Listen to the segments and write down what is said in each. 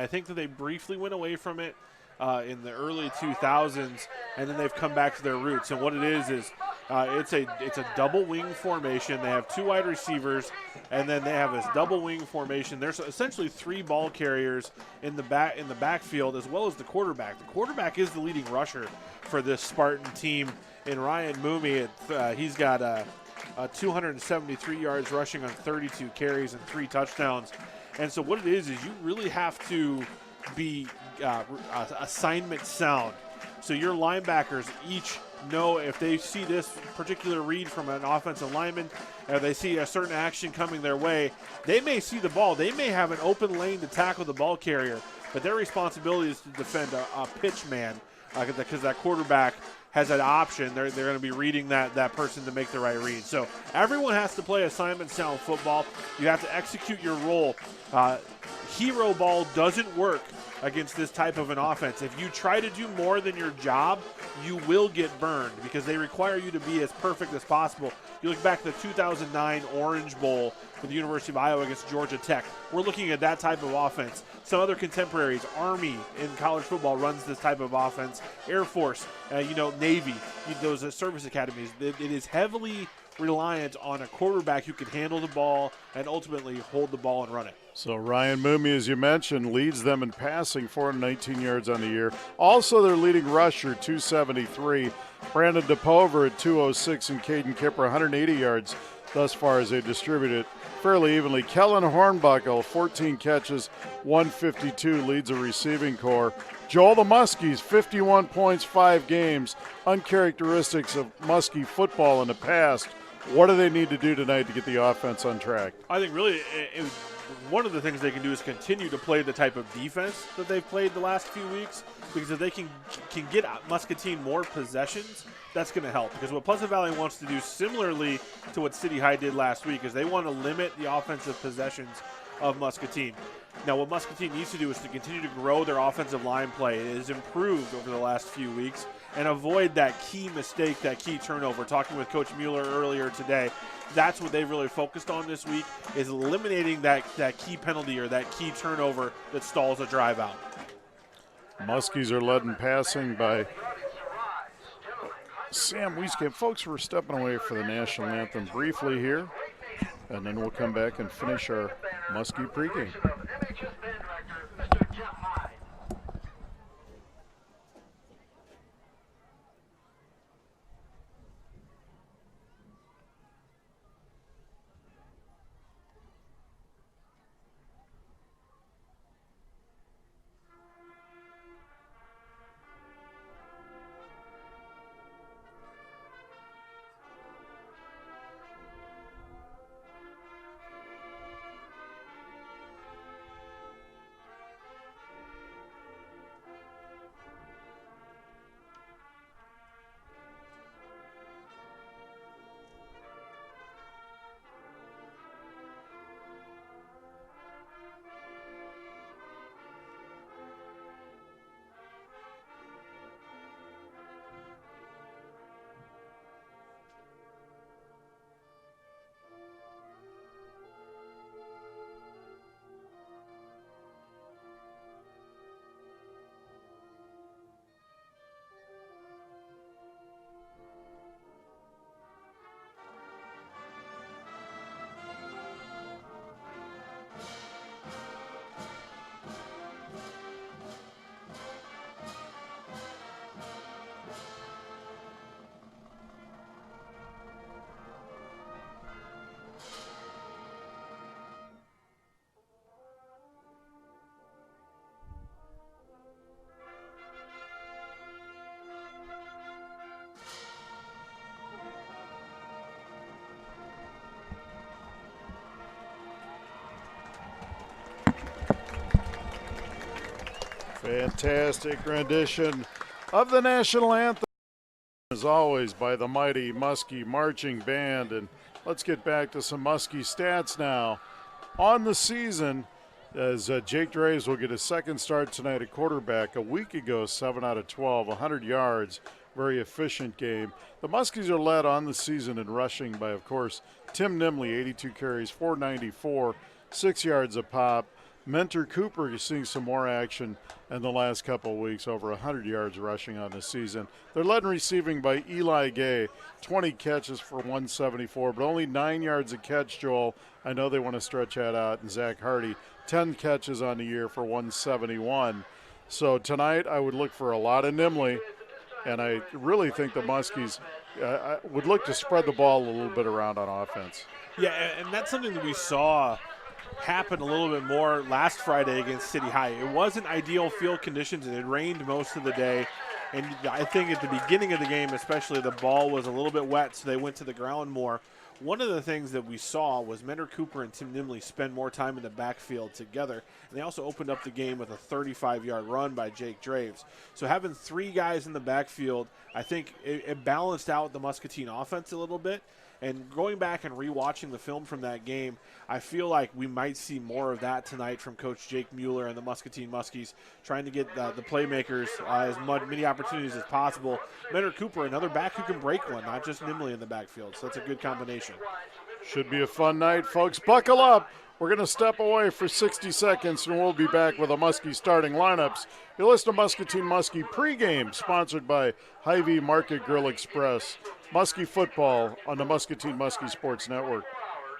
I think that they briefly went away from it in the early 2000s, and then they've come back to their roots. And what it is it's a double wing formation. They have two wide receivers, and then they have this double wing formation. There's essentially three ball carriers in the backfield, as well as the quarterback. The quarterback is the leading rusher for this Spartan team. In Ryan Moomey, he's got 273 yards rushing on 32 carries and 3 touchdowns. And so what it is you really have to be assignment sound. So your linebackers each know if they see this particular read from an offensive lineman, or they see a certain action coming their way, they may see the ball. They may have an open lane to tackle the ball carrier, but their responsibility is to defend a pitch man because that quarterback has that option. They're going to be reading that person to make the right read. So everyone has to play assignment sound football. You have to execute your role. Hero ball doesn't work against this type of an offense. If you try to do more than your job, you will get burned because they require you to be as perfect as possible. You look back at the 2009 Orange Bowl for the University of Iowa against Georgia Tech. We're looking at that type of offense. Some other contemporaries, Army in college football runs this type of offense. Air Force, Navy, those service academies. It is heavily reliant on a quarterback who can handle the ball and ultimately hold the ball and run it. So Ryan Moomey, as you mentioned, leads them in passing, 419 yards on the year. Also their leading rusher, 273. Brandon DePover at 206 and Caden Kipper, 180 yards thus far as they distribute it fairly evenly. Kellen Hornbuckle, 14 catches, 152, leads a receiving corps. Joel the Muskies, 51 points, 5 games. Uncharacteristics of Muskie football in the past. What do they need to do tonight to get the offense on track? I think really one of the things they can do is continue to play the type of defense that they've played the last few weeks, because if they can get Muscatine more possessions, that's going to help. Because what Pleasant Valley wants to do, similarly to what City High did last week, is they want to limit the offensive possessions of Muscatine. Now, what Muscatine needs to do is to continue to grow their offensive line play. It has improved over the last few weeks, and avoid that key mistake, that key turnover. Talking with Coach Mueller earlier today, that's what they've really focused on this week, is eliminating that key penalty or that key turnover that stalls a drive out. Muskies are led in passing by Sam Wieskamp. Folks, we're stepping away for the national anthem briefly here, and then we'll come back and finish our Muskie pregame. Fantastic rendition of the national anthem, as always, by the mighty Muskie Marching Band. And let's get back to some Muskie stats now. On the season, as Jake Draves will get his second start tonight at quarterback. A week ago, 7 out of 12, 100 yards, very efficient game. The Muskies are led on the season in rushing by, of course, Tim Nimley, 82 carries, 494, 6 yards a pop. Mentor Cooper is seeing some more action in the last couple of weeks, over 100 yards rushing on the season. They're led in receiving by Eli Gay, 20 catches for 174, but only 9 yards a catch, Joel. I know they want to stretch that out. And Zach Hardy, 10 catches on the year for 171. So tonight I would look for a lot of Nimley, and I really think the Muskies would look to spread the ball a little bit around on offense. Yeah, and that's something that we saw happen a little bit more last Friday against City High. It wasn't ideal field conditions. It had rained most of the day. And I think at the beginning of the game especially, the ball was a little bit wet, so they went to the ground more. One of the things that we saw was Mentor Cooper and Tim Nimley spend more time in the backfield together. And they also opened up the game with a 35-yard run by Jake Draves. So having 3 guys in the backfield, I think it balanced out the Muscatine offense a little bit. And going back and rewatching the film from that game, I feel like we might see more of that tonight from Coach Jake Mueller and the Muscatine Muskies, trying to get the playmakers as many opportunities as possible. Mentor Cooper, another back who can break one, not just Nimley in the backfield. So that's a good combination. Should be a fun night, folks. Buckle up. We're going to step away for 60 seconds, and we'll be back with the Muskie starting lineups. You listen to Muscatine Muskie pregame, sponsored by Hy-Vee Market Grill Express. Muskie football on the Muscatine Muskie Sports Network.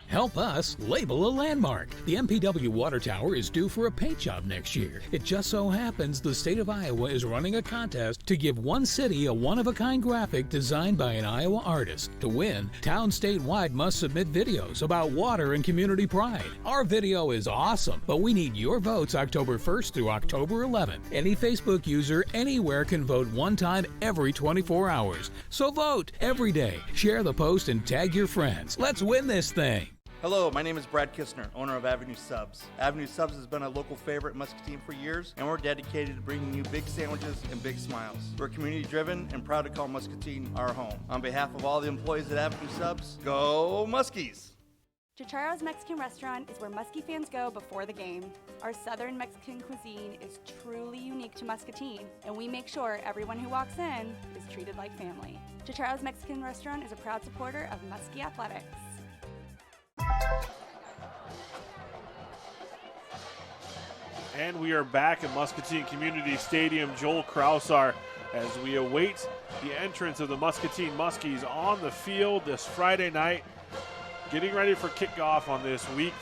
Help us label a landmark. The MPW Water Tower is due for a paint job next year. It just so happens the state of Iowa is running a contest to give one city a one-of-a-kind graphic designed by an Iowa artist. To win, towns statewide must submit videos about water and community pride. Our video is awesome, but we need your votes October 1st through October 11th. Any Facebook user anywhere can vote one time every 24 hours. So vote every day. Share the post and tag your friends. Let's win this thing. Hello, my name is Brad Kistner, owner of Avenue Subs. Avenue Subs has been a local favorite in Muscatine for years, and we're dedicated to bringing you big sandwiches and big smiles. We're community-driven and proud to call Muscatine our home. On behalf of all the employees at Avenue Subs, go Muskies! Chicharo's Mexican Restaurant is where Muskie fans go before the game. Our Southern Mexican cuisine is truly unique to Muscatine, and we make sure everyone who walks in is treated like family. Chicharo's Mexican Restaurant is a proud supporter of Muskie Athletics. And we are back at Muscatine Community Stadium. Joel Krausar, as we await the entrance of the Muscatine Muskies on the field this Friday night, getting ready for kickoff on this week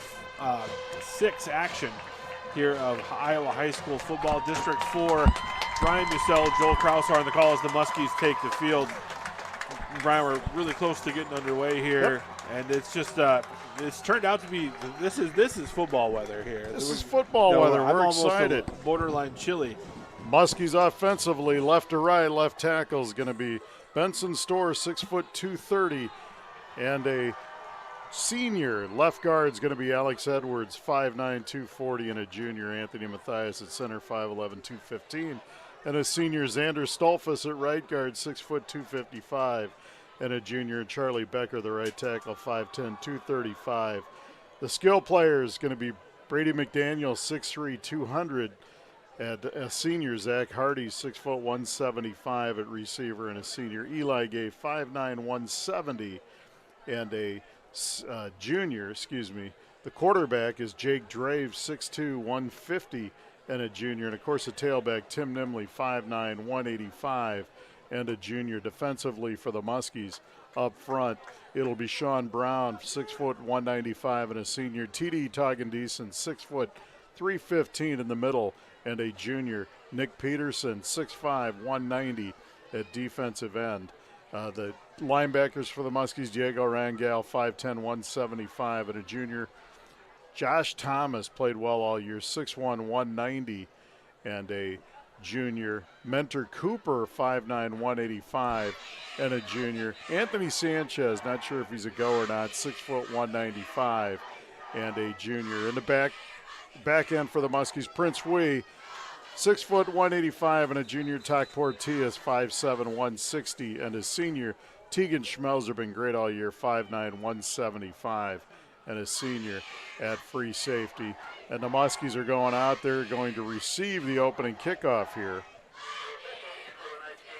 6 action here of Iowa High School Football. District 4, Brian Mussel, Joel Krausar on the call as the Muskies take the field. Brian, we're really close to getting underway here. Yep. And it's just it's turned out to be this is football weather here. This is football weather. We're excited. Borderline chilly. Muskies offensively, left to right, left tackle is going to be Benson Storr, 6 foot 230, and a senior left guard is going to be Alex Edwards, 5'9", 240, and a junior Anthony Mathias at center, 5'11", 215, and a senior Xander Stolfus at right guard, 6 foot 255. And a junior Charlie Becker, the right tackle, 5'10", 235. The skill player is going to be Brady McDaniel, 6'3", 200. And a senior Zach Hardy, 6 foot 175 at receiver, and a senior Eli Gay, 5'9", 170. And a junior, the quarterback is Jake Draves, 6'2", 150, and a junior. And of course the tailback, Tim Nimley, 5'9", 185. And a junior. Defensively for the Muskies up front, it'll be Sean Brown, 6 foot 195, and a senior TD Toggendeson, 6 foot 315 in the middle, and a junior Nick Peterson, 6'5", 190 at defensive end. The linebackers for the Muskies, Diego Rangel, 5'10", 175, and a junior Josh Thomas played well all year, 6'1", 190, and a junior Mentor Cooper, 5'9", 185, and a junior Anthony Sanchez, not sure if he's a go or not, 6 foot 195, and a junior. In the back end for the Muskies, Prince Wee, 6 foot 185, and a junior Tak Portillas, 5'7", 160, and a senior Tegan Schmelzer, been great all year, 5'9", 175, and a senior at free safety. And the Muskies are going out there, going to receive the opening kickoff here.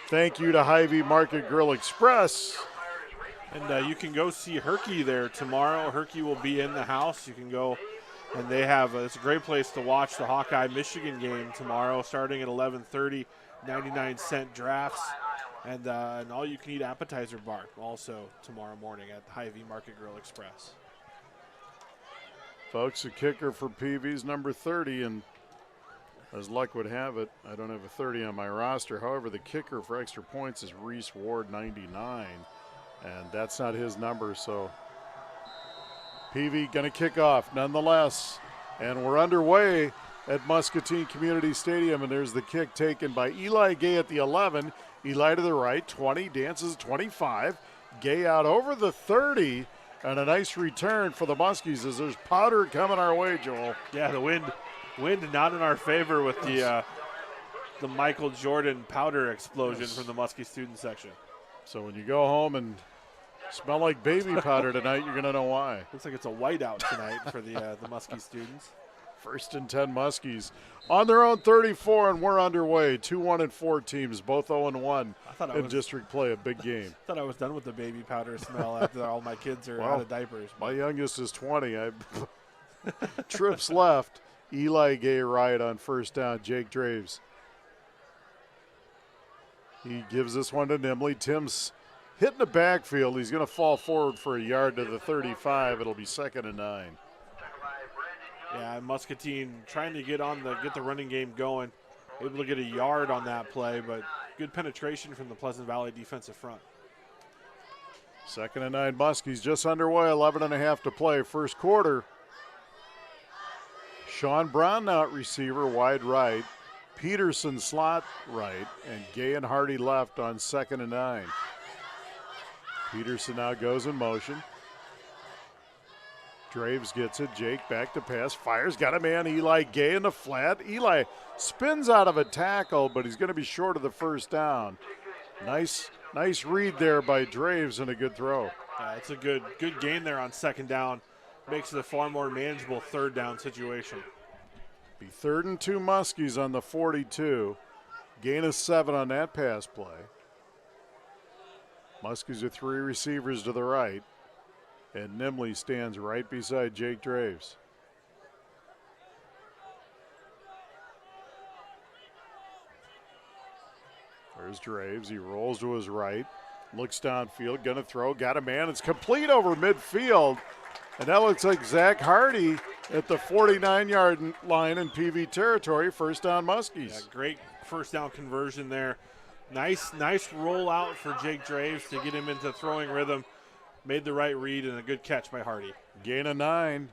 Thank you to Hy-Vee Market Grill Express. And you can go see Herky there tomorrow. Herky will be in the house. You can go And they have it's a great place to watch the Hawkeye-Michigan game tomorrow, starting at 11:30. 99-cent drafts and an all-you-can-eat appetizer bar also tomorrow morning at Hy-Vee Market Grill Express. Folks, the kicker for PV's number 30, and as luck would have it, I don't have a 30 on my roster. However, the kicker for extra points is Reese Ward, 99, and that's not his number, so PV going to kick off nonetheless. And we're underway at Muscatine Community Stadium, and there's the kick taken by Eli Gay at the 11. Eli to the right, 20, dances 25. Gay out over the 30, and a nice return for the Muskies as there's powder coming our way, Joel. Yeah, the wind not in our favor with the Michael Jordan powder explosion from the Muskie student section. So when you go home and smell like baby powder tonight, you're going to know why. Looks like it's a whiteout tonight for the Muskie students. 1st and 10 Muskies on their own 34, and we're underway. 2-1-4 teams, both 0-1 in district play, a big game. I thought I was done with the baby powder smell after all my kids are out of diapers. My youngest is 20. Trips left. Eli Gay right on 1st down. Jake Draves. He gives this one to Nimley. Tim's hitting the backfield. He's going to fall forward for a yard to the 35. It'll be 2nd and 9. Yeah, Muscatine trying to get the running game going. Able to get a yard on that play, but good penetration from the Pleasant Valley defensive front. 2nd and 9 Muskies just underway, 11.5 to play. First quarter. Sean Brown now at receiver, wide right. Peterson slot right, and Gay and Hardy left on 2nd and 9. Peterson now goes in motion. Draves gets it. Jake back to pass. Fires. Got a man. Eli Gay in the flat. Eli spins out of a tackle, but he's going to be short of the 1st down. Nice read there by Draves and a good throw. It's a good gain there on 2nd down. Makes it a far more manageable 3rd down situation. Be 3rd and 2 Muskies on the 42. Gain of 7 on that pass play. Muskies with 3 receivers to the right. And Nimley stands right beside Jake Draves. There's Draves. He rolls to his right. Looks downfield. Going to throw. Got a man. It's complete over midfield. And that looks like Zach Hardy at the 49-yard line in PV territory. 1st down Muskies. Yeah, great 1st down conversion there. Nice rollout for Jake Draves to get him into throwing rhythm. Made the right read and a good catch by Hardy. Gain of 9.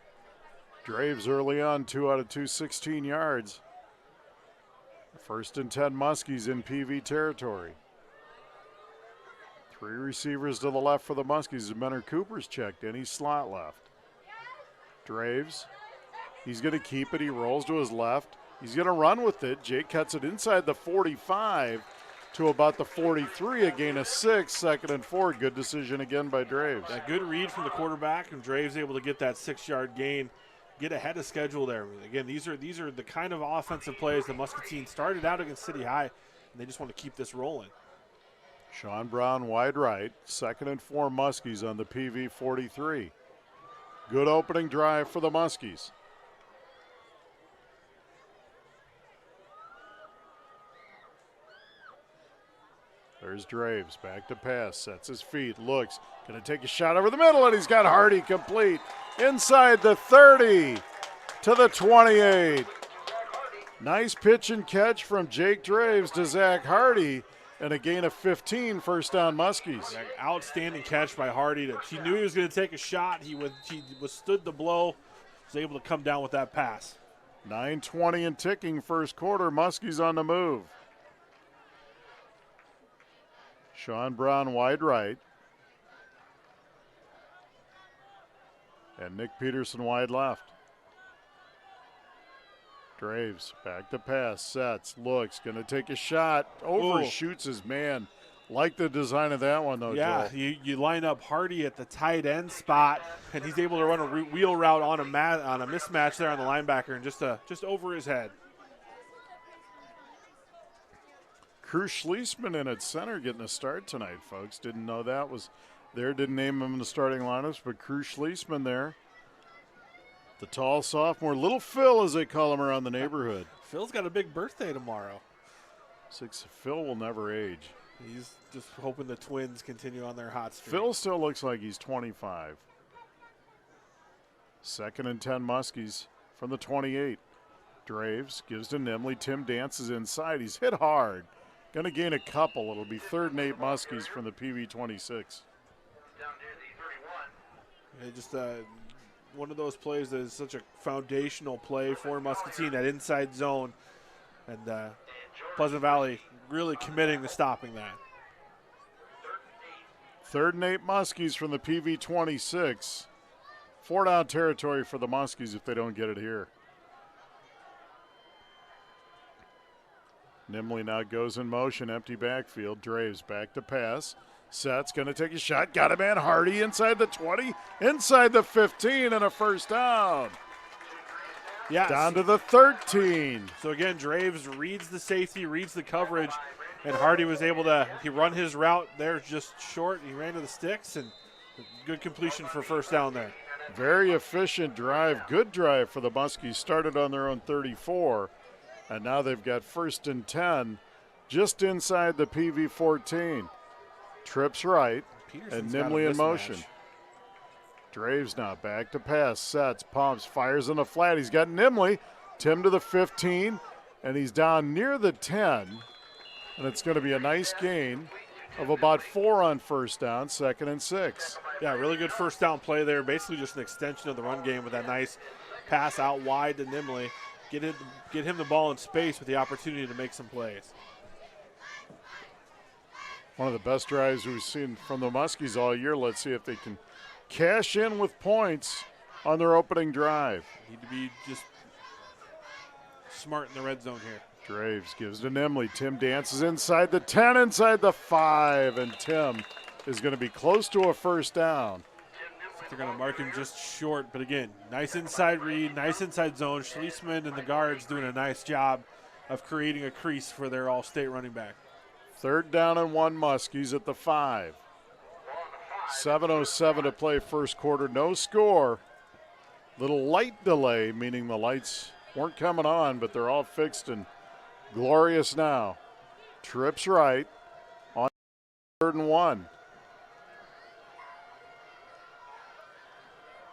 Draves early on, 2 out of 2, 16 yards. 1st and 10 Muskies in PV territory. 3 receivers to the left for the Muskies. Menor Cooper's checked in. He's slot left. Draves, he's going to keep it. He rolls to his left. He's going to run with it. Jake cuts it inside the 45 to about the 43, a gain of 6, 2nd and 4. Good decision again by Draves. A good read from the quarterback, and Draves able to get that 6-yard gain, get ahead of schedule there. Again, these are the kind of offensive plays that Muscatine started out against City High, and they just want to keep this rolling. Sean Brown wide right, 2nd and 4 Muskies on the PV 43. Good opening drive for the Muskies. There's Draves, back to pass, sets his feet, looks, going to take a shot over the middle, and he's got Hardy complete. Inside the 30 to the 28. Nice pitch and catch from Jake Draves to Zach Hardy, and a gain of 15, 1st down Muskies. Yeah, outstanding catch by Hardy. He knew he was going to take a shot. He withstood the blow, was able to come down with that pass. 9:20 and ticking, first quarter. Muskies on the move. Sean Brown wide right. And Nick Peterson wide left. Draves back to pass, sets, looks, going to take a shot, overshoots his man. Like the design of that one, though, yeah, Joel. you line up Hardy at the tight end spot, and he's able to run a wheel route on a mismatch there on the linebacker and just over his head. Cruz Schliessman in at center getting a start tonight, folks. Didn't know that was there. Didn't name him in the starting lineups, but Cruz Schliessman there. The tall sophomore, Little Phil as they call him around the neighborhood. Phil's got a big birthday tomorrow. Phil will never age. He's just hoping the Twins continue on their hot streak. Phil still looks like he's 25. 2nd and 10 Muskies from the 28. Draves gives to Nimley. Tim dances inside. He's hit hard. Going to gain a couple. It'll be 3rd and 8 Muskies from the PV26. Just one of those plays that is such a foundational play for Muscatine, that inside zone. And Pleasant Valley really committing to stopping that. 3rd and 8 Muskies from the PV26. 4-down territory for the Muskies if they don't get it here. Nimley now goes in motion, empty backfield. Draves back to pass. Sets going to take a shot. Got a man. Hardy inside the 20, inside the 15, and a first down. Yes. Down to the 13. So again, Draves reads the safety, reads the coverage, and Hardy was able to run his route there just short. He ran to the sticks, and good completion for first down there. Very efficient drive. Good drive for the Muskies. Started on their own 34, and now they've got 1st and 10 just inside the PV14. Trips right, Peterson's and Nimley in motion. Draves now back to pass, sets, pumps, fires in the flat. He's got Nimley. Tim to the 15, and he's down near the 10. And it's going to be a nice gain of about 4 on first down, 2nd and 6. Yeah, really good first down play there. Basically just an extension of the run game with that nice pass out wide to Nimley. Get him the ball in space with the opportunity to make some plays. One of the best drives we've seen from the Muskies all year. Let's see if they can cash in with points on their opening drive. Need to be just smart in the red zone here. Draves gives to Nimley. Tim dances inside the 10, inside the 5, and Tim is going to be close to a first down. They're going to mark him just short, but again, nice inside read, nice inside zone. Schlesman and the guards doing a nice job of creating a crease for their all-state running back. 3rd down and 1 Muskies at the 5. 7:07 to play first quarter, no score. Little light delay, meaning the lights weren't coming on, but they're all fixed and glorious now. Trips right on 3rd and 1.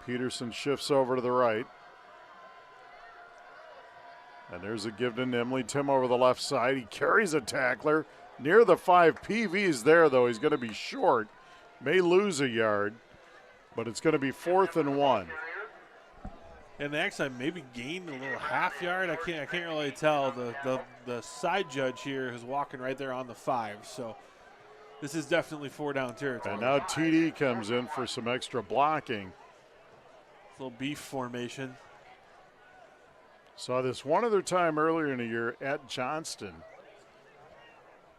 Peterson shifts over to the right. And there's a give to Nimley. Tim over the left side. He carries a tackler near the 5. PV's there, though. He's going to be short. May lose a yard, but it's going to be 4th and 1. And they actually maybe gained a little half yard. I can't really tell. The side judge here is walking right there on the 5. So this is definitely 4-down territory. And now TD comes in for some extra blocking. Little beef formation. Saw this one other time earlier in the year at Johnston.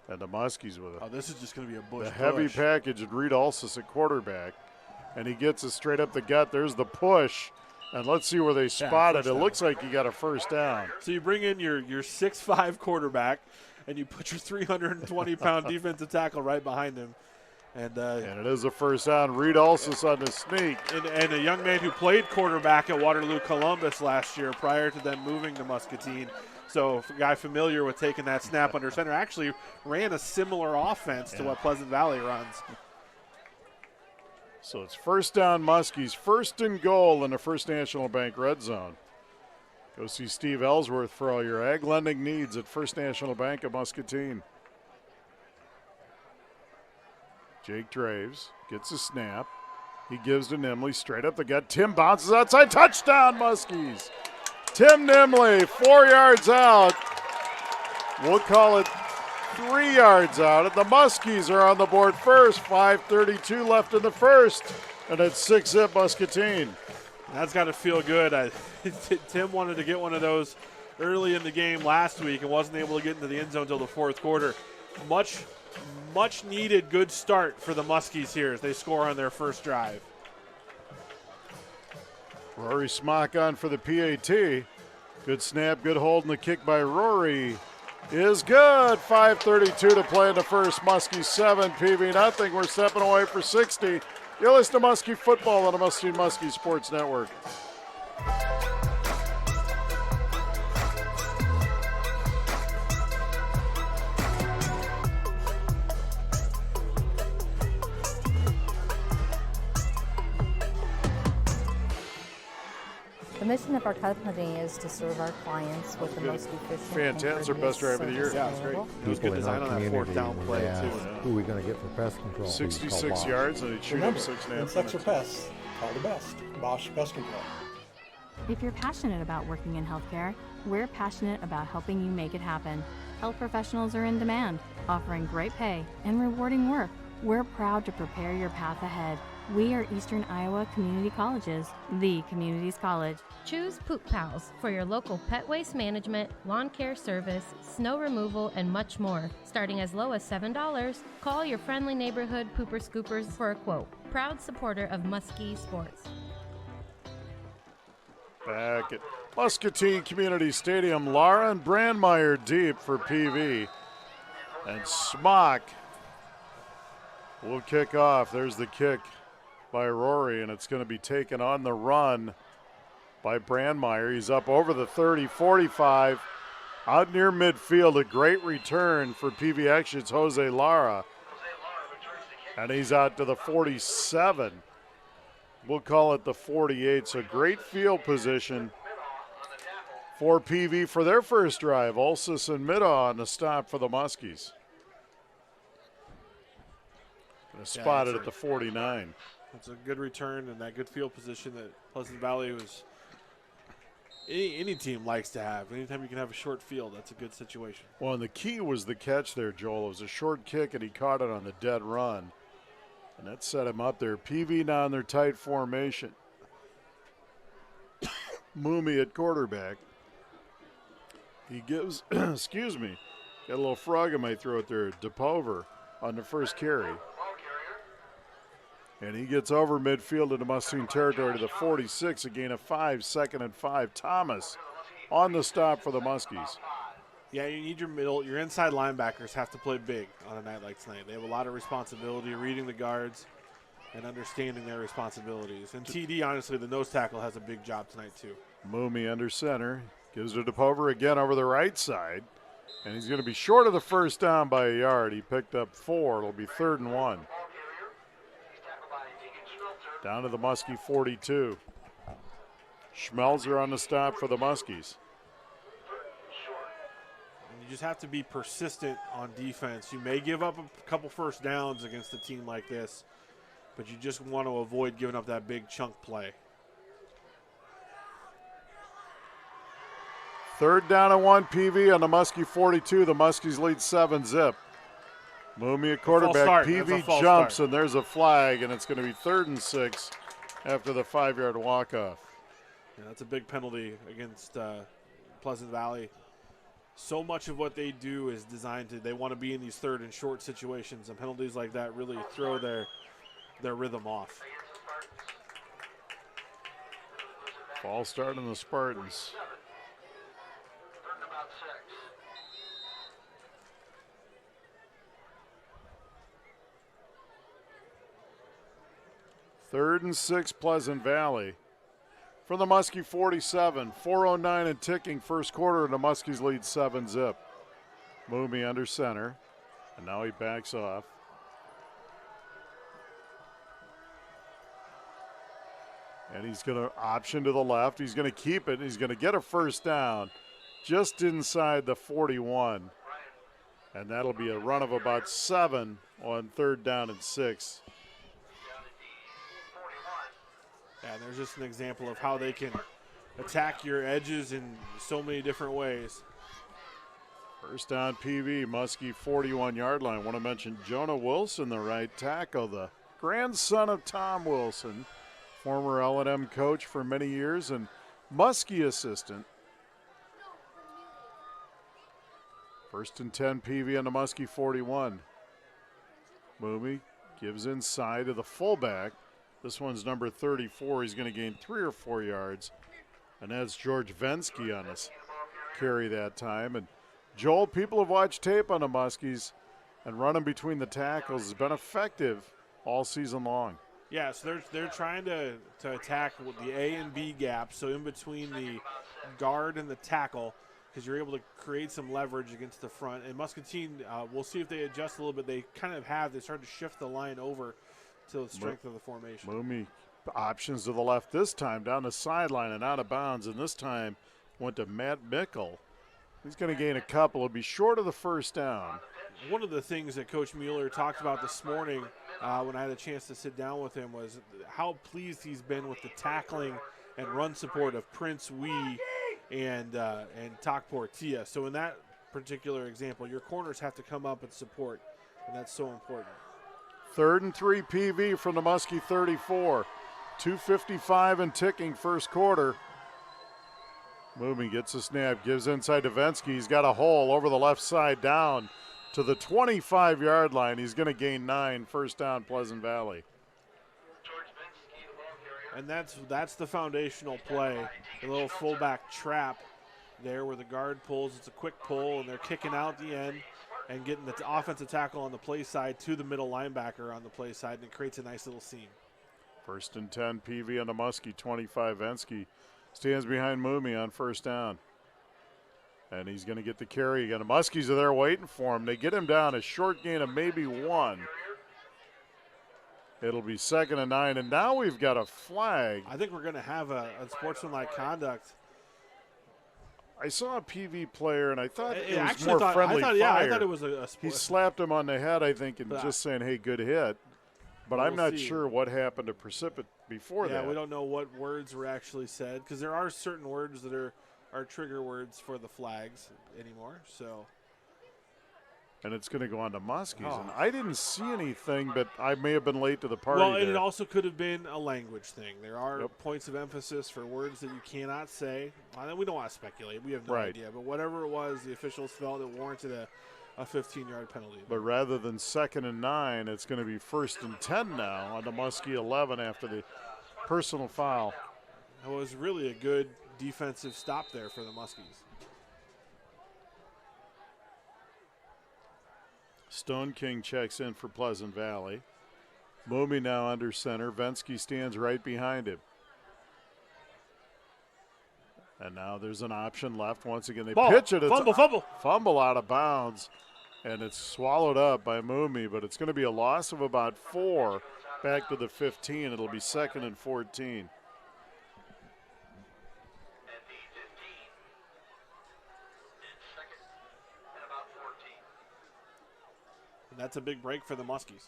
And the Muskies with it. This is just going to be a bush. The heavy package and Reed Alsis at quarterback. And he gets it straight up the gut. There's the push. And let's see where they spot it. It looks like he got a first down. So you bring in your 6'5" quarterback, and you put your 320-pound defensive tackle right behind him. And it is a first down. Reed Alsis on the sneak. And a young man who played quarterback at Waterloo Columbus last year prior to them moving to Muscatine. So a guy familiar with taking that snap under center actually ran a similar offense to what Pleasant Valley runs. So it's first down Muskies, 1st and goal in the First National Bank red zone. Go see Steve Ellsworth for all your ag lending needs at First National Bank of Muscatine. Jake Draves gets a snap. He gives to Nimley straight up the gut. Tim bounces outside. Touchdown, Muskies. Tim Nimley, 4 yards out. We'll call it 3 yards out. And the Muskies are on the board first. 5:32 left in the first. And it's 6-zip Muscatine. That's got to feel good. Tim wanted to get one of those early in the game last week and wasn't able to get into the end zone until the 4th quarter. Much needed good start for the Muskies here as they score on their first drive. Rory Smock on for the PAT. Good snap, good hold, and the kick by Rory is good. 5:32 to play in the first. Muskie 7, PV nothing. We're stepping away for 60. You're listening to Muskie Football on the Muskie Sports Network. The mission of our company is to serve our clients with the most efficient Fantastic. and Best drive of the year. Yeah, it's great. available. It was good design on that fourth down play, too. Who are we going to get for pest control? 66 yards, and he'd shoot up 6.5 Insects or minutes. pests, call the best. Bosch Pest Control. If you're passionate about working in healthcare, we're passionate about helping you make it happen. Health professionals are in demand, offering great pay and rewarding work. We're proud to prepare your path ahead. We are Eastern Iowa Community Colleges, the community's college. Choose Poop Pals for your local pet waste management, lawn care service, snow removal, and much more. Starting as low as $7, call your friendly neighborhood pooper scoopers for a quote. Proud supporter of Muskie Sports. Back at Muscatine Community Stadium, Lara and Brandmeier deep for PV. And Smock will kick off. There's the kick by Rory, and it's going to be taken on the run by Brandmeier. He's up over the 30, 45, out near midfield. A great return for PV. Actually, it's Jose Lara. And he's out to the 47. We'll call it the 48. So great field position for PV for their first drive. Olsis and Middaugh on the stop for the Muskies. Spotted at the 49. That's a good return and that good field position that Pleasant Valley was. Any team likes to have. Anytime you can have a short field, that's a good situation. Well, and the key was the catch there, Joel. It was a short kick, and he caught it on the dead run. And that set him up there. PV now in their tight formation. Moomy at quarterback. He gives, excuse me, got a little frog in my throat there, DePover on the first carry. And he gets over midfield into Muscatine territory to the 46, a gain of 5, 2nd and 5. Thomas on the stop for the Muskies. Yeah, you need your inside linebackers have to play big on a night like tonight. They have a lot of responsibility reading the guards and understanding their responsibilities. And TD, honestly, the nose tackle has a big job tonight too. Moomy under center, gives it to DePover again over the right side. And he's going to be short of the first down by a yard. He picked up 4. It'll be 3rd and 1. Down to the Muskie 42. Schmelzer on the stop for the Muskies. And you just have to be persistent on defense. You may give up a couple first downs against a team like this, but you just want to avoid giving up that big chunk play. 3rd down and 1, PV on the Muskie 42. The Muskies lead 7-zip. Moomy at quarterback. PV jumps, and there's a flag, and it's going to be 3rd and 6 after the 5-yard walk-off. Yeah, that's a big penalty against Pleasant Valley. So much of what they do is designed to, they want to be in these 3rd and short situations, and penalties like that really throw their rhythm off. False start on the Spartans. Third and 6, Pleasant Valley. From the Muskie 47, 4:09 and ticking first quarter, and the Muskies lead 7-zip. Moomy under center, and now he backs off. And he's going to option to the left. He's going to keep it. He's going to get a first down just inside the 41. And that'll be a run of about 7 on 3rd down and 6. And there's just an example of how they can attack your edges in so many different ways. First down PV, Muskie 41-yard line. Want to mention Jonah Wilson, the right tackle, the grandson of Tom Wilson, former L&M coach for many years and Muskie assistant. First and 10 PV on the Muskie 41. Moomy gives inside to the fullback. This one's number 34. He's going to gain 3 or 4 yards. And that's George Vensky on us carry that time. And Joel, people have watched tape on the Muskies, and running between the tackles has been effective all season long. Yeah, so they're trying to attack with the A and B gap, so in between the guard and the tackle, because you're able to create some leverage against the front. And Muscatine, we'll see if they adjust a little bit. They kind of have. They started to shift the line over to the strength of the formation. Mooney options to the left this time, down the sideline and out of bounds, and this time went to Matt Mickle. He's going to gain a couple. He'll be short of the first down. One of the things that Coach Mueller talked about this morning when I had a chance to sit down with him was how pleased he's been with the tackling and run support of Prince Wee and Tak Portilla. So in that particular example, your corners have to come up and support, and that's so important. 3rd and 3 PV from the Muskie 34. 2:55 and ticking first quarter. Mooney gets a snap, gives inside to Vensky. He's got a hole over the left side down to the 25-yard line. He's going to gain 9, first down, Pleasant Valley. And that's the foundational play, the little fullback trap there where the guard pulls. It's a quick pull, and they're kicking out the end and getting the offensive tackle on the play side to the middle linebacker on the play side, and it creates a nice little seam. 1st and 10, PV on the Muskie, 25. Vensky stands behind Mooney on first down. And he's going to get the carry again. The Muskies are there waiting for him. They get him down a short gain of maybe 1. It'll be 2nd and 9, and now we've got a flag. I think we're going to have a sportsmanlike conduct. I saw a PV player, and I thought it was actually more friendly fire. Yeah, I thought it was a He slapped him on the head, I think, and just saying, hey, good hit. But I'm not sure what happened to precipitate before that. Yeah, we don't know what words were actually said, because there are certain words that are trigger words for the flags anymore. So, and it's going to go on to Muskies. And I didn't see anything, but I may have been late to the party. Well, and there. it also could have been a language thing. There are points of emphasis for words that you cannot say. We don't want to speculate. We have no idea. But whatever it was, the officials felt it warranted a 15-yard penalty. But rather than 2nd and 9, it's going to be 1st and 10 now on the Muskie 11 after the personal foul. It was really a good defensive stop there for the Muskies. Stone King checks in for Pleasant Valley. Mooney now under center. Vensky stands right behind him. And now there's an option left. Once again, they pitch it. It's Fumble out of bounds. And it's swallowed up by Mooney, but it's going to be a loss of about 4 back to the 15. It'll be 2nd and 14. And that's a big break for the Muskies.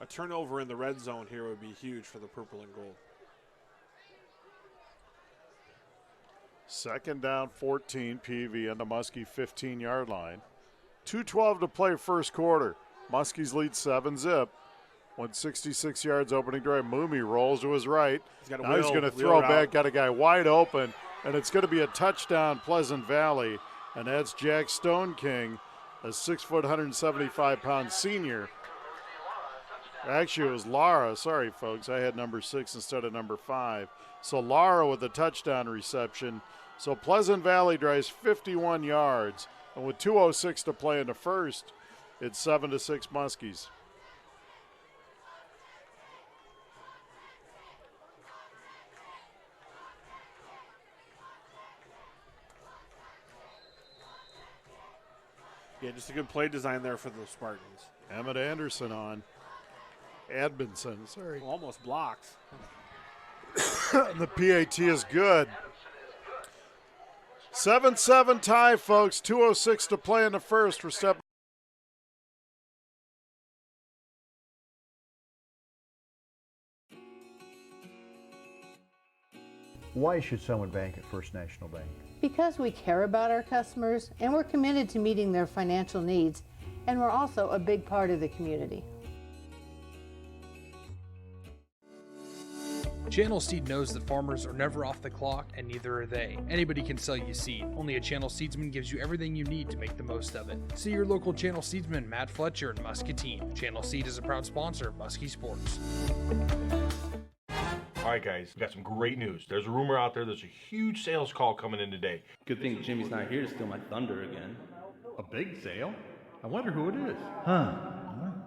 A turnover in the red zone here would be huge for the purple and gold. 2nd down, 14, PV on the Muskie 15-yard line. 2:12 to play first quarter. Muskies lead 7-zip. Went 66 yards opening drive. Mooney rolls to his right. Now he's going to throw back, got a guy wide open, and it's going to be a touchdown, Pleasant Valley. And that's Jack Stone King, a 6-foot, 175-pound senior. Actually, it was Lara. Sorry, folks. I had number 6 instead of number 5. So Lara with the touchdown reception. So Pleasant Valley drives 51 yards. And with 2:06 to play in the first, it's 7-6 Muskies. Yeah, just a good play design there for the Spartans. Emmett Anderson on. Edmondson, sorry. Almost blocked. The PAT is good. 7-7 tie, folks. 2:06 to play in the first. We're stepping. Why should someone bank at First National Bank? Because we care about our customers and we're committed to meeting their financial needs, and we're also a big part of the community. Channel Seed knows that farmers are never off the clock, and neither are they. Anybody can sell you seed. Only a Channel Seedsman gives you everything you need to make the most of it. See your local Channel Seedsman, Matt Fletcher in Muscatine. Channel Seed is a proud sponsor of Muskie Sports. All right, guys, we got some great news. There's a rumor out there there's a huge sales call coming in today. Good thing Jimmy's not here to steal my thunder again. A big sale? I wonder who it is. Huh.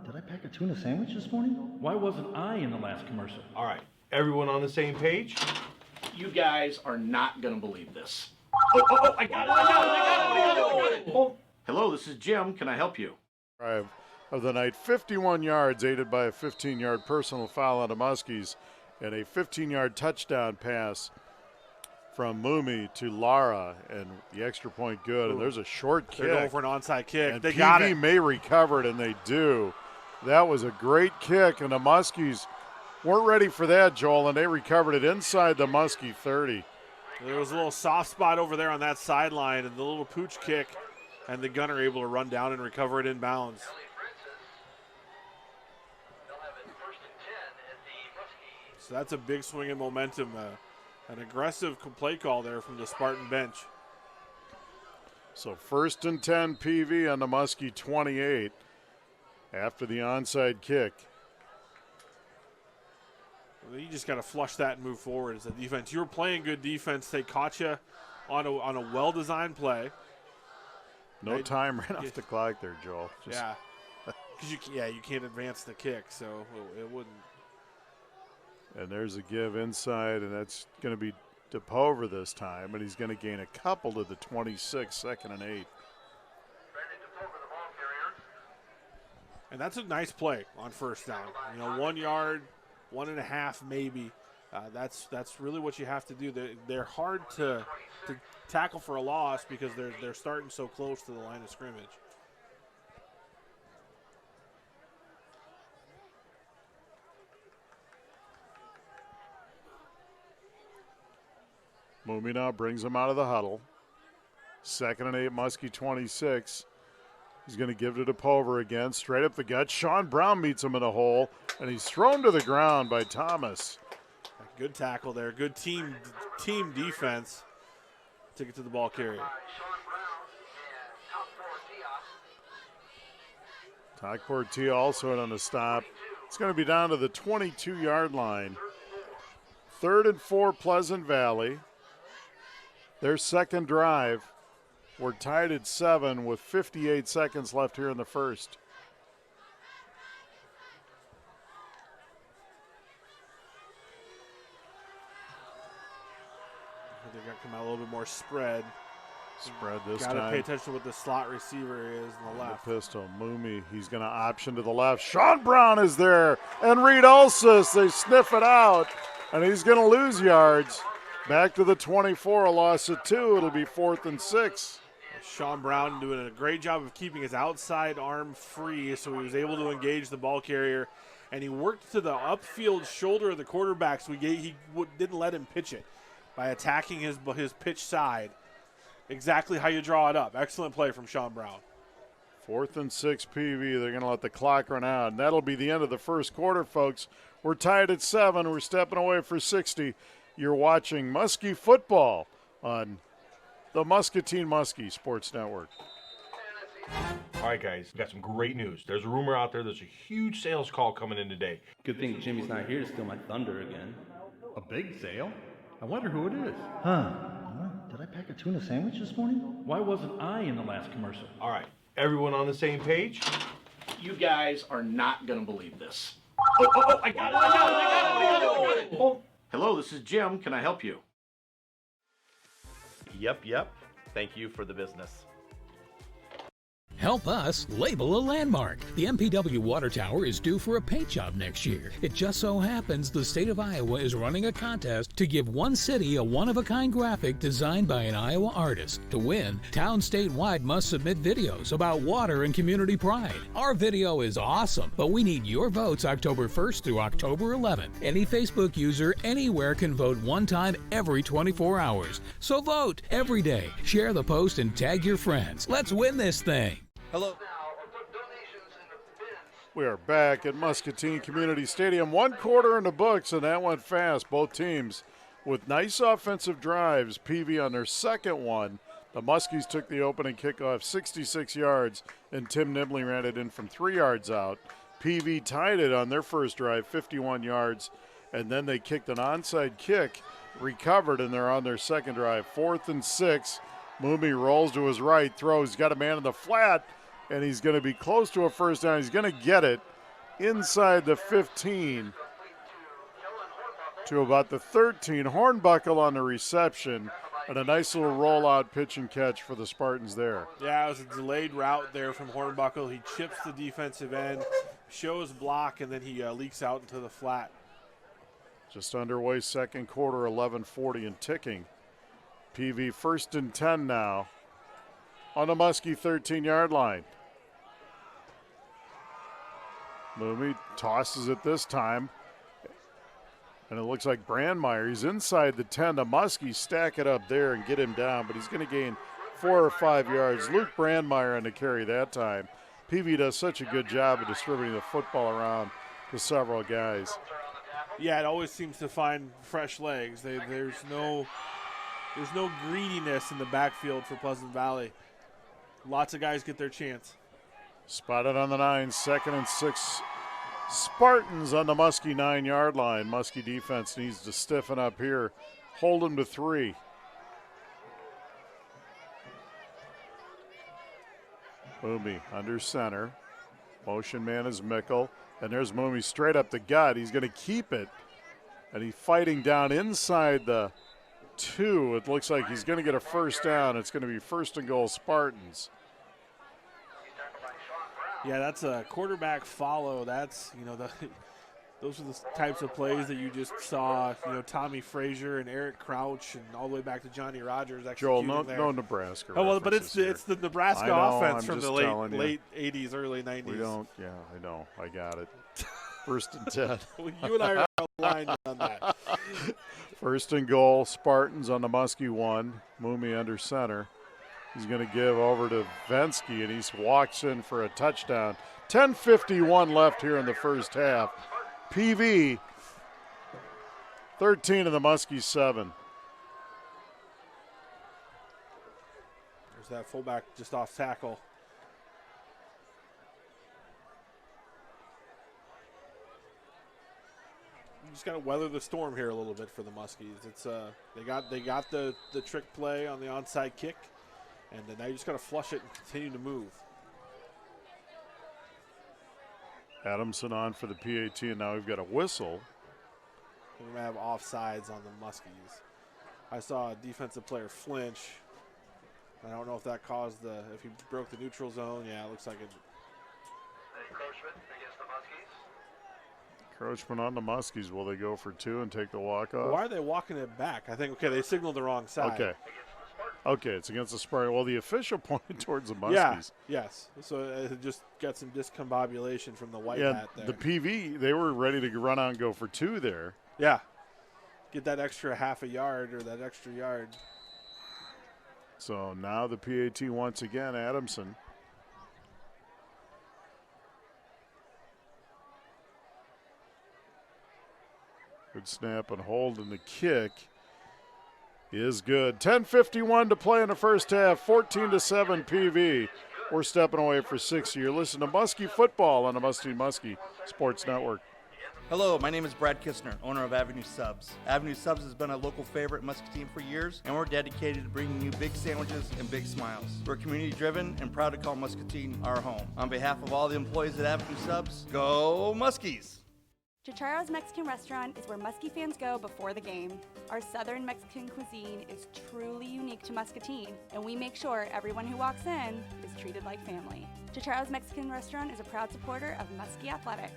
Did I pack a tuna sandwich this morning? Why wasn't I in the last commercial? All right, everyone on the same page? You guys are not going to believe this. Oh, I got it. Oh. Hello, this is Jim. Can I help you? Drive of the night, 51 yards, aided by a 15-yard personal foul on the Muskies, and a 15-yard touchdown pass from Mumi to Lara, and the extra point good. And there's a short kick. They're going for an onside kick. And They PV got it. may recover it, and they do. That was a great kick, and the Muskies weren't ready for that, Joel, and they recovered it inside the Muskie 30. There was a little soft spot over there on that sideline, and the little pooch kick, and the gunner able to run down and recover it in bounds. So that's a big swing in momentum. An aggressive play call there from the Spartan bench. So 1st and 10 PV on the Muskie 28 after the onside kick. You just got to flush that and move forward as a defense. You were playing good defense. They caught you on a well-designed play. No time ran off the clock there, Joel. Yeah, because you can't advance the kick, so it wouldn't. And there's a give inside, and that's going to be DePover this time, and he's going to gain a couple to the 26, 2nd and 8. And that's a nice play on first down. 1 yard, 1.5 maybe. That's really what you have to do. They're hard to tackle for a loss because they're starting so close to the line of scrimmage. Mumi now brings him out of the huddle. 2nd and 8, Muskie 26. He's going to give it to DePover again, straight up the gut. Sean Brown meets him in a hole, and he's thrown to the ground by Thomas. Good tackle there. Good team defense to get to the ball carrier. Todd Portia also in on the stop. It's going to be down to the 22-yard line. 3rd and 4, Pleasant Valley. Their second drive. We're tied at 7 with 58 seconds left here in the first. They've got to come out a little bit more spread. Spread this time. Got to pay attention to what the slot receiver is on the left. The pistol, Mumi, he's going to option to the left. Sean Brown is there, and Reed Ulsis, they sniff it out, and he's going to lose yards. Back to the 24, a loss of 2. It'll be 4th and 6. Sean Brown doing a great job of keeping his outside arm free, so he was able to engage the ball carrier, and he worked to the upfield shoulder of the quarterback, so he didn't let him pitch it by attacking his pitch side. Exactly how you draw it up. Excellent play from Sean Brown. 4th and 6 PV. They're going to let the clock run out, and that'll be the end of the first quarter, folks. We're tied at 7. We're stepping away for 60. You're watching Muskie football on the Muscatine Muskie Sports Network. All right, guys, we got some great news. There's a rumor out there. There's a huge sales call coming in today. Good thing Jimmy's not here to steal my thunder again. A big sale? I wonder who it is. Huh. Did I pack a tuna sandwich this morning? Why wasn't I in the last commercial? All right, everyone on the same page? You guys are not going to believe this. Oh, I got it. Oh. Hello, this is Jim. Can I help you? Yep. Thank you for the business. Help us label a landmark. The MPW Water Tower is due for a paint job next year. It just so happens the state of Iowa is running a contest to give one city a one-of-a-kind graphic designed by an Iowa artist. To win, towns statewide must submit videos about water and community pride. Our video is awesome, but we need your votes October 1st through October 11th. Any Facebook user anywhere can vote one time every 24 hours. So vote every day. Share the post and tag your friends. Let's win this thing. Hello. We are back at Muscatine Community Stadium. 1 quarter in the books, and that went fast. Both teams with nice offensive drives. PV on their second one. The Muskies took the opening kickoff 66 yards, and Tim Nibley ran it in from 3 yards out. PV tied it on their first drive, 51 yards, and then they kicked an onside kick, recovered, and they're on their second drive. 4th and 6. Mumi rolls to his right, throws, got a man in the flat, and he's going to be close to a first down. He's going to get it, inside the 15 to about the 13. Hornbuckle on the reception, and a nice little rollout pitch and catch for the Spartans there. Yeah, it was a delayed route there from Hornbuckle. He chips the defensive end, shows block, and then he leaks out into the flat. Just underway second quarter, 11:40 and ticking. PV 1st and 10 now on the Muskie 13-yard line. Mooney tosses it this time. And it looks like Brandmeier, he's inside the 10 to Muskie, stack it up there and get him down, but he's going to gain 4 or 5 yards. Luke Brandmeier on the carry that time. PV does such a good job of distributing the football around to several guys. Yeah, it always seems to find fresh legs. There's no greediness in the backfield for Pleasant Valley. Lots of guys get their chance. Spotted on the 9, 2nd and 6. Spartans on the Muskie 9-yard line. Muskie defense needs to stiffen up here. Hold them to 3. Mooney under center. Motion man is Mickle. And there's Mooney straight up the gut. He's going to keep it. And he's fighting down inside the 2. It looks like he's going to get a first down. It's going to be 1st and goal Spartans. Yeah, that's a quarterback follow. That's, those are the types of plays that you just saw, Tommy Frazier and Eric Crouch and all the way back to Johnny Rogers executing Joel, there. no Nebraska. Oh, well, but it's the Nebraska offense from the late 80s, early 90s. We don't, yeah, I know. I got it. 1st and 10. You and I are aligned on that. 1st and goal, Spartans on the Muskie 1. Mooney under center. He's going to give over to Vensky, and he walks in for a touchdown. 10:51 left here in the first half. PV 13 of the Muskie 7. There's that fullback just off tackle. You just got to weather the storm here a little bit for the Muskies. It's they got the trick play on the onside kick, and then now you just got to flush it and continue to move. Adamson on for the PAT, and now we've got a whistle. We're going to have offsides on the Muskies. I saw a defensive player flinch. I don't know if that caused if he broke the neutral zone. Yeah, it looks like it. Encroachment against the Muskies. Encroachment on the Muskies. Will they go for 2 and take the walk off? Why are they walking it back? I think, okay, they signaled the wrong side. Okay, it's against the Spartans. Well, the official pointed towards the Muskies. Yeah, yes. So it just got some discombobulation from the white hat there. The PV, they were ready to run out and go for 2 there. Yeah. Get that extra half a yard or that extra yard. So now the PAT once again, Adamson. Good snap and hold, and the kick is good. 10:51 to play in the first half, 14-7 PV. We're stepping away for 6 here. Listen to Muskie football on the Muskie Sports Network. Hello, my name is Brad Kistner, owner of Avenue Subs. Avenue Subs has been a local favorite in Muscatine for years, and we're dedicated to bringing you big sandwiches and big smiles. We're community-driven and proud to call Muscatine our home. On behalf of all the employees at Avenue Subs, go Muskies! Chicharo's Mexican Restaurant is where Muskie fans go before the game. Our Southern Mexican cuisine is truly unique to Muscatine, and we make sure everyone who walks in is treated like family. Chicharo's Mexican Restaurant is a proud supporter of Muskie Athletics.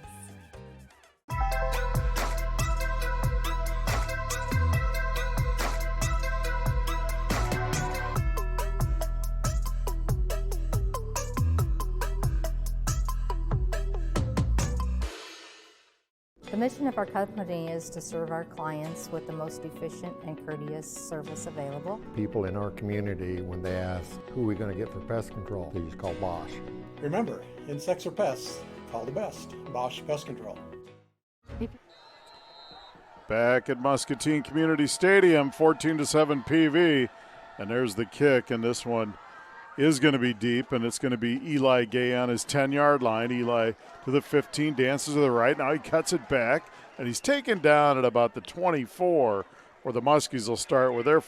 The mission of our company is to serve our clients with the most efficient and courteous service available. People in our community, when they ask, who are we going to get for pest control, they just call Bosch. Remember, insects are pests. Call the best, Bosch Pest Control. Back at Muscatine Community Stadium, 14-7 PV. And there's the kick, and this one is going to be deep, and it's going to be Eli Gay on his 10-yard line. Eli to the 15, dances to the right. Now he cuts it back, and he's taken down at about the 24, where the Muskies will start with their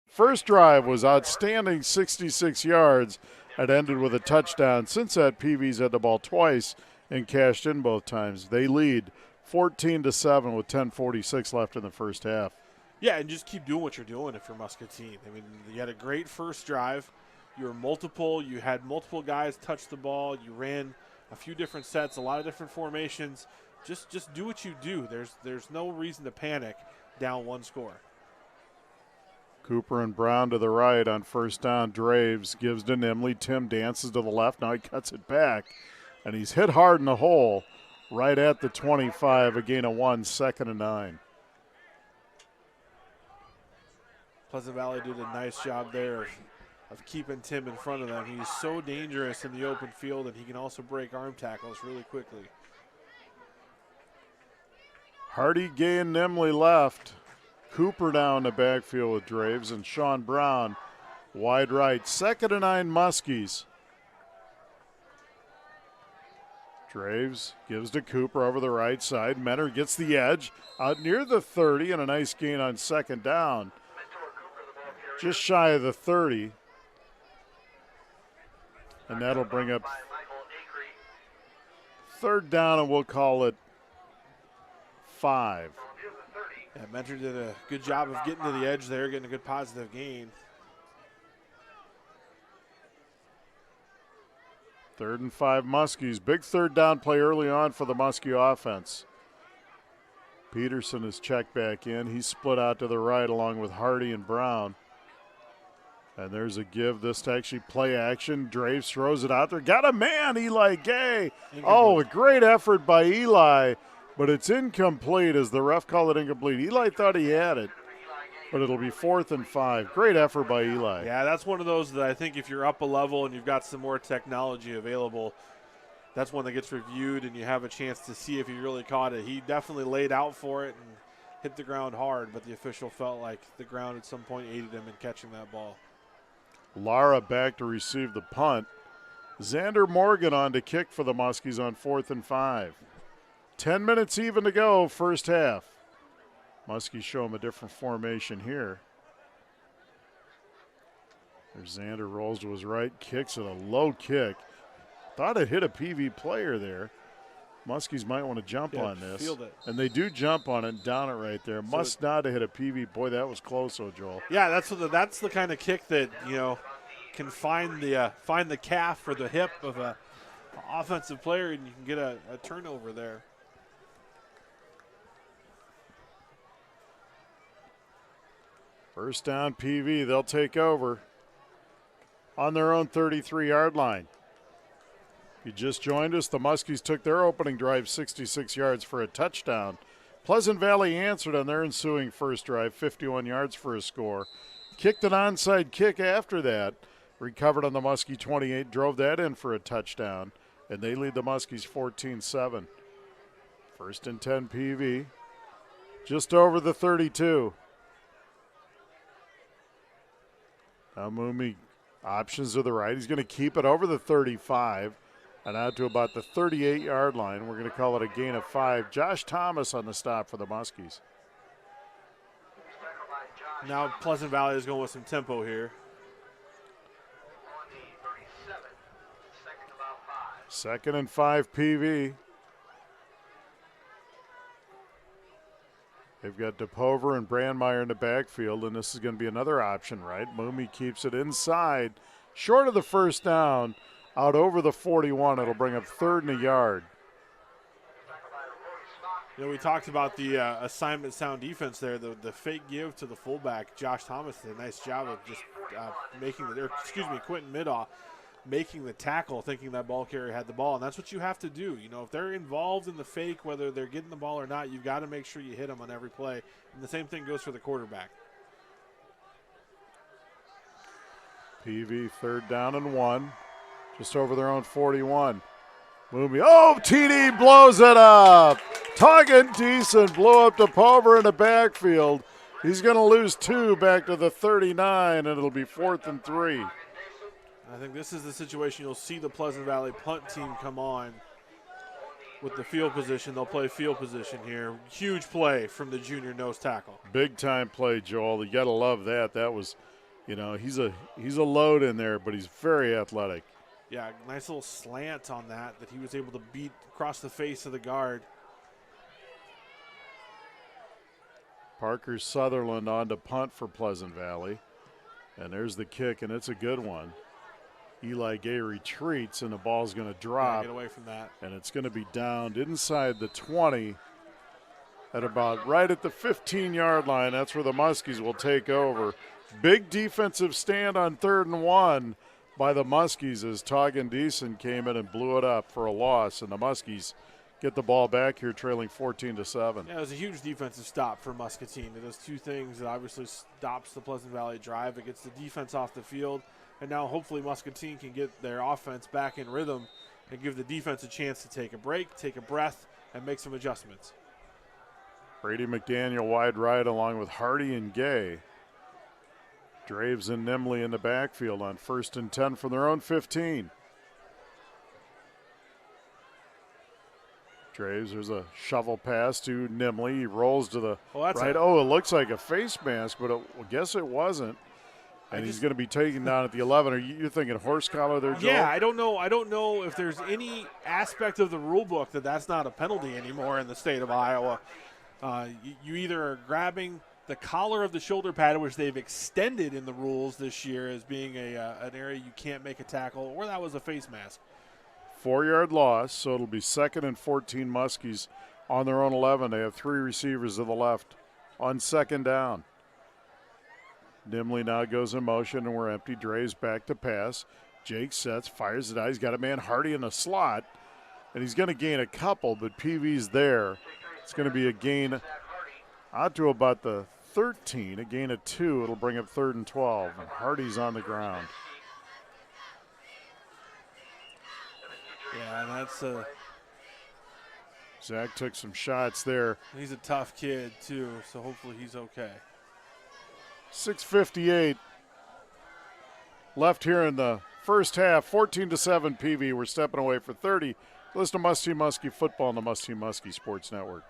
first drive was outstanding, 66 yards, It ended with a touchdown. Since that, Peavy's had the ball twice and cashed in both times. They lead 14-7 with 10:46 left in the first half. Yeah, and just keep doing what you're doing if you're Muscatine. I mean, you had a great first drive. You had multiple guys touch the ball. You ran a few different sets, a lot of different formations. Just do what you do. There's no reason to panic down one score. Cooper and Brown to the right on first down. Draves gives to Nimley. Tim dances to the left. Now he cuts it back, and he's hit hard in the hole right at the 25. A gain of 1, 2nd and 9. Pleasant Valley did a nice job there of keeping Tim in front of them. He's so dangerous in the open field, and he can also break arm tackles really quickly. Hardy, Gay, and Nimley left. Cooper down the backfield with Draves, and Sean Brown wide right. 2nd and 9 Muskies. Draves gives to Cooper over the right side. Mentor gets the edge out near the 30, and a nice gain on 2nd down. Just shy of the 30. And that'll bring up 3rd down, and we'll call it 5. Yeah, Mentor did a good job of getting to the edge there, getting a good positive gain. 3rd and 5 Muskies. Big 3rd down play early on for the Muskie offense. Peterson is checked back in. He's split out to the right along with Hardy and Brown. And there's a give. This to actually play action. Draves throws it out there. Got a man, Eli Gay. Oh, a great effort by Eli. But it's incomplete as the ref called it incomplete. Eli thought he had it, but it'll be 4th and 5. Great effort by Eli. Yeah, that's one of those that I think if you're up a level and you've got some more technology available, that's one that gets reviewed and you have a chance to see if he really caught it. He definitely laid out for it and hit the ground hard, but the official felt like the ground at some point aided him in catching that ball. Lara back to receive the punt. Xander Morgan on to kick for the Muskies on 4th and 5. 10 minutes even to go, first half. Muskies show him a different formation here. There's Xander, rolls to his right, kicks it, a low kick. Thought it hit a PV player there. Muskies might want to jump on this. Field it. And they do jump on it and down it right there. So Must not have hit a PV. Boy, that was close, Joel. Yeah, that's the kind of kick that, can find the calf or the hip of a offensive player, and you can get a turnover there. First down, PV. They'll take over on their own 33-yard line. If you just joined us, the Muskies took their opening drive 66 yards for a touchdown. Pleasant Valley answered on their ensuing first drive, 51 yards for a score. Kicked an onside kick after that. Recovered on the Muskie 28, drove that in for a touchdown, and they lead the Muskies 14-7. 1st and 10 PV. Just over the 32. Now Mooney options to the right. He's going to keep it over the 35 and out to about the 38-yard line. We're going to call it a gain of 5. Josh Thomas on the stop for the Muskies. Now Pleasant Valley is going with some tempo here. 2nd and 5 PV. They've got DePover and Brandmeier in the backfield, and this is going to be another option, right? Mooney keeps it inside, short of the first down, out over the 41. It'll bring up 3rd and a yard. We talked about the assignment sound defense there, the fake give to the fullback. Josh Thomas did a nice job of just Quentin Middaugh making the tackle, thinking that ball carrier had the ball, and that's what you have to do. If they're involved in the fake, whether they're getting the ball or not, you've got to make sure you hit them on every play, and the same thing goes for the quarterback. PV 3rd down and 1, just over their own 41. Mooney, TD blows it up. Toggin Deason blew up DePover in the backfield. He's going to lose 2 back to the 39, and it'll be 4th and 3. I think this is the situation you'll see the Pleasant Valley punt team come on with the field position. They'll play field position here. Huge play from the junior nose tackle. Big time play, Joel. You got to love that. That was You know, he's a load in there, but he's very athletic. Yeah, nice little slant on that he was able to beat across the face of the guard. Parker Sutherland on to punt for Pleasant Valley. And there's the kick, and it's a good one. Eli Gay retreats, and the ball's going to drop. Get away from that. And it's going to be downed inside the 20 at about right at the 15-yard line. That's where the Muskies will take over. Big defensive stand on 3rd and 1 by the Muskies as Toggen Deason came in and blew it up for a loss, and the Muskies get the ball back here trailing 14-7. Yeah, it was a huge defensive stop for Muscatine. It does two things. It obviously stops the Pleasant Valley drive. It gets the defense off the field, and now hopefully Muscatine can get their offense back in rhythm and give the defense a chance to take a break, take a breath, and make some adjustments. Brady McDaniel wide right along with Hardy and Gay. Draves and Nimley in the backfield on 1st and 10 from their own 15. Draves, there's a shovel pass to Nimley. He rolls to the right. Oh, it looks like a face mask, but I guess it wasn't. And he's going to be taken down at the 11. Are you thinking horse collar there, Joel? Yeah, I don't know if there's any aspect of the rule book that's not a penalty anymore in the state of Iowa. You either are grabbing the collar of the shoulder pad, which they've extended in the rules this year as being an area you can't make a tackle, or that was a face mask. 4-yard loss, so it'll be 2nd and 14 Muskies on their own 11. They have 3 receivers to the left on 2nd down. Nimley now goes in motion, and we're empty. Dre's back to pass. Jake sets, fires it out. He's got a man Hardy in the slot, and he's going to gain a couple, but PV's there. It's going to be a gain out to about the 13, a gain of 2. It'll bring up 3rd and 12, and Hardy's on the ground. Yeah, and that's Zach took some shots there. He's a tough kid, too, so hopefully he's okay. 6:58 left here in the first half. 14-7 PV. We're stepping away for 30. Listen to Must Team Muskie football on the Must Team Muskie Sports Network.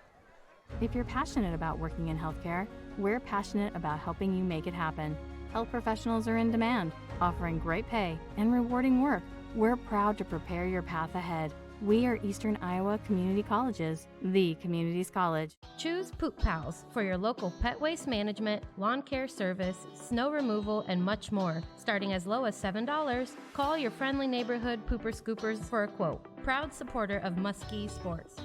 If you're passionate about working in healthcare, we're passionate about helping you make it happen. Health professionals are in demand, offering great pay and rewarding work. We're proud to prepare your path ahead. We are Eastern Iowa Community Colleges, the community's college. Choose Poop Pals for your local pet waste management, lawn care service, snow removal, and much more. Starting as low as $7, call your friendly neighborhood pooper scoopers for a quote. Proud supporter of Muskie Sports.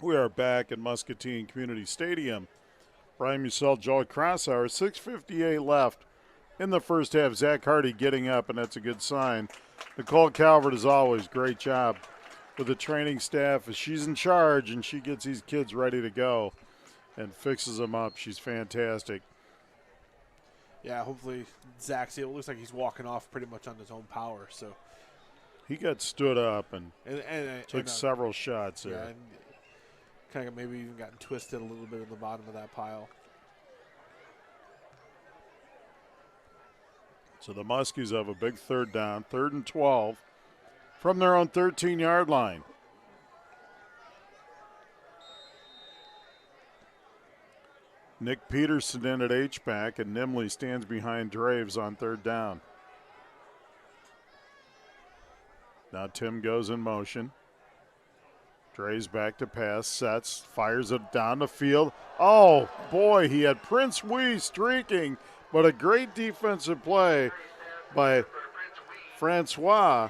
We are back at Muscatine Community Stadium. Brian Musell, Joel Crossauer, 6:58 left in the first half. Zach Hardy getting up, and that's a good sign. Nicole Calvert, as always, great job with the training staff. She's in charge, and she gets these kids ready to go and fixes them up. She's fantastic. Yeah, hopefully Zach's, it looks like he's walking off pretty much on his own power. So he got stood up and took several shots there. Yeah, and kind of maybe even gotten twisted a little bit at the bottom of that pile. So the Muskies have a big 3rd down, 3rd and 12 from their own 13-yard line. Nick Peterson in at H-back, and Nimley stands behind Draves on 3rd down. Now Tim goes in motion. Dre's back to pass, sets, fires it down the field. Oh, boy, he had Prince Wee streaking, but a great defensive play by Francois.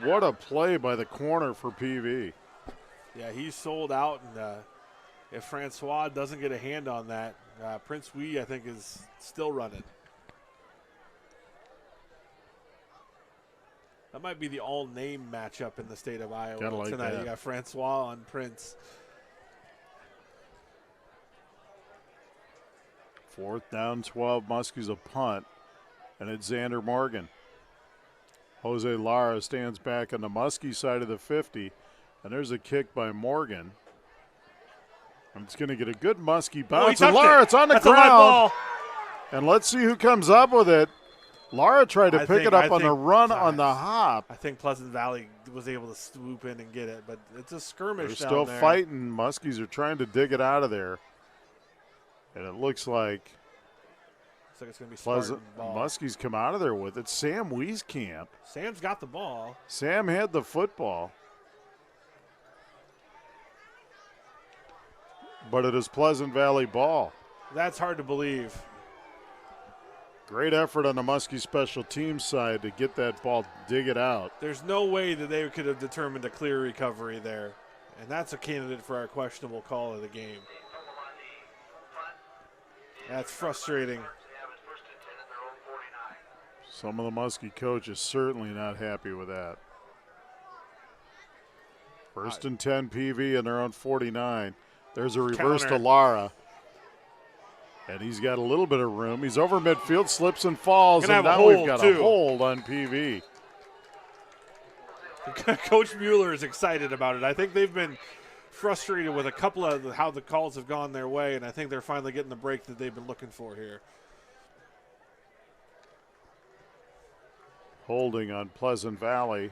What a play by the corner for PV. Yeah, he's sold out, and if Francois doesn't get a hand on that, Prince Wee, I think, is still running. That might be the all-name matchup in the state of Iowa like tonight. That. You got Francois on Prince. 4th down, 12. Muskies a punt, and it's Xander Morgan. Jose Lara stands back on the Muskie side of the 50, and there's a kick by Morgan. And it's going to get a good Muskie bounce. And Lara, it's on the ground. And let's see who comes up with it. Lara tried to pick it up on the run on the hop. I think Pleasant Valley was able to swoop in and get it, but it's a skirmish. They're down still there. fighting. Muskies are trying to dig it out of there. And it looks like It's going to be Pleasant ball. Muskies come out of there with it. Sam Wieskamp. Sam's got the ball. Sam had the football. But it is Pleasant Valley ball. That's hard to believe. Great effort on the Muskie special team side to get that ball, dig it out. There's no way that they could have determined a clear recovery there. And that's a candidate for our questionable call of the game. That's frustrating. Some of the Muskie coaches certainly not happy with that. First and 10 PV and their own 49. There's a reverse to Lara. And he's got a little bit of room. He's over midfield, slips and falls, and now we've got a hold on PV. Coach Mueller is excited about it. I think they've been frustrated with a couple of how the calls have gone their way, and I think they're finally getting the break that they've been looking for here. Holding on Pleasant Valley.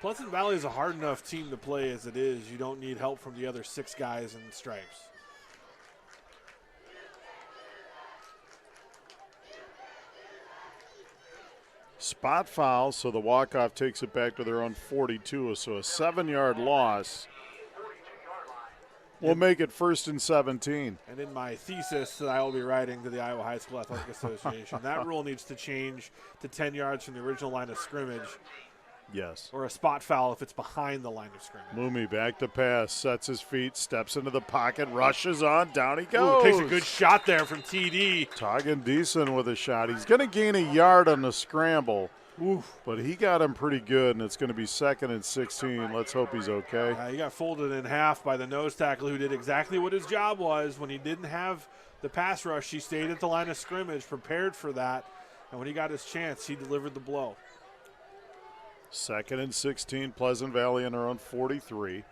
Pleasant Valley is a hard enough team to play as it is. You don't need help from the other 6 guys in stripes. Spot foul, so the walk-off takes it back to their own 42, so a 7-yard loss. We'll make it 1st and 17. And in my thesis that I will be writing to the Iowa High School Athletic Association, that rule needs to change to 10 yards from the original line of scrimmage. Yes. Or a spot foul if it's behind the line of scrimmage. Mumi back to pass, sets his feet, steps into the pocket, rushes on, down he goes. Ooh, takes a good shot there from TD. Toggin Deason with a shot. He's going to gain a yard on the scramble. Oof. But he got him pretty good, and it's going to be 2nd and 16. Let's hope he's okay. He got folded in half by the nose tackle who did exactly what his job was. When he didn't have the pass rush, he stayed at the line of scrimmage, prepared for that. And when he got his chance, he delivered the blow. 2nd and 16, Pleasant Valley in their own 43.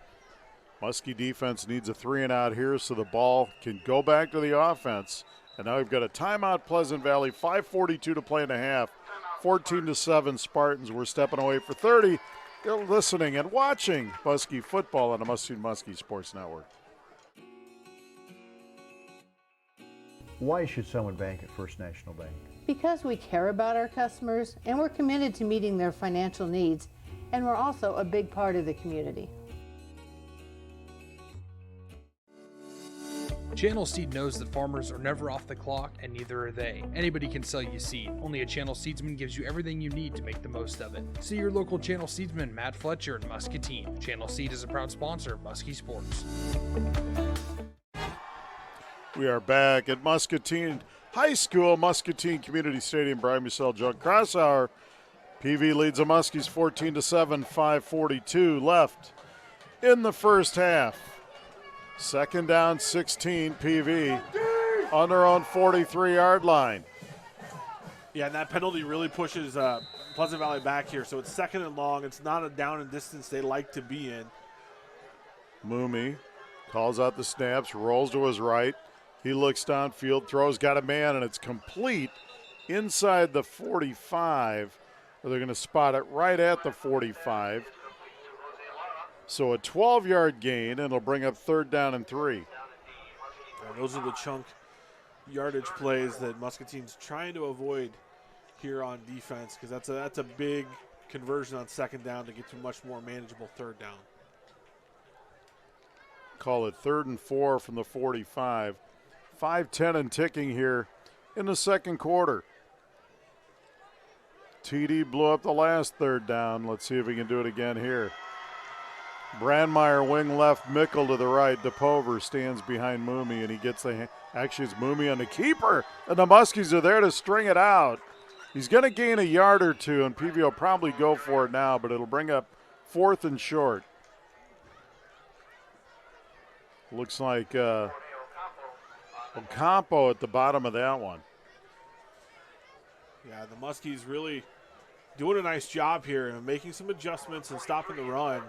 Muskie defense needs a 3-and-out here so the ball can go back to the offense. And now we've got a timeout, Pleasant Valley, 5:42 to play in a half. 14-7 Spartans. We're stepping away for 30. You're listening and watching Muskie football on the Muskie Sports Network. Why should someone bank at First National Bank? Because we care about our customers and we're committed to meeting their financial needs, and we're also a big part of the community. Channel Seed knows that farmers are never off the clock, and neither are they. Anybody can sell you seed. Only a Channel Seedsman gives you everything you need to make the most of it. See your local Channel Seedsman, Matt Fletcher in Muscatine. Channel Seed is a proud sponsor of Muskie Sports. We are back at Muscatine High School, Muscatine Community Stadium. Brian Musell, John Crossauer. PV leads the Muskies 14-7, 5:42 left in the first half. 2nd down, 16, PV on their own 43-yard line. Yeah, and that penalty really pushes Pleasant Valley back here. So it's 2nd and long. It's not a down and distance they like to be in. Mumi calls out the snaps, rolls to his right. He looks downfield, throws, got a man, and it's complete inside the 45. They're going to spot it right at the 45. So a 12-yard gain, and it'll bring up 3rd down and 3. And those are the chunk yardage plays that Muscatine's trying to avoid here on defense, because that's a big conversion on 2nd down to get to much more manageable 3rd down. Call it 3rd and 4 from the 45. 5:10 and ticking here in the 2nd quarter. TD blew up the last 3rd down. Let's see if he can do it again here. Brandmeier wing left, Mickle to the right. DePover stands behind Mumi, and he gets actually it's Mumi on the keeper, and the Muskies are there to string it out. He's going to gain a yard or two, and PV will probably go for it now, but it'll bring up 4th and short. Looks like Ocampo at the bottom of that one. Yeah, the Muskies really doing a nice job here and making some adjustments and stopping the run.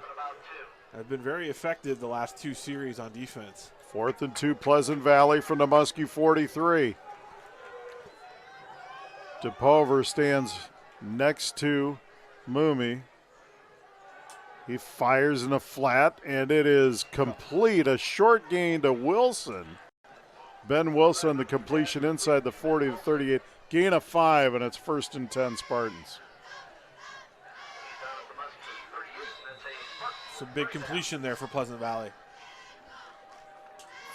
Have been very effective the last 2 series on defense. 4th and 2, Pleasant Valley from the Muskie 43. DePover stands next to Mooney. He fires in a flat, and it is complete. A short gain to Wilson. Ben Wilson, the completion inside the 40 to 38. Gain of 5, and it's 1st and 10 Spartans. It's a big completion there for Pleasant Valley.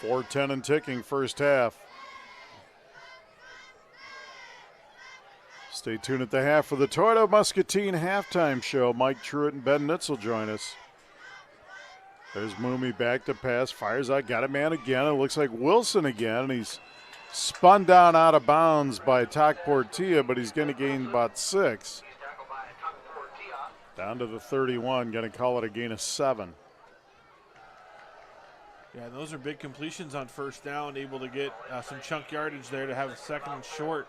4:10 and ticking, first half. Stay tuned at the half for the Toyota Muscatine halftime show. Mike Truitt and Ben Nitzel join us. There's Mooney back to pass, fires out, got a man again. It looks like Wilson again, and he's spun down out of bounds by Tak Portilla, but he's going to gain about 6. Down to the 31, going to call it a gain of 7. Yeah, those are big completions on first down, able to get some chunk yardage there to have a 2nd and short.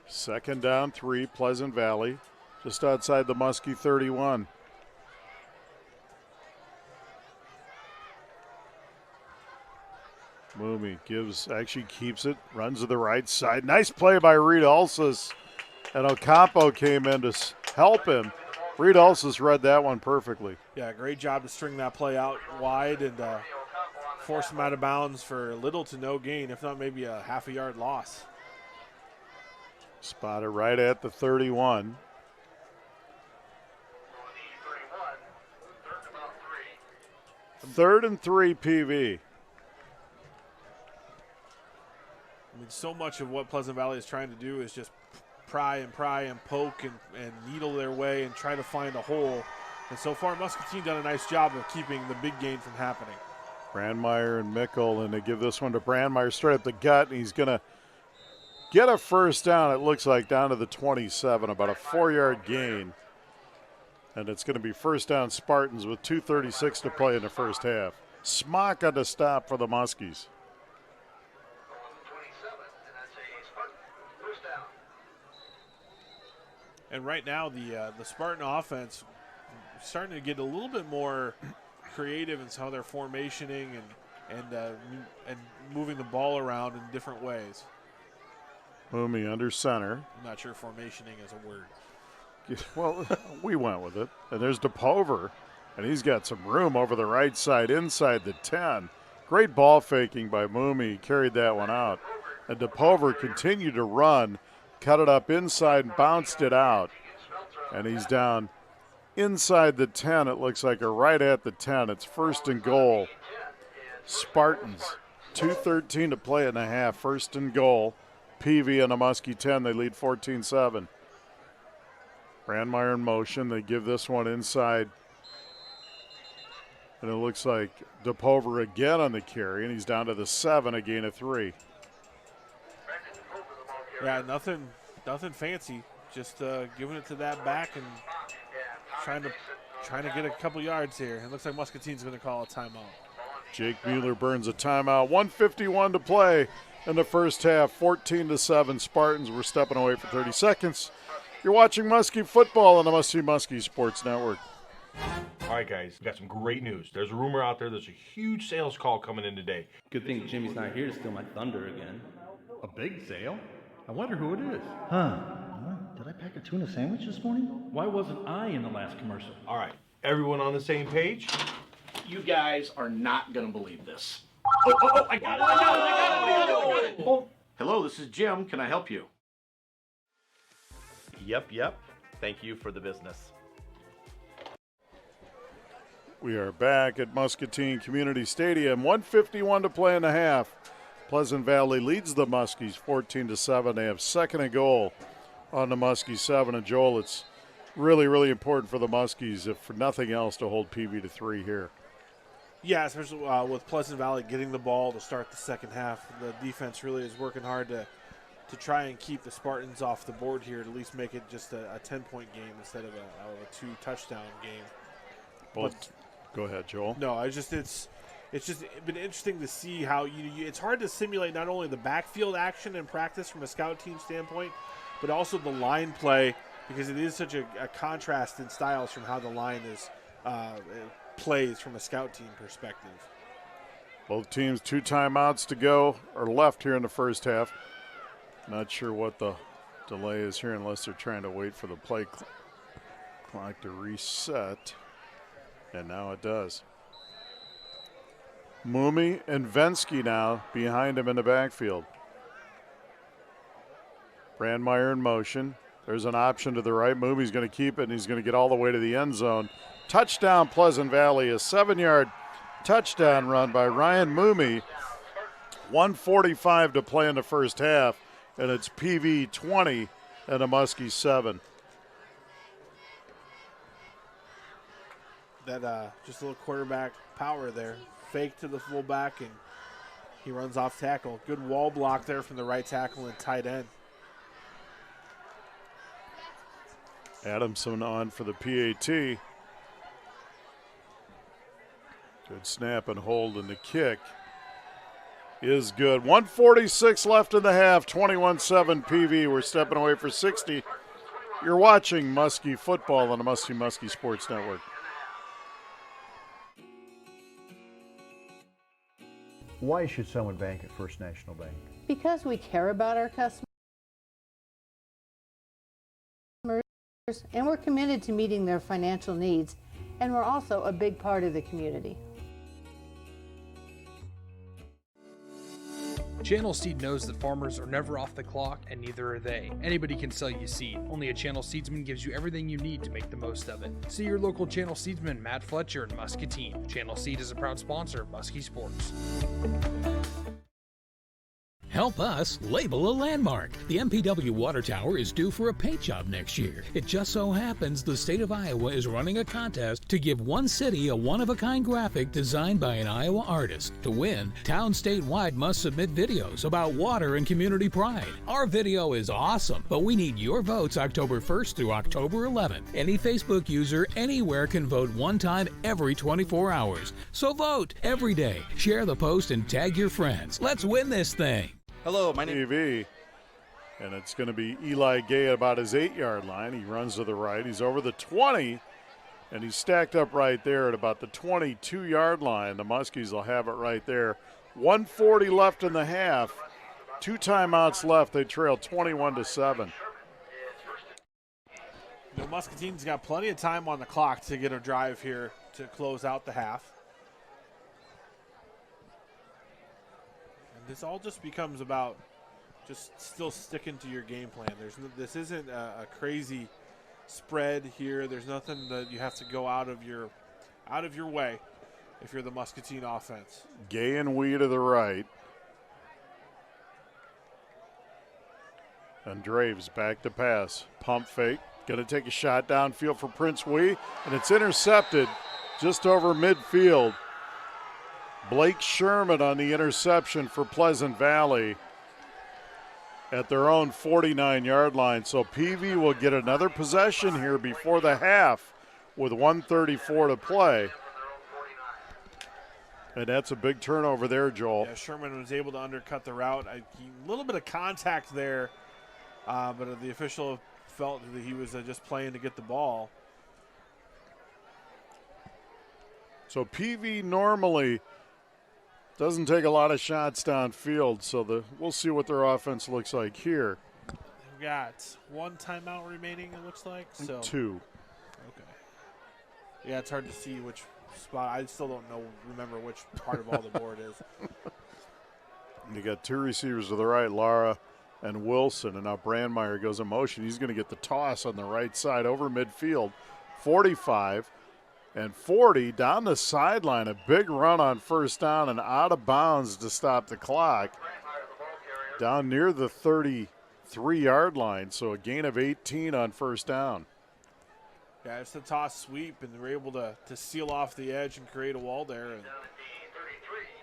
2nd down, 3, Pleasant Valley, just outside the Muskie 31. Mooney keeps it, runs to the right side. Nice play by Reed Alsis, and Ocampo came in to help him. Reed Alsis read that one perfectly. Yeah, great job to string that play out wide and force him out of bounds for little to no gain, if not maybe a half a yard loss. Spotted right at the 31. Third and 3 PV. I mean, so much of what Pleasant Valley is trying to do is just pry and poke and needle their way and try to find a hole. And so far, Muscatine done a nice job of keeping the big gain from happening. Brandmeier and Mickle, and they give this one to Brandmeier straight up the gut, and he's going to get a first down, it looks like, down to the 27, about a 4-yard gain. And it's going to be first down Spartans with 2:36 to play in the first half. Smock on the stop for the Muskies. And right now, the Spartan offense starting to get a little bit more creative in how they're formationing and moving the ball around in different ways. Mooney under center. I'm not sure formationing is a word. Well, we went with it. And there's DePover, and he's got some room over the right side inside the 10. Great ball faking by Mooney. He carried that one out. And DePover continued to run, cut it up inside and bounced it out. And he's down inside the 10, it looks like, or right at the 10. It's 1st and goal. Spartans, 2:13 to play in the half. 1st and goal. PV on the Muskie 10. They lead 14-7. Brandmeier in motion. They give this one inside. And it looks like DePover again on the carry, and he's down to the 7, a gain of 3. Yeah, nothing fancy. Just giving it to that back and trying to get a couple yards here. It looks like Muscatine's going to call a timeout. Jake Mueller burns a timeout. 1:51 to play in the first half. 14-7 Spartans. We're stepping away for 30 seconds. You're watching Muskie football on the Muskie Sports Network. All right, guys, we got some great news. There's a rumor out there. There's a huge sales call coming in today. Good thing Jimmy's not here to steal my thunder again. A big sale? I wonder who it is. Huh? Did I pack a tuna sandwich this morning? Why wasn't I in the last commercial? All right, everyone on the same page? You guys are not going to believe this. Oh, I got it. Oh. Hello, this is Jim. Can I help you? Yep. Thank you for the business. We are back at Muscatine Community Stadium. 1:51 to play in the half. Pleasant Valley leads the Muskies 14-7. They have 2nd and goal on the Muskie 7. And Joel, it's really, really important for the Muskies, if for nothing else, to hold PV to 3 here. Yeah, especially with Pleasant Valley getting the ball to start the second half. The defense really is working hard to try and keep the Spartans off the board here, to at least make it just a 10-point game instead of a 2-touchdown game. But go ahead, Joel. No, it's just been interesting to see how it's hard to simulate not only the backfield action in practice from a scout team standpoint, but also the line play, because it is such a contrast in styles from how the line is plays from a scout team perspective. Both teams 2 timeouts to go or left here in the first half. Not sure what the delay is here unless they're trying to wait for the play clock to reset. And now it does. Mooney and Vensky now behind him in the backfield. Brandmeier in motion. There's an option to the right. Mooney's going to keep it, and he's going to get all the way to the end zone. Touchdown, Pleasant Valley, a 7-yard touchdown run by Ryan Mooney. 1:45 to play in the first half, and it's PV 20 and a Muskie 7. That just a little quarterback power there. Fake to the fullback, and he runs off tackle. Good wall block there from the right tackle and tight end. Adamson on for the PAT. Good snap and hold, and the kick is good. 1:46 left in the half, 21-7 PV. We're stepping away for 60. You're watching Muskie football on the Muskie Sports Network. Why should someone bank at First National Bank? Because we care about our customers and we're committed to meeting their financial needs, and we're also a big part of the community. Channel Seed knows that farmers are never off the clock, and neither are they. Anybody can sell you seed. Only a Channel Seedsman gives you everything you need to make the most of it. See your local Channel Seedsman, Matt Fletcher in Muscatine. Channel Seed is a proud sponsor of Muskie Sports. Help us label a landmark. The MPW water tower is due for a paint job next year. It just so happens the state of Iowa is running a contest to give one city a one-of-a-kind graphic designed by an Iowa artist. To win, towns statewide must submit videos about water and community pride. Our video is awesome, but we need your votes October 1st through October 11th. Any Facebook user anywhere can vote one time every 24 hours. So vote every day. Share the post and tag your friends. Let's win this thing. Hello, my name is and it's going to be Eli Gay at about his 8-yard line. He runs to the right. He's over the 20, and he's stacked up right there at about the 22-yard line. The Muskies will have it right there. 1:40 left in the half. 2 timeouts left. They trail 21-7. The Muscatine's got plenty of time on the clock to get a drive here to close out the half. This all just becomes about just still sticking to your game plan. This isn't a crazy spread here. There's nothing that you have to go out of your way if you're the Muscatine offense. Gay and Wee to the right. And Draves back to pass. Pump fake. Going to take a shot downfield for Prince Wee, and it's intercepted just over midfield. Blake Sherman on the interception for Pleasant Valley at their own 49-yard line. So PV will get another possession here before the half with 1:34 to play. And that's a big turnover there, Joel. Yeah, Sherman was able to undercut the route. A little bit of contact there, but the official felt that he was just playing to get the ball. So PV normally doesn't take a lot of shots downfield, so we'll see what their offense looks like here. We've got 1 timeout remaining, it looks like. So 2. Okay. Yeah, it's hard to see which spot. I still don't remember which part of all the board is. You got 2 receivers to the right, Lara and Wilson, and now Brandmeier goes in motion. He's going to get the toss on the right side over midfield. 45 and 40 down the sideline. A big run on first down and out of bounds to stop the clock. Down near the 33-yard line, so a gain of 18 on first down. Yeah, it's a toss sweep, and they're able to seal off the edge and create a wall there. And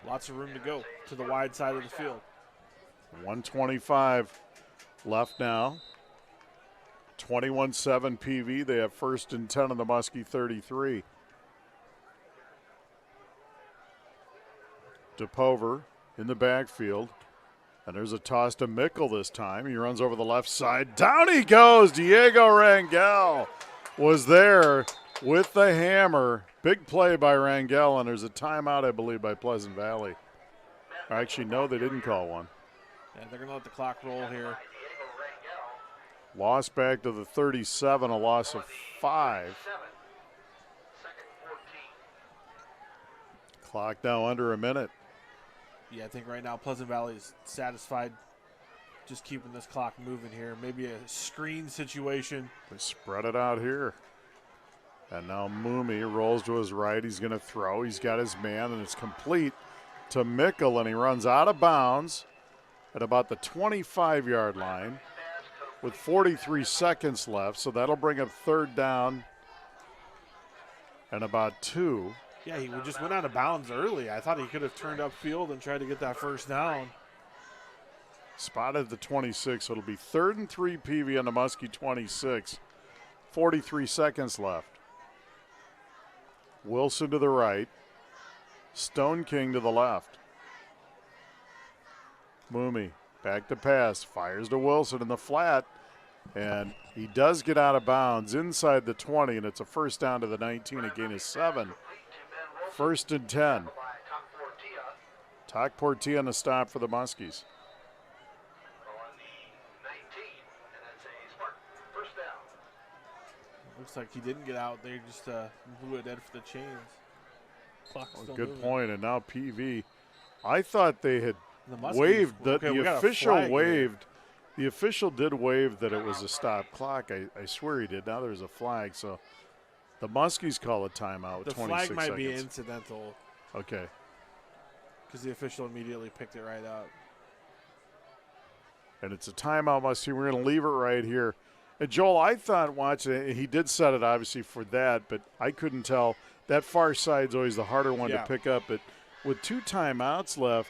lots of room to go to the wide side of the field. 1:25 left now. 21-7 PV. They have 1st and 10 on the Muskie 33. DePover in the backfield. And there's a toss to Mickle this time. He runs over the left side. Down he goes. Diego Rangel was there with the hammer. Big play by Rangel, and there's a timeout, I believe, by Pleasant Valley. Actually, no, they didn't call one. Yeah, they're going to let the clock roll here. Lost back to the 37, a loss of 5. Clock now under a minute. Yeah, I think right now Pleasant Valley is satisfied just keeping this clock moving here. Maybe a screen situation. They spread it out here. And now Mooney rolls to his right. He's going to throw. He's got his man, and it's complete to Mickle, and he runs out of bounds at about the 25-yard line with 43 seconds left. So that'll bring up third down and about 2. Yeah, he just went out of bounds early. I thought he could have turned upfield and tried to get that first down. Spotted the 26, so it'll be 3rd and 3 PV on the Muskie 26. 43 seconds left. Wilson to the right. Stone King to the left. Mooney back to pass. Fires to Wilson in the flat. And he does get out of bounds inside the 20, and it's a first down to the 19. A gain of 7. 1st and 10. Talk Portia on the stop for the Muskies. Looks like he didn't get out there, just blew it dead for the chains. Clock's still Good moving. point, and now PV. I thought they had The Muskies- waived, okay, we the got a official flag here. waived. The official did waive that it was a stop clock. I swear he did. Now there's a flag, so the Muskies call a timeout with The 26 flag might seconds. be incidental Okay. because the official immediately picked it right up. And it's a timeout, Muskie. We're going to leave it right here. And Joel, I thought watching it, and he did set it obviously for that, but I couldn't tell. That far side's always the harder one Yeah. to pick up. But with 2 timeouts left,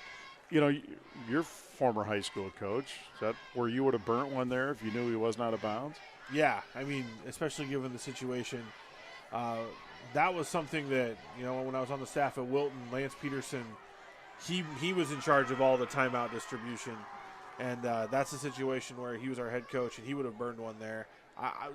you know, your former high school coach, is that where you would have burnt one there if you knew he wasn't out of bounds? Yeah, I mean, especially given the situation. That was something that, you know, when I was on the staff at Wilton, Lance Peterson, he was in charge of all the timeout distribution. And that's a situation where he was our head coach, and he would have burned one there.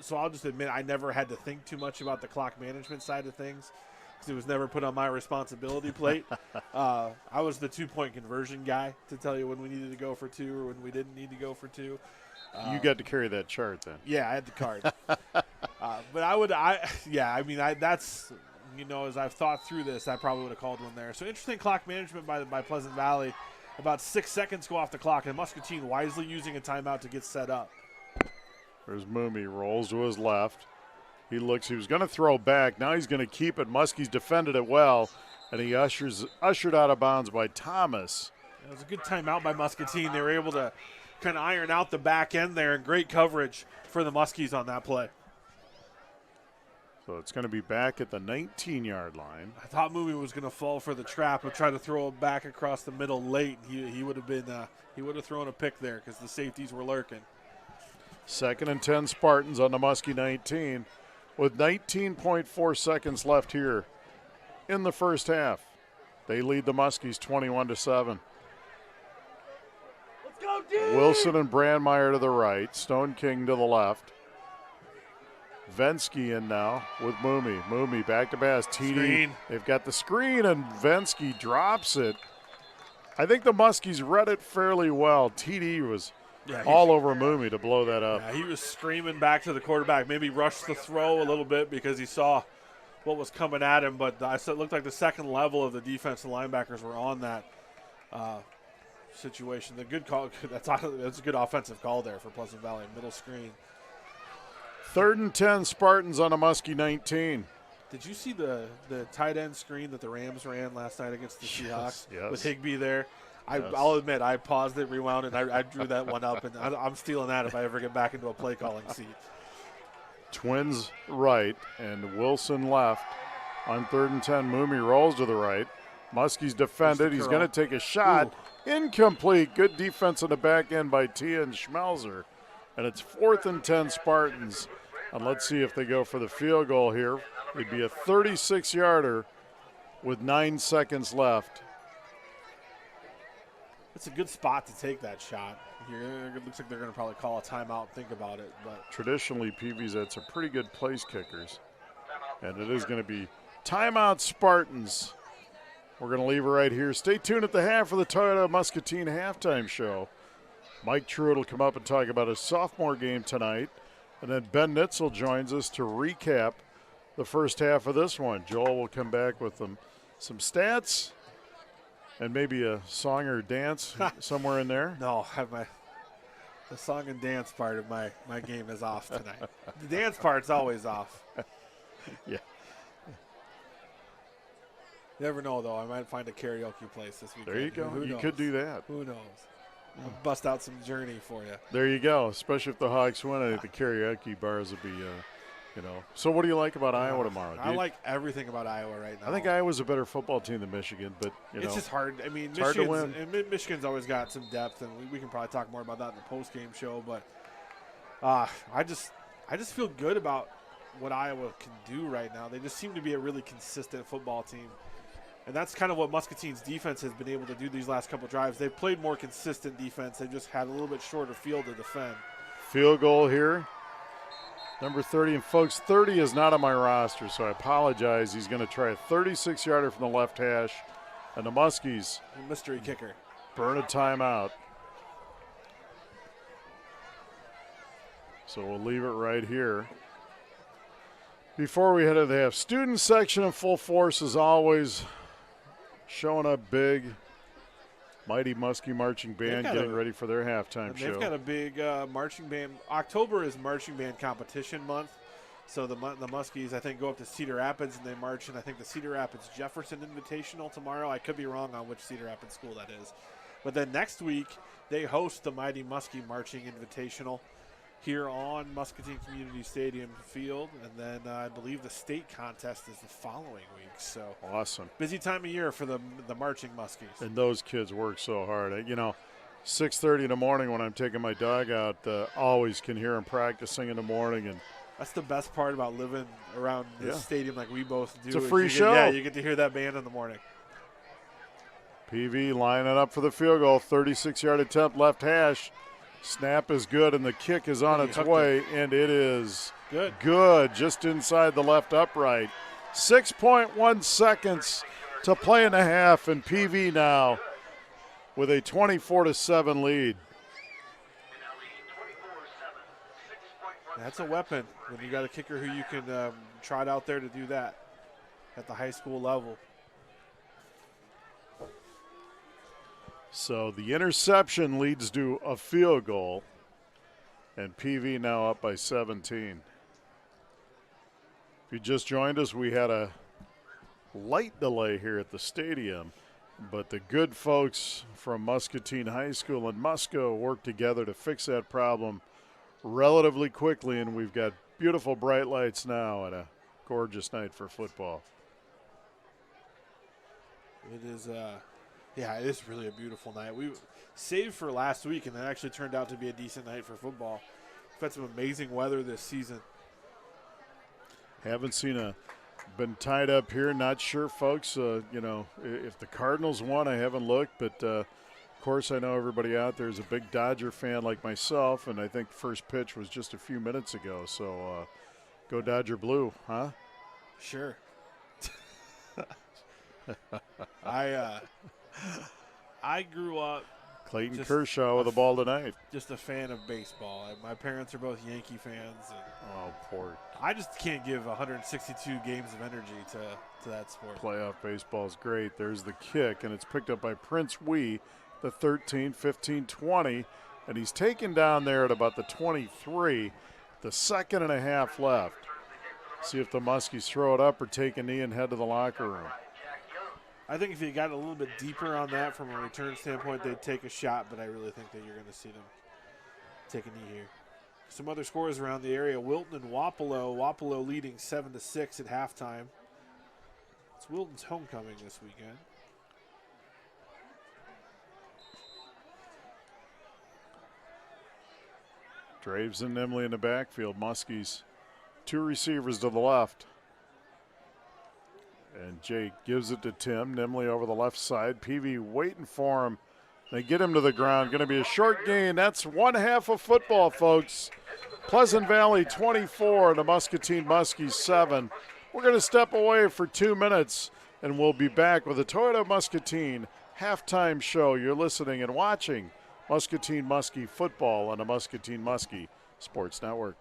So I'll just admit I never had to think too much about the clock management side of things because it was never put on my responsibility plate. I was the 2-point conversion guy to tell you when we needed to go for 2 or when we didn't need to go for 2. You got to carry that chart then. Yeah, I had the card. But that's, you know, as I've thought through this, I probably would have called one there. So interesting clock management by Pleasant Valley. About 6 seconds go off the clock, and Muscatine wisely using a timeout to get set up. There's Mooney, rolls to his left. He looks, he was going to throw back. Now he's going to keep it. Muskie's defended it well, and he ushered out of bounds by Thomas. It was a good timeout by Muscatine. They were able to kind of iron out the back end there, and great coverage for the Muskies on that play. So it's going to be back at the 19-yard line. I thought Mooney was going to fall for the trap and try to throw it back across the middle late. He would have been he would have thrown a pick there because the safeties were lurking. 2nd and 10 Spartans on the Muskie 19 with 19.4 seconds left here in the first half. They lead the Muskies 21-7. Let's go, dude! Wilson and Brandmeier to the right, Stone King to the left. Vensky in now with Mooney. Mooney back to pass. TD. Screen. They've got the screen, and Vensky drops it. I think the Muskies read it fairly well. TD was all over Mooney to blow that up. Yeah, he was screaming back to the quarterback. Maybe rushed the throw a little bit because he saw what was coming at him. But it looked like the second level of the defensive linebackers were on that situation. The good call. That's a good offensive call there for Pleasant Valley. Middle screen. 3rd and 10 Spartans on a Muskie 19. Did you see the tight end screen that the Rams ran last night against the Seahawks yes. with Higbee there? Yes. I'll admit, I paused it, rewound it, and I drew that one up, and I'm stealing that if I ever get back into a play calling seat. Twins right and Wilson left on 3rd and 10. Mooney rolls to the right. Muskie's defended. He's going to take a shot. Ooh. Incomplete. Good defense on the back end by Tia and Schmelzer. And it's 4th and 10 Spartans. And let's see if they go for the field goal here. It'd be a 36-yarder with 9 seconds left. It's a good spot to take that shot. It looks like they're going to probably call a timeout, think about it. But traditionally, PV's had some pretty good place kickers. And it is going to be timeout Spartans. We're going to leave it right here. Stay tuned at the half for the Toyota Muscatine halftime show. Mike Truitt will come up and talk about his sophomore game tonight And then Ben Nitzel joins us to recap the first half of this one. Joel will come back with some stats and maybe a song or dance somewhere in there. No, the song and dance part of my game is off tonight. The dance part's always off. Yeah. You never know, though. I might find a karaoke place this weekend. There you go. You could do that. Who knows? I'll bust out some Journey for you. There you go. Especially if the Hawks win, I think the karaoke bars will be, So what do you like about Iowa tomorrow? I like everything about Iowa right now. I think Iowa's a better football team than Michigan, but, it's just hard. I mean, hard to win. Michigan's always got some depth, and we can probably talk more about that in the post-game show. But I just feel good about what Iowa can do right now. They just seem to be a really consistent football team. And that's kind of what Muscatine's defense has been able to do these last couple drives. They've played more consistent defense. They've just had a little bit shorter field to defend. Field goal here. Number 30. And, folks, 30 is not on my roster, so I apologize. He's going to try a 36-yarder from the left hash. And the Muskies. Mystery kicker. Burn a timeout. So we'll leave it right here. Before we head to the half, student section in full force as always. Showing up big. Mighty Muskie Marching Band getting ready for their halftime show. They've got a big marching band. October is marching band competition month. So the Muskies, I think, go up to Cedar Rapids and they march. And I think the Cedar Rapids Jefferson Invitational tomorrow. I could be wrong on which Cedar Rapids school that is. But then next week, they host the Mighty Muskie Marching Invitational here on Muscatine Community Stadium field. And then I believe the state contest is the following week. So awesome. Busy time of year for the marching Muskies. And those kids work so hard. 6:30 in the morning when I'm taking my dog out, always can hear them practicing in the morning. And that's the best part about living around this stadium like we both do. It's a free show. You get to hear that band in the morning. PV lining up for the field goal. 36-yard attempt, left hash. Snap is good, and the kick is on its way, and it is good, just inside the left upright. 6.1 seconds to play in the half, and PV now with a 24-7 lead. That's a weapon when you got a kicker who you can trot out there to do that at the high school level. So the interception leads to a field goal, and PV now up by 17. If you just joined us, we had a light delay here at the stadium, but the good folks from Muscatine High School and Musco worked together to fix that problem relatively quickly, and we've got beautiful bright lights now and a gorgeous night for football. It is it is really a beautiful night. We saved for last week, and it actually turned out to be a decent night for football. We've had some amazing weather this season. Haven't been tied up here. Not sure, folks, if the Cardinals won, I haven't looked. But, of course, I know everybody out there is a big Dodger fan like myself, and I think first pitch was just a few minutes ago. So go Dodger Blue, huh? Sure. I grew up Clayton Kershaw with the ball tonight. Just a fan of baseball. My parents are both Yankee fans. And poor. I just can't give 162 games of energy to that sport. Playoff baseball is great. There's the kick, and it's picked up by Prince Wee, the 13, 15, 20, and he's taken down there at about the 23, the 2.5 left. See if the Muskies throw it up or take a knee and head to the locker room. I think if you got a little bit deeper on that from a return standpoint, they'd take a shot, but I really think that you're going to see them take a knee here. Some other scores around the area. Wilton and Wapello. Wapello leading 7-6 at halftime. It's Wilton's homecoming this weekend. Draves and Nimley in the backfield. Muskies, two receivers to the left. And Jake gives it to Tim. Nimley over the left side. Peavy waiting for him. They get him to the ground. Going to be a short gain. That's one half of football, folks. Pleasant Valley 24 and the Muscatine Muskies 7. We're going to step away for 2 minutes, and we'll be back with the Toyota Muscatine halftime show. You're listening and watching Muscatine Muskie football on the Muscatine Muskie Sports Network.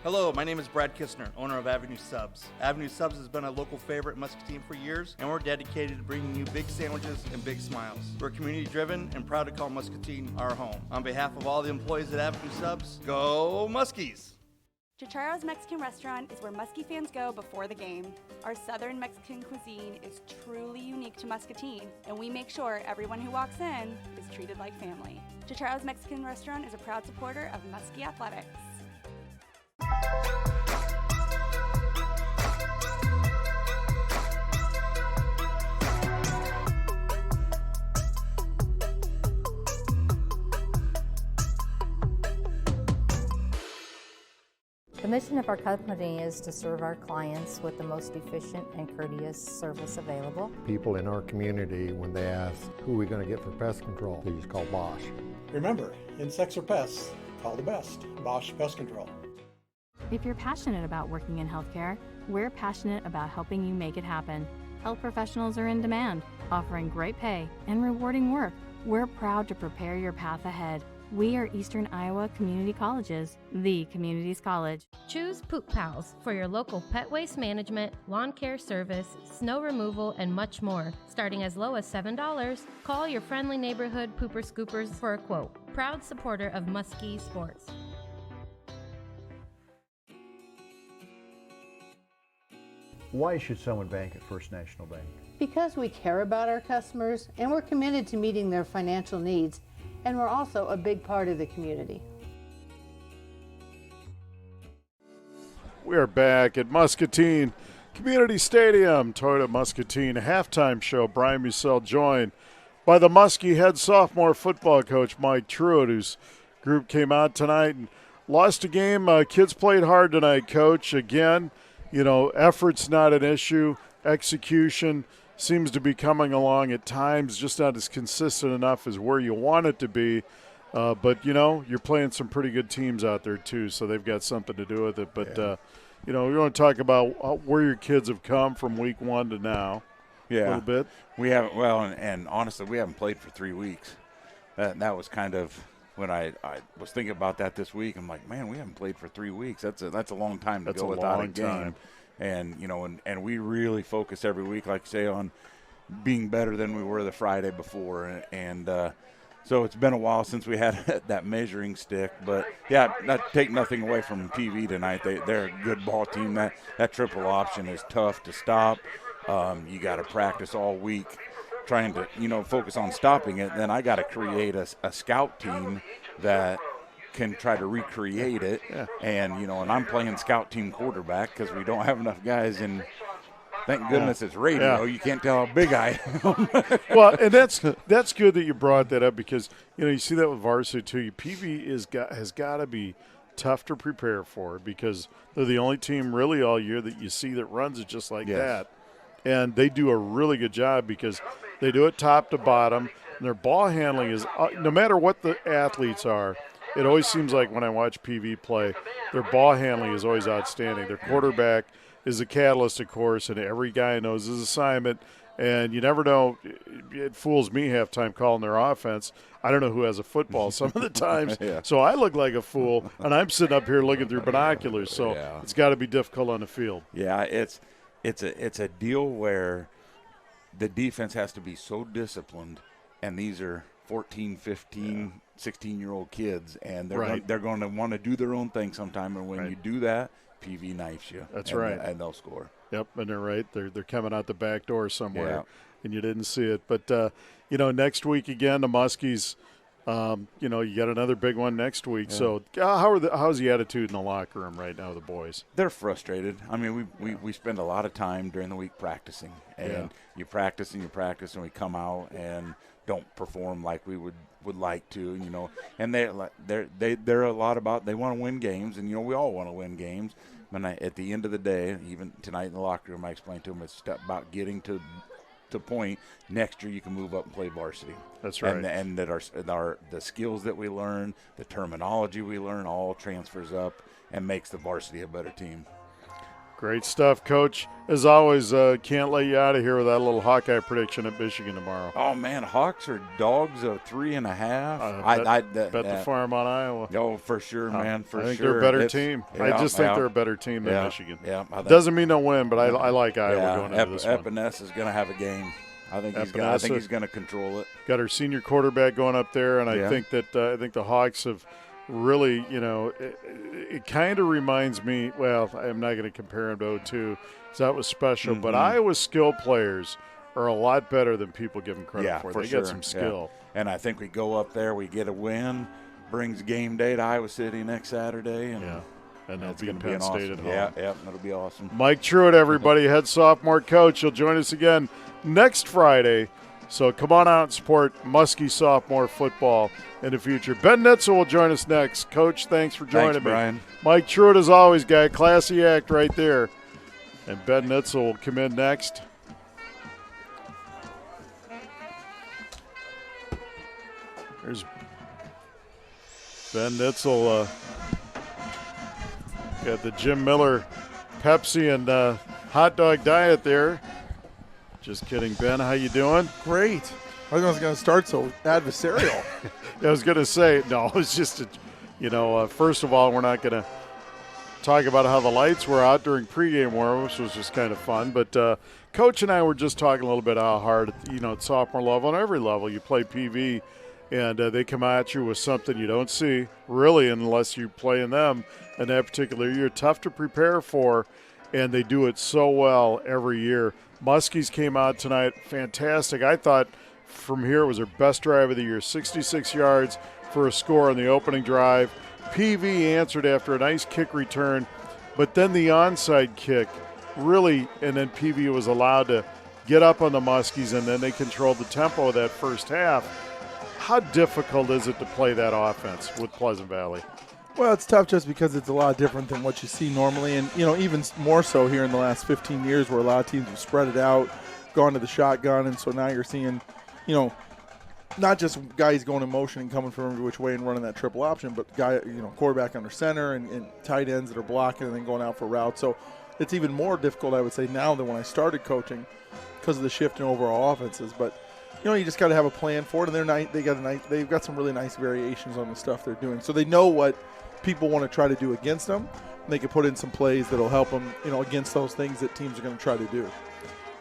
Hello, my name is Brad Kistner, owner of Avenue Subs. Avenue Subs has been a local favorite in Muscatine for years, and we're dedicated to bringing you big sandwiches and big smiles. We're community-driven and proud to call Muscatine our home. On behalf of all the employees at Avenue Subs, go Muskies! Chicharo's Mexican Restaurant is where Muskie fans go before the game. Our Southern Mexican cuisine is truly unique to Muscatine, and we make sure everyone who walks in is treated like family. Chicharo's Mexican Restaurant is a proud supporter of Muskie Athletics. The mission of our company is to serve our clients with the most efficient and courteous service available. People in our community, when they ask, who are we going to get for pest control, please call Bosch. Remember, insects or pests, call the best, Bosch Pest Control. If you're passionate about working in healthcare, we're passionate about helping you make it happen. Health professionals are in demand, offering great pay and rewarding work. We're proud to prepare your path ahead. We are Eastern Iowa Community Colleges, the community's college. Choose Poop Pals for your local pet waste management, lawn care service, snow removal, and much more. Starting as low as $7, call your friendly neighborhood pooper scoopers for a quote. Proud supporter of Muskie Sports. Why should someone bank at First National Bank? Because we care about our customers and we're committed to meeting their financial needs, and we're also a big part of the community. We are back at Muscatine Community Stadium, Toyota Muscatine halftime show. Brian Mussel joined by the Muskie head sophomore football coach Mike Truitt, whose group came out tonight and lost a game. Kids played hard tonight, Coach. Again, you know, effort's not an issue. Execution seems to be coming along at times, just not as consistent enough as where you want it to be. But, you know, you're playing some pretty good teams out there, too, so they've got something to do with it. But, you know, we want to talk about where your kids have come from week one to now a little bit. We haven't, well, and honestly, we haven't played for 3 weeks. That was kind of when I was thinking about that this week. I'm like, man, we haven't played for 3 weeks. That's a long time to go without a game. Time. And, you know, and we really focus every week, like you say, on being better than we were the Friday before. And so it's been a while since we had that measuring stick. But, yeah, not take nothing away from PV tonight. They're a good ball team. That triple option is tough to stop. You got to practice all week trying to, you know, focus on stopping it. Then I got to create a scout team that can try to recreate it. And, you know, and I'm playing scout team quarterback because we don't have enough guys in. Thank goodness it's radio. You can't tell how big I am. Well, and that's good that you brought that up because, you know, you see that with varsity too. PV has got to be tough to prepare for because they're the only team really all year that you see that runs it just like that. And they do a really good job because they do it top to bottom. And their ball handling is, no matter what the athletes are, it always seems like when I watch PV play, their ball handling is always outstanding. Their quarterback is a catalyst, of course, and every guy knows his assignment. And you never know. It fools me halftime calling their offense. I don't know who has a football some of the times. So I look like a fool, and I'm sitting up here looking through binoculars. So it's got to be difficult on the field. Yeah, it's a deal where the defense has to be so disciplined, and these are 14, 15, 16-year-old kids, and they're going to want to do their own thing sometime. And when you do that, PV knifes you. That's right. And they'll score. Yep, and they're right. They're coming out the back door somewhere, and you didn't see it. But, you know, next week again, the Muskies, you know, you got another big one next week. So how's the attitude in the locker room right now, the boys? They're frustrated. I mean, we spend a lot of time during the week practicing. And you practice and you practice, and we come out and don't perform like we would like to, you know. And they're a lot about they want to win games, and, you know, we all want to win games. But at the end of the day, even tonight in the locker room, I explained to them it's about getting to point next year you can move up and play varsity. That's right. And that the skills that we learn, the terminology we learn, all transfers up and makes the varsity a better team. Great stuff, Coach. As always, can't let you out of here with that little Hawkeye prediction at Michigan tomorrow. Oh, man, Hawks are dogs of 3.5. Bet the farm on Iowa. Oh, for sure, man, I think they're a better team. I just think they're a better team than Michigan. Yeah, doesn't mean they'll win, but I like Iowa going into this one. Epinesa is going to have a game. I think he's going to control it. Got our senior quarterback going up there, and I think that the Hawks have really, it kind of reminds me. Well, I'm not going to compare him to 02, because that was special. But Iowa's skill players are a lot better than people give them credit for. They got some skill. Yeah. And I think we go up there, we get a win, brings game day to Iowa City next Saturday, and they'll be in Penn State at home. Yeah, that'll be awesome. Mike Truitt, everybody, head sophomore coach. He'll join us again next Friday. So come on out and support Muskie sophomore football in the future. Ben Nitzel will join us next. Coach, thanks for joining me. Brian. Mike Truitt, as always, guy. Classy act right there. And Ben Nitzel will come in next. There's Ben Nitzel. Got the Jim Miller Pepsi and hot dog diet there. Just kidding, Ben. How you doing? Great. I was going to start so adversarial. I was going to say, no, it's just, first of all, we're not going to talk about how the lights were out during pregame warm-ups, which was just kind of fun. But Coach and I were just talking a little bit how hard, at sophomore level, on every level, you play PV, and they come at you with something you don't see, really, unless you play in them in that particular year. Tough to prepare for, and they do it so well every year. Muskies came out tonight, fantastic. I thought from here it was their best drive of the year, 66 yards for a score on the opening drive. PV answered after a nice kick return, but then the onside kick really, and then PV was allowed to get up on the Muskies, and then they controlled the tempo of that first half. How difficult is it to play that offense with Pleasant Valley? Well, it's tough just because it's a lot different than what you see normally. And, even more so here in the last 15 years where a lot of teams have spread it out, gone to the shotgun. And so now you're seeing, not just guys going in motion and coming from every which way and running that triple option, but quarterback under center and tight ends that are blocking and then going out for routes. So it's even more difficult, I would say, now than when I started coaching because of the shift in overall offenses. But, you just got to have a plan for it. And they've got some really nice variations on the stuff they're doing. So they know what people want to try to do against them, and they can put in some plays that'll help them, against those things that teams are going to try to do.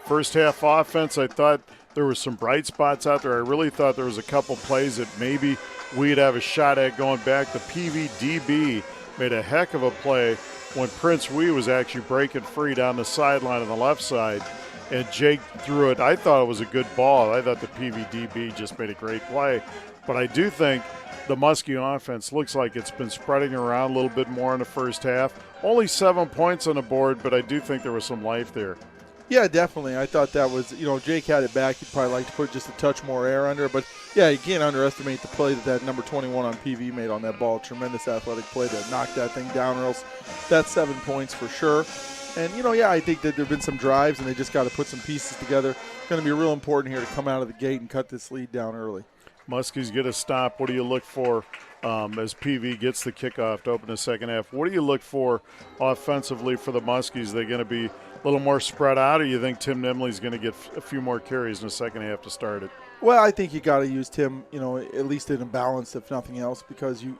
First half offense, I thought there were some bright spots out there. I really thought there was a couple plays that maybe we'd have a shot at going back. The PVDB made a heck of a play when Prince Wee was actually breaking free down the sideline on the left side, and Jake threw it. I thought it was a good ball. I thought the PVDB just made a great play. But I do think the Muskie offense looks like it's been spreading around a little bit more in the first half. Only 7 points on the board, but I do think there was some life there. Yeah, definitely. I thought that was, Jake had it back. He'd probably like to put just a touch more air under it. But, yeah, you can't underestimate the play that number 21 on PV made on that ball. Tremendous athletic play to knock that thing down, or else that's 7 points for sure. And, I think that there have been some drives, and they just got to put some pieces together. It's going to be real important here to come out of the gate and cut this lead down early. Muskies get a stop. What do you look for as PV gets the kickoff to open the second half? What do you look for offensively for the Muskies? Are they going to be a little more spread out, or you think Tim Nimley's going to get a few more carries in the second half to start it? Well, I think you got to use Tim, at least in a balance, if nothing else, because you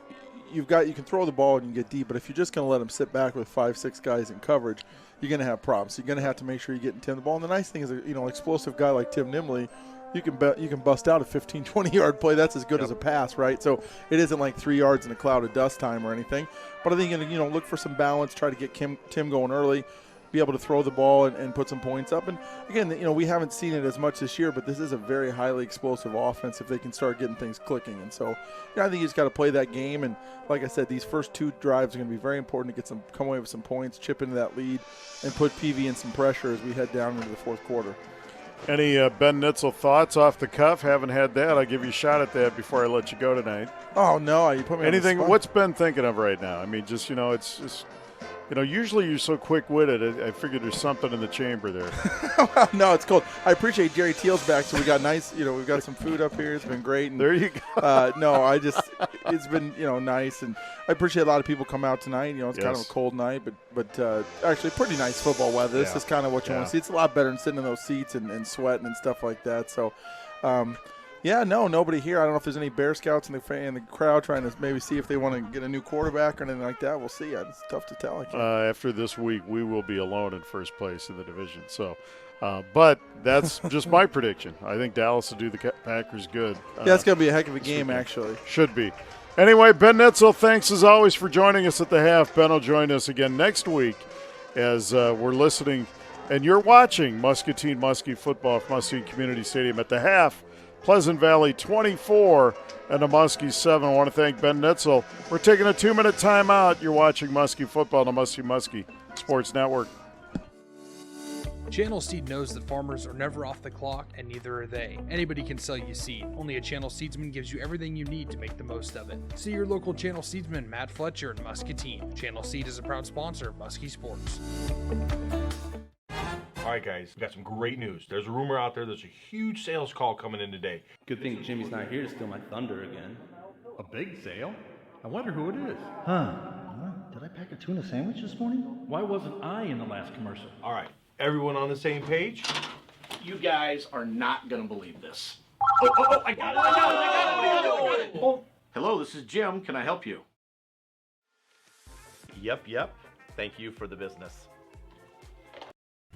can throw the ball and you can get deep, but if you're just going to let him sit back with 5-6 guys in coverage, you're going to have problems. You're going to have to make sure you're getting Tim the ball. And the nice thing is, an explosive guy like Tim Nimley, you can bust out a 15, 20-yard play. That's as good as a pass, right? So it isn't like 3 yards in a cloud of dust time or anything. But I think, look for some balance, try to get Tim going early, be able to throw the ball and put some points up. And, again, we haven't seen it as much this year, but this is a very highly explosive offense if they can start getting things clicking. And so, I think you just got to play that game. And, like I said, these first 2 drives are going to be very important to come away with some points, chip into that lead, and put PV in some pressure as we head down into the fourth quarter. Any Ben Nitzel thoughts off the cuff? Haven't had that. I'll give you a shot at that before I let you go tonight. Oh, no. You put me anything? On the spot. What's Ben thinking of right now? I mean, just, it's just Usually you're so quick-witted. I figured there's something in the chamber there. No, it's cold. I appreciate Jerry Teal's back, so we got nice. We've got some food up here. It's been great. And, there you go. It's been nice, and I appreciate a lot of people come out tonight. It's kind of a cold night, but actually pretty nice football weather. This is kind of what you want to see. It's a lot better than sitting in those seats and sweating and stuff like that. So. Nobody here. I don't know if there's any Bear Scouts in the crowd trying to maybe see if they want to get a new quarterback or anything like that. We'll see. It's tough to tell. After this week, we will be alone in first place in the division. So, but that's just my prediction. I think Dallas will do the Packers good. It's going to be a heck of a game, actually. Should be. Anyway, Ben Netzel, thanks as always for joining us at the half. Ben will join us again next week as we're listening and you're watching Muscatine Muskie football from Muscatine Community Stadium at the half. Pleasant Valley 24 and the Muskie 7. I want to thank Ben Netzel. We're taking a 2-minute timeout. You're watching Muskie football on the Muskie Sports Network. Channel Seed knows that farmers are never off the clock, and neither are they. Anybody can sell you seed. Only a Channel Seedsman gives you everything you need to make the most of it. See your local Channel Seedsman, Matt Fletcher in Muscatine. Channel Seed is a proud sponsor of Muskie Sports. All right, guys, we got some great news. There's a rumor out there there's a huge sales call coming in today. Good thing Jimmy's not here to steal my thunder again. A big sale? I wonder who it is. Did I pack a tuna sandwich this morning? Why wasn't I in the last commercial? All right, everyone on the same page? You guys are not going to believe this. I got it. Oh. Hello, this is Jim. Can I help you? Yep. Thank you for the business.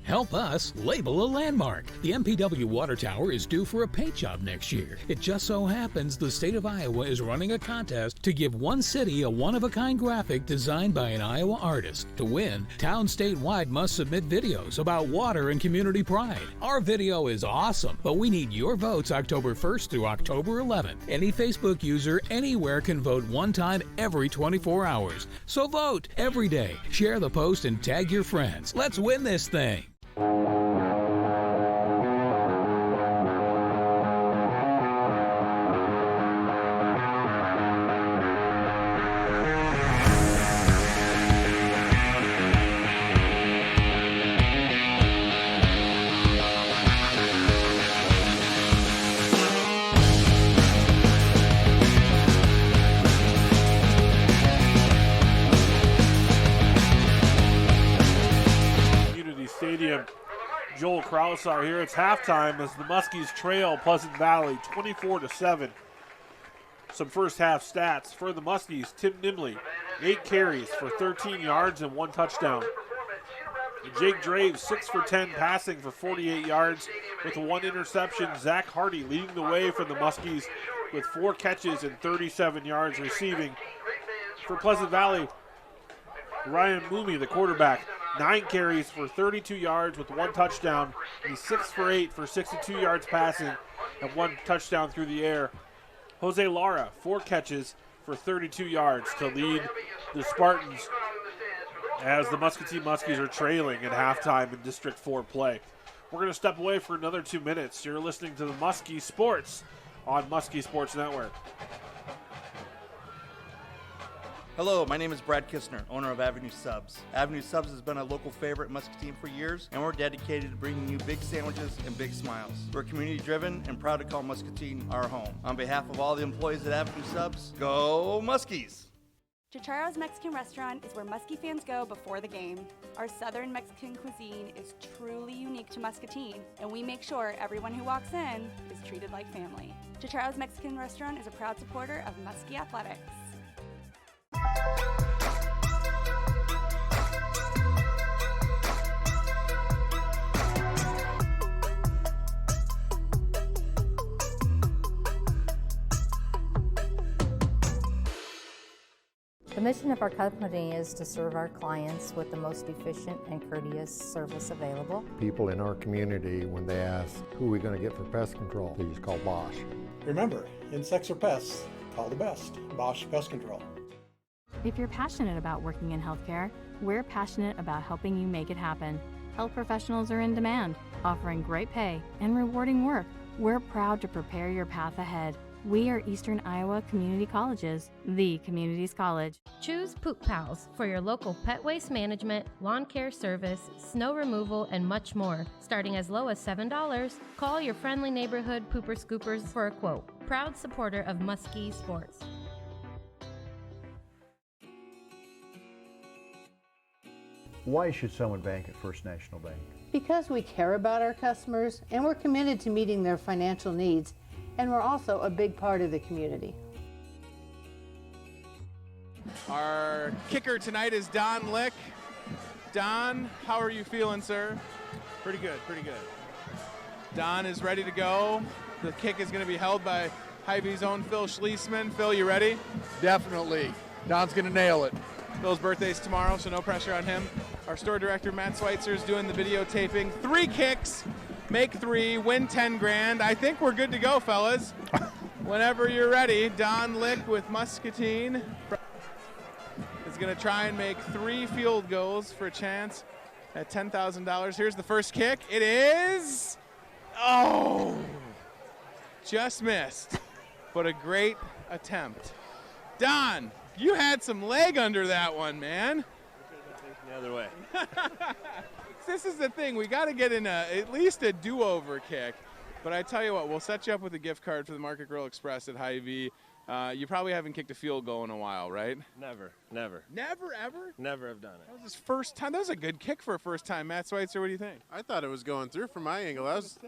Help us label a landmark. The MPW Water Tower is due for a paint job next year. It just so happens the state of Iowa is running a contest to give one city a one-of-a-kind graphic designed by an Iowa artist. To win, towns statewide must submit videos about water and community pride. Our video is awesome, but we need your votes October 1st through October 11th. Any Facebook user anywhere can vote one time every 24 hours. So vote every day. Share the post and tag your friends. Let's win this thing. Stadium. Joel Krause are here. It's halftime as the Muskies trail Pleasant Valley 24-7. Some first half stats for the Muskies. Tim Nimley, 8 carries for 13 yards and 1 touchdown. Jake Draves, 6 for 10 passing for 48 yards with 1 interception. Zach Hardy leading the way for the Muskies with 4 catches and 37 yards receiving. For Pleasant Valley, Ryan Moomey, the quarterback, 9 carries for 32 yards with 1 touchdown. He's 6 for 8 for 62 yards passing and 1 touchdown through the air. Jose Lara, 4 catches for 32 yards to lead the Spartans as the Muscatine Muskies are trailing at halftime in District 4 play. We're going to step away for another 2 minutes. You're listening to the Muskie Sports on Muskie Sports Network. Hello, my name is Brad Kistner, owner of Avenue Subs. Avenue Subs has been a local favorite in Muscatine for years, and we're dedicated to bringing you big sandwiches and big smiles. We're community-driven and proud to call Muscatine our home. On behalf of all the employees at Avenue Subs, go Muskies! Chicharo's Mexican Restaurant is where Muskie fans go before the game. Our Southern Mexican cuisine is truly unique to Muscatine, and we make sure everyone who walks in is treated like family. Chicharo's Mexican Restaurant is a proud supporter of Muskie Athletics. The mission of our company is to serve our clients with the most efficient and courteous service available. People in our community, when they ask who are we going to get for pest control, they just call Bosch. Remember, insects or pests, call the best, Bosch Pest Control. If you're passionate about working in healthcare, we're passionate about helping you make it happen. Health professionals are in demand, offering great pay and rewarding work. We're proud to prepare your path ahead. We are Eastern Iowa Community Colleges, the community's college. Choose Poop Pals for your local pet waste management, lawn care service, snow removal, and much more. Starting as low as $7, call your friendly neighborhood pooper scoopers for a quote. Proud supporter of Muskie Sports. Why should someone bank at First National Bank? Because we care about our customers and we're committed to meeting their financial needs, and we're also a big part of the community. Our kicker tonight is Don Lick. Don, how are you feeling, sir? Pretty good, pretty good. Don is ready to go. The kick is going to be held by Hy-Vee's own Phil Schliessman. Phil, you ready? Definitely. Don's going to nail it. Phil's birthday's tomorrow, so no pressure on him. Our store director, Matt Schweitzer, is doing the videotaping. 3 kicks, make 3, win 10 grand. I think we're good to go, fellas. Whenever you're ready, Don Lick with Muscatine is going to try and make 3 field goals for a chance at $10,000. Here's the first kick. It is... Oh! Just missed, but a great attempt. Don, you had some leg under that one, man. The other way. This is the thing. We got to get in at least a do-over kick. But I tell you what, we'll set you up with a gift card for the Market Grill Express at Hy-Vee. You probably haven't kicked a field goal in a while, right? Never. Never, ever? Never have done it. That was his first time. That was a good kick for a first time. Matt Schweitzer, what do you think? I thought it was going through from my angle.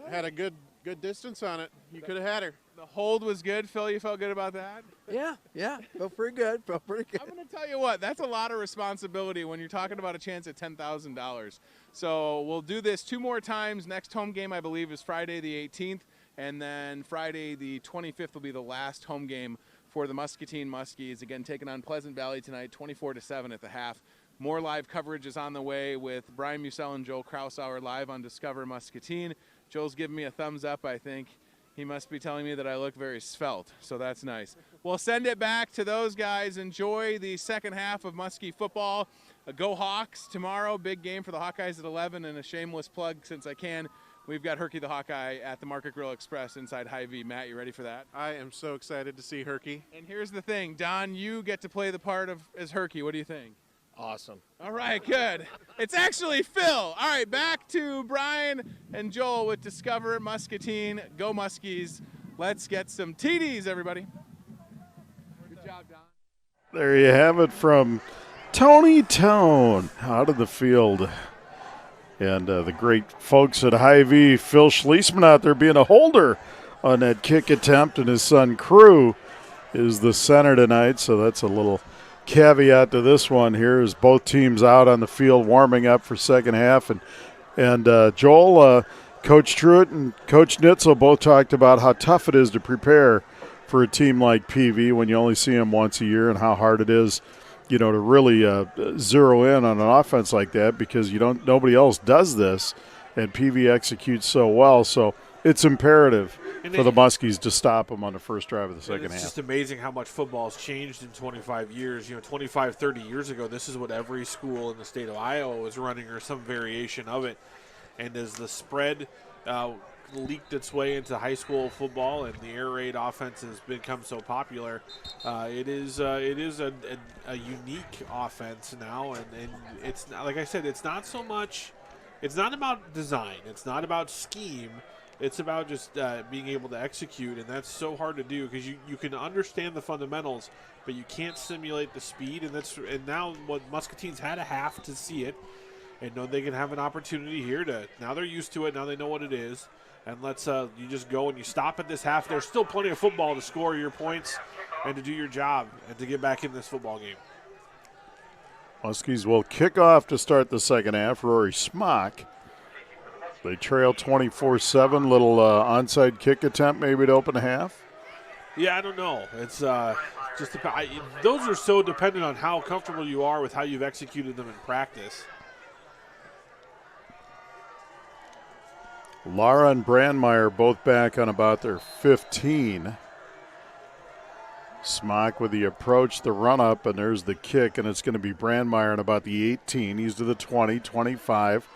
Had a good distance on it. You could have had her. The hold was good. Phil, you felt good about that? Yeah. Felt pretty good. I'm going to tell you what, that's a lot of responsibility when you're talking about a chance at $10,000. So we'll do this 2 more times. Next home game, I believe, is Friday the 18th. And then Friday the 25th will be the last home game for the Muscatine Muskies. Again, taking on Pleasant Valley tonight, 24-7 at the half. More live coverage is on the way with Brian Musell and Joel Krausauer live on Discover Muscatine. Joel's giving me a thumbs up, I think. He must be telling me that I look very svelte, so that's nice. We'll send it back to those guys. Enjoy the second half of Muskie football. Go Hawks tomorrow. Big game for the Hawkeyes at 11, and a shameless plug since I can. We've got Herky the Hawkeye at the Market Grill Express inside Hy-Vee. Matt, you ready for that? I am so excited to see Herky. And here's the thing. Don, you get to play the part as Herky. What do you think? Awesome. All right, good. It's actually Phil. All right, back to Brian and Joel with Discover Muscatine. Go Muskies. Let's get some TDs, everybody. Good job, Don. There you have it from Tony Tone out of the field. And the great folks at Hy-Vee, Phil Schliessman out there being a holder on that kick attempt, and his son Crew is the center tonight, so that's a little caveat to this one here is both teams out on the field warming up for second half. And Joel, Coach Truitt and Coach Nitzel both talked about how tough it is to prepare for a team like PV when you only see them once a year, and how hard it is, you know, to really zero in on an offense like that, because nobody else does this, and PV executes so well. So it's imperative for the Muskies to stop them on the first drive of the second half. It's just amazing how much football has changed in 25 years. 25, 30 years ago, this is what every school in the state of Iowa was running, or some variation of it. And as the spread leaked its way into high school football and the air raid offense has become so popular, it is a unique offense now. And it's not, like I said, it's not about design. It's not about scheme. It's about just being able to execute, and that's so hard to do because you can understand the fundamentals, but you can't simulate the speed. And now what Muscatine's had a half to see it, and know they can have an opportunity here to. Now they're used to it. Now they know what it is, and let's you just go and you stop at this half. There's still plenty of football to score your points and to do your job and to get back in this football game. Muskies will kick off to start the second half. Rory Smock. They trail 24-7. Little onside kick attempt maybe to open the half. Yeah, I don't know. It's those are so dependent on how comfortable you are with how you've executed them in practice. Lara and Brandmeier both back on about their 15. Smock with the approach, the run-up, and there's the kick, and it's going to be Brandmeier on about the 18. He's to the 20, 25.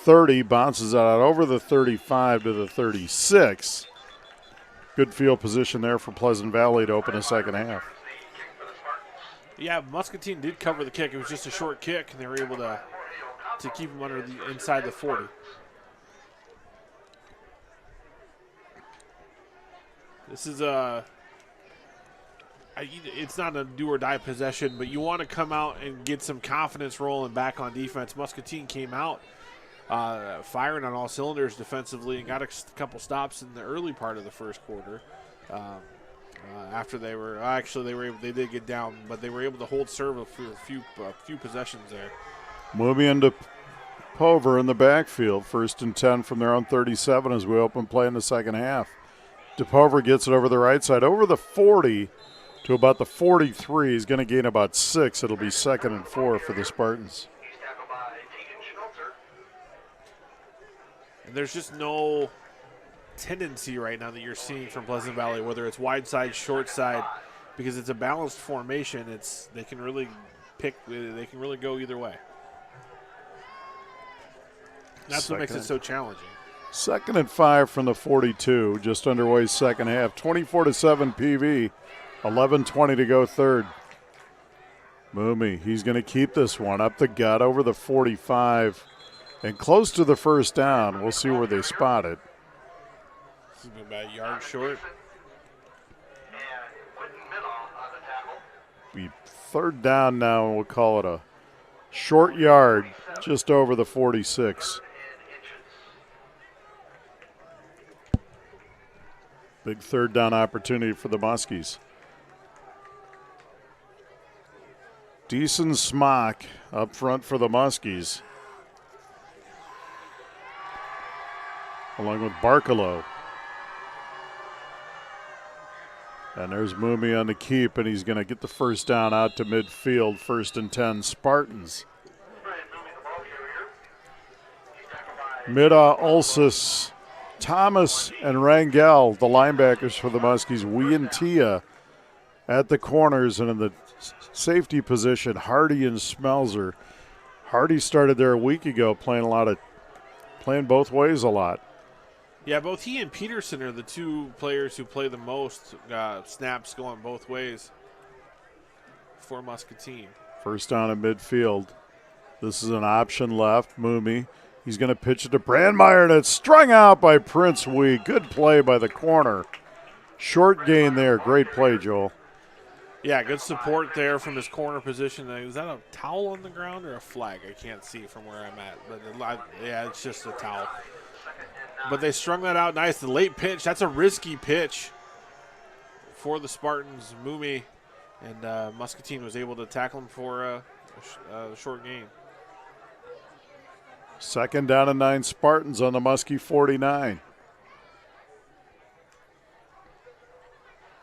30, bounces out over the 35 to the 36. Good field position there for Pleasant Valley to open the second half. Yeah, Muscatine did cover the kick. It was just a short kick, and they were able to keep him under inside the 40. This is it's not a do-or-die possession, but you want to come out and get some confidence rolling back on defense. Muscatine came out firing on all cylinders defensively and got a couple stops in the early part of the first quarter. After they did get down, but they were able to hold serve for a few possessions there. Moving into Pover in the backfield, 1st and 10 from their own 37 as we open play in the second half. DePover gets it over the right side, over the 40 to about the 43. He's going to gain about 6. It'll be 2nd and 4 for the Spartans. And there's just no tendency right now that you're seeing from Pleasant Valley, whether it's wide side, short side, because it's a balanced formation. They can really go either way. That's what makes it so challenging. 2nd and 5 from the 42, just underway second half. 24-7 PV, 11:20 to go third. Moomey, he's going to keep this one up the gut over the 45 and close to the first down. We'll see where they spot it. This is about a yard short. Be 3rd down now, and we'll call it a short yard just over the 46. Big 3rd down opportunity for the Muskies. Deason Smock up front for the Muskies, along with Barkalow. And there's Moomey on the keep, and he's going to get the first down out to midfield. 1st and 10 Spartans. Mida, Ulsis, Thomas, and Rangel, the linebackers for the Muskies. Wee and Tia at the corners, and in the safety position, Hardy and Smelzer. Hardy started there a week ago, playing both ways a lot. Yeah, both he and Peterson are the two players who play the most snaps going both ways for Muscatine. First down at midfield. This is an option left. Moomey. He's going to pitch it to Brandmeier, and it's strung out by Prince Wee. Good play by the corner. Short gain there. Great play, Joel. Yeah, good support there from his corner position. Is that a towel on the ground or a flag? I can't see from where I'm at. But yeah, it's just a towel. But they strung that out nice. The late pitch, that's a risky pitch for the Spartans. Moomey and Muscatine was able to tackle him for a short gain. 2nd down and 9 Spartans on the Muskie 49.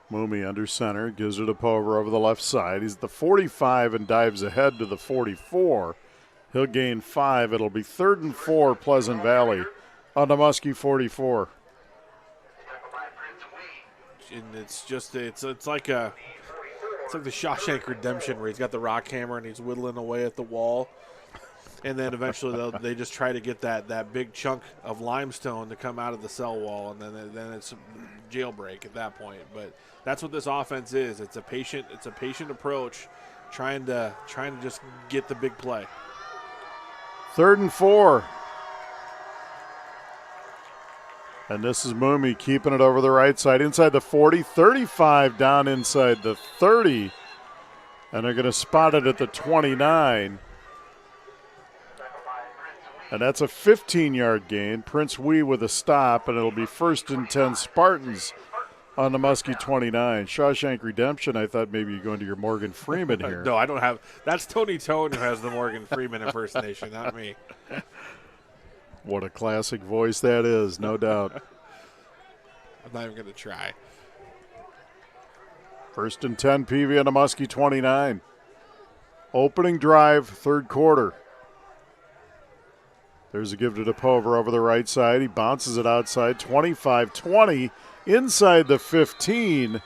Moomey under center, gives it to Pover over the left side. He's at the 45 and dives ahead to the 44. He'll gain 5. It'll be 3rd and 4 Pleasant Valley on the Muskie 44. And it's like the Shawshank Redemption where he's got the rock hammer and he's whittling away at the wall. And then eventually they just try to get that big chunk of limestone to come out of the cell wall, and then it's a jailbreak at that point. But that's what this offense is. It's a patient approach, trying to just get the big play. 3rd and 4. And this is Moomey keeping it over the right side, inside the 40, 35 down inside the 30. And they're going to spot it at the 29. And that's a 15-yard gain. Prince Wee with a stop, and it'll be 1st and 10 Spartans on the Muskie 29. Shawshank Redemption, I thought maybe you're going to your Morgan Freeman here. No, I don't have. That's Tony Tone who has the Morgan Freeman impersonation, not me. What a classic voice that is, no doubt. I'm not even going to try. 1st and 10 PV on the Muskie 29. Opening drive, 3rd quarter. There's a give to DePover over the right side. He bounces it outside, 25-20, inside the 15,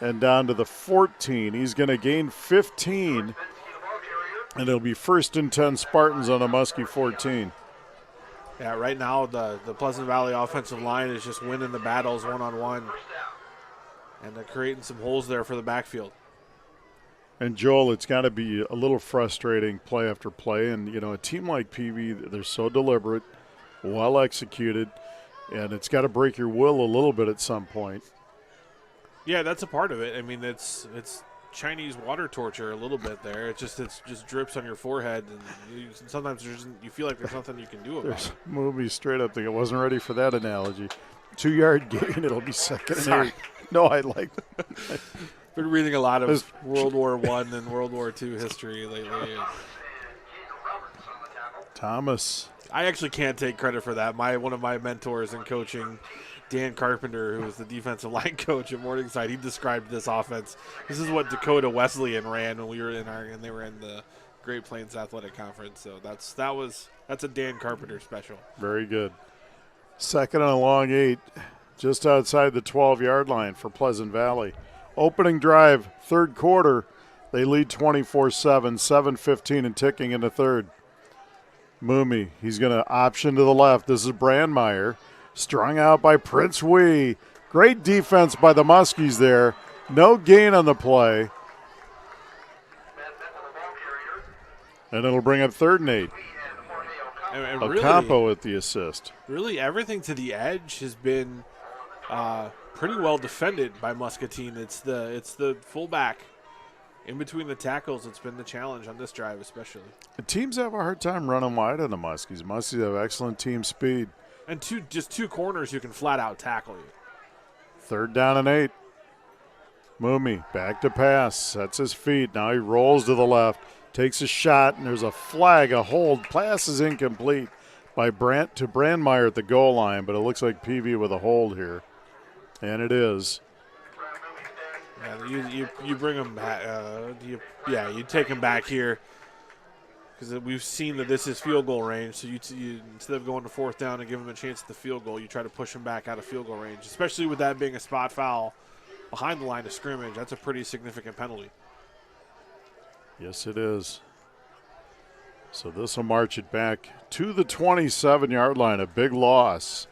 and down to the 14. He's going to gain 15, and it'll be 1st and 10 Spartans on a Muskie 14. Yeah, right now the Pleasant Valley offensive line is just winning the battles one-on-one And they're creating some holes there for the backfield. And Joel, it's got to be a little frustrating play after play. And, you know, a team like PV, they're so deliberate, well executed, and it's got to break your will a little bit at some point. Yeah, that's a part of it. I mean, it's Chinese water torture a little bit there. It just drips on your forehead, and sometimes you feel like there's nothing you can do about it. Movie straight up thing. I wasn't ready for that analogy. 2-yard gain, it'll be second and Sorry. 8. No, I like Been reading a lot of World War I and World War II history lately. Thomas. I actually can't take credit for that. One of my mentors in coaching, Dan Carpenter, who was the defensive line coach at Morningside, he described this offense. This is what Dakota Wesleyan ran when we were and they were in the Great Plains Athletic Conference. So that's a Dan Carpenter special. Very good. Second and a long 8, just outside the 12-yard line for Pleasant Valley. Opening drive, third quarter. They lead 24-7, 7:15 and ticking in the third. Moomy, he's going to option to the left. This is Brandmeier, strung out by Prince Wee. Great defense by the Muskies there. No gain on the play. And it'll bring up 3rd and 8. And Ocampo with the assist. Really, everything to the edge has been pretty well defended by Muscatine. It's the fullback in between the tackles. It's been the challenge on this drive, especially. The teams have a hard time running wide on the Muskies. Muskies have excellent team speed. And just two corners who can flat out tackle you. 3rd down and 8. Moomy back to pass, sets his feet. Now he rolls to the left, takes a shot, and there's a flag, a hold. Pass is incomplete by Brandt to Brandmeier at the goal line, but it looks like PV with a hold here. And it is. Yeah, you bring them back. You take them back here because we've seen that this is field goal range. So you instead of going to 4th down and giving them a chance at the field goal, you try to push them back out of field goal range, especially with that being a spot foul behind the line of scrimmage. That's a pretty significant penalty. Yes, it is. So this will march it back to the 27-yard line, a big loss.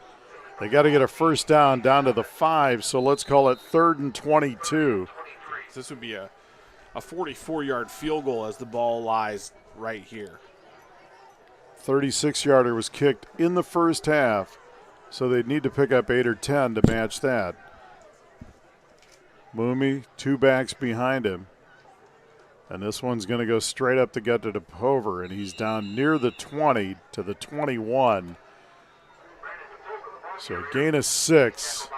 They got to get a 1st down to the 5, so let's call it 3rd and 22. This would be a 44-yard field goal as the ball lies right here. 36-yarder was kicked in the first half, so they'd need to pick up 8 or 10 to match that. Moomy, 2 backs behind him. And this one's going to go straight up the gut to DePover, and he's down near the 20 to the 21. So a gain of 6,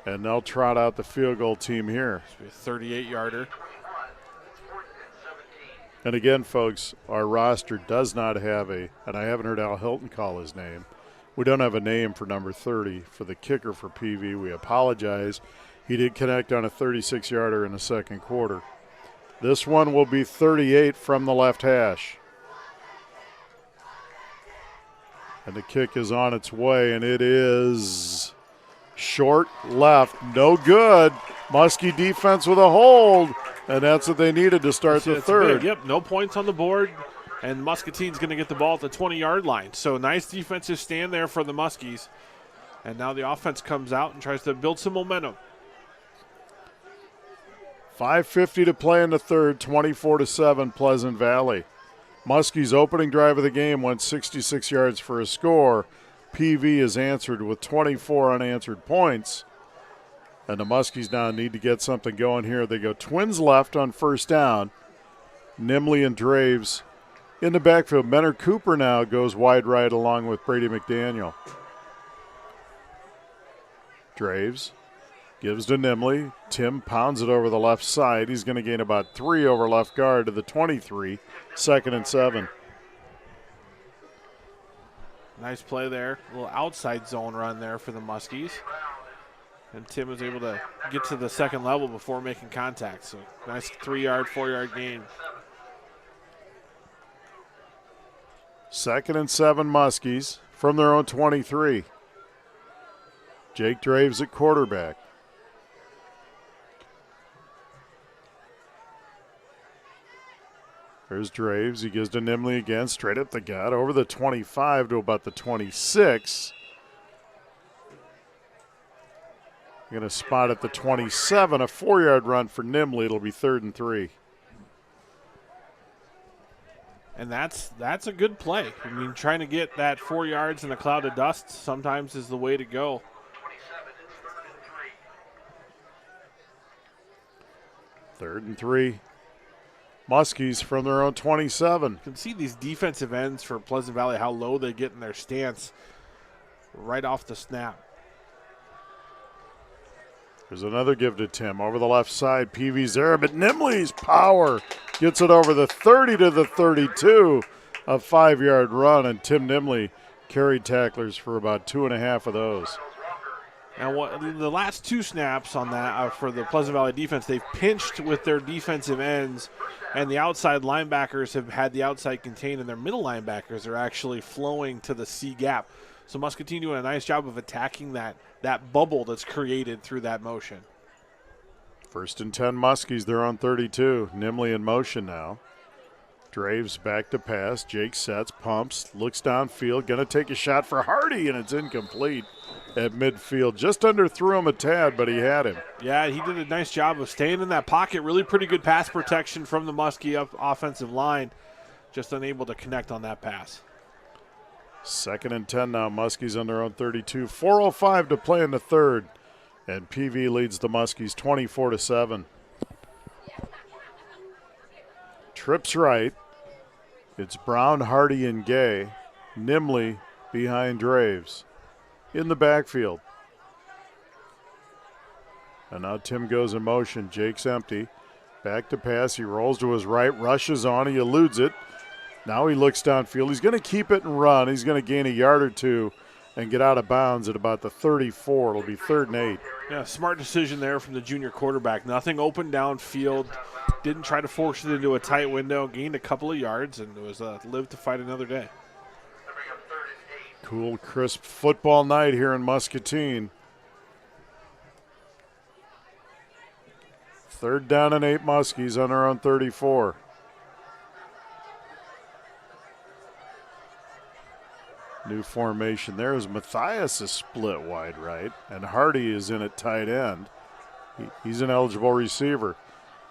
and they'll trot out the field goal team here. It's a 38-yarder. And again, folks, our roster does not have and I haven't heard Al Hilton call his name. We don't have a name for number 30 for the kicker for PV. We apologize. He did connect on a 36-yarder in the second quarter. This one will be 38 from the left hash. And the kick is on its way, and it is short left. No good. Muskie defense with a hold, and that's what they needed to start the third. Big. Yep, no points on the board, and Muscatine's going to get the ball at the 20-yard line. So nice defensive stand there for the Muskies. And now the offense comes out and tries to build some momentum. 5:50 to play in the third, 24-7 Pleasant Valley. Muskie's opening drive of the game went 66 yards for a score. PV is answered with 24 unanswered points. And the Muskies now need to get something going here. They go twins left on 1st down. Nimley and Draves in the backfield. Menor Cooper now goes wide right along with Brady McDaniel. Draves gives to Nimley. Tim pounds it over the left side. He's going to gain about 3 over left guard to the 23. 2nd and 7. Nice play there. A little outside zone run there for the Muskies. And Tim was able to get to the second level before making contact. So nice 3-yard, 4-yard gain. 2nd and 7 Muskies from their own 23. Jake Draves at quarterback. There's Draves. He gives to Nimley again, straight up the gut, over the 25 to about the 26. They're going to spot at the 27, a 4-yard run for Nimley. It'll be 3rd and 3. And that's a good play. I mean, trying to get that 4 yards in a cloud of dust sometimes is the way to go. Third and 3. Muskies from their own 27. You can see these defensive ends for Pleasant Valley, how low they get in their stance right off the snap. There's another give to Tim over the left side. PV's there, but Nimley's power gets it over the 30 to the 32. A 5-yard run, and Tim Nimley carried tacklers for about 2.5 of those. And the last 2 snaps on that for the Pleasant Valley defense, they've pinched with their defensive ends, and the outside linebackers have had the outside contained, and their middle linebackers are actually flowing to the C gap. So Muscatine doing a nice job of attacking that bubble that's created through that motion. 1st and 10 Muskies, they're on 32. Nimley in motion now. Draves back to pass. Jake sets, pumps, looks downfield, going to take a shot for Hardy, and it's incomplete at midfield. Just underthrew him a tad, but he had him. Yeah, he did a nice job of staying in that pocket. Really pretty good pass protection from the Muskie offensive line. Just unable to connect on that pass. 2nd and 10 now. Muskies on their own 32. 4:05 to play in the third. And PV leads the Muskies 24-7. Trips right. It's Brown, Hardy, and Gay. Nimley behind Draves. In the backfield. And now Tim goes in motion. Jake's empty. Back to pass. He rolls to his right. Rushes on. He eludes it. Now he looks downfield. He's going to keep it and run. He's going to gain a yard or 2 and get out of bounds at about the 34. It'll be 3rd and 8. Yeah, smart decision there from the junior quarterback. Nothing open downfield. Didn't try to force it into a tight window. Gained a couple of yards and was live to fight another day. Cool, crisp football night here in Muscatine. 3rd down and 8 Muskies on their own 34. New formation there is Matthias is split wide right, and Hardy is in at tight end. He's an eligible receiver,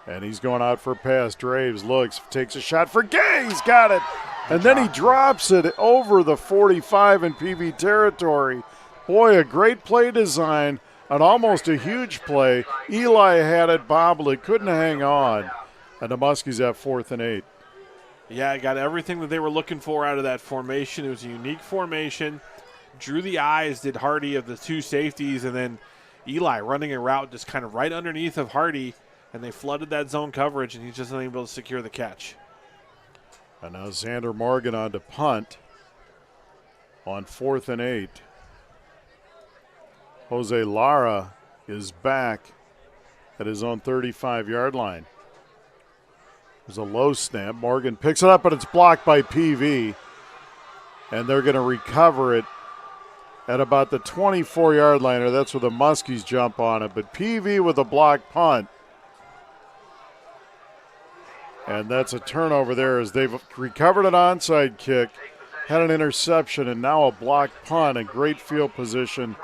and he's going out for a pass. Draves looks, takes a shot for Gay. He's got it, and then he drops it over the 45 in PV territory. Boy, a great play design, and almost a huge play. Eli had it, bobbled it, couldn't hang on, and the Muskies have 4th and 8. Yeah, got everything that they were looking for out of that formation. It was a unique formation. Drew the eyes, did Hardy of the 2 safeties, and then Eli running a route just kind of right underneath of Hardy, and they flooded that zone coverage, and he's just unable to secure the catch. And now Xander Morgan on to punt on 4th and 8. Jose Lara is back at his own 35-yard line. There's a low snap. Morgan picks it up, but it's blocked by PV. And they're going to recover it at about the 24-yard line, or that's where the Muskies jump on it. But PV with a blocked punt. And that's a turnover there as they've recovered an onside kick, had an interception, and now a blocked punt. A great field position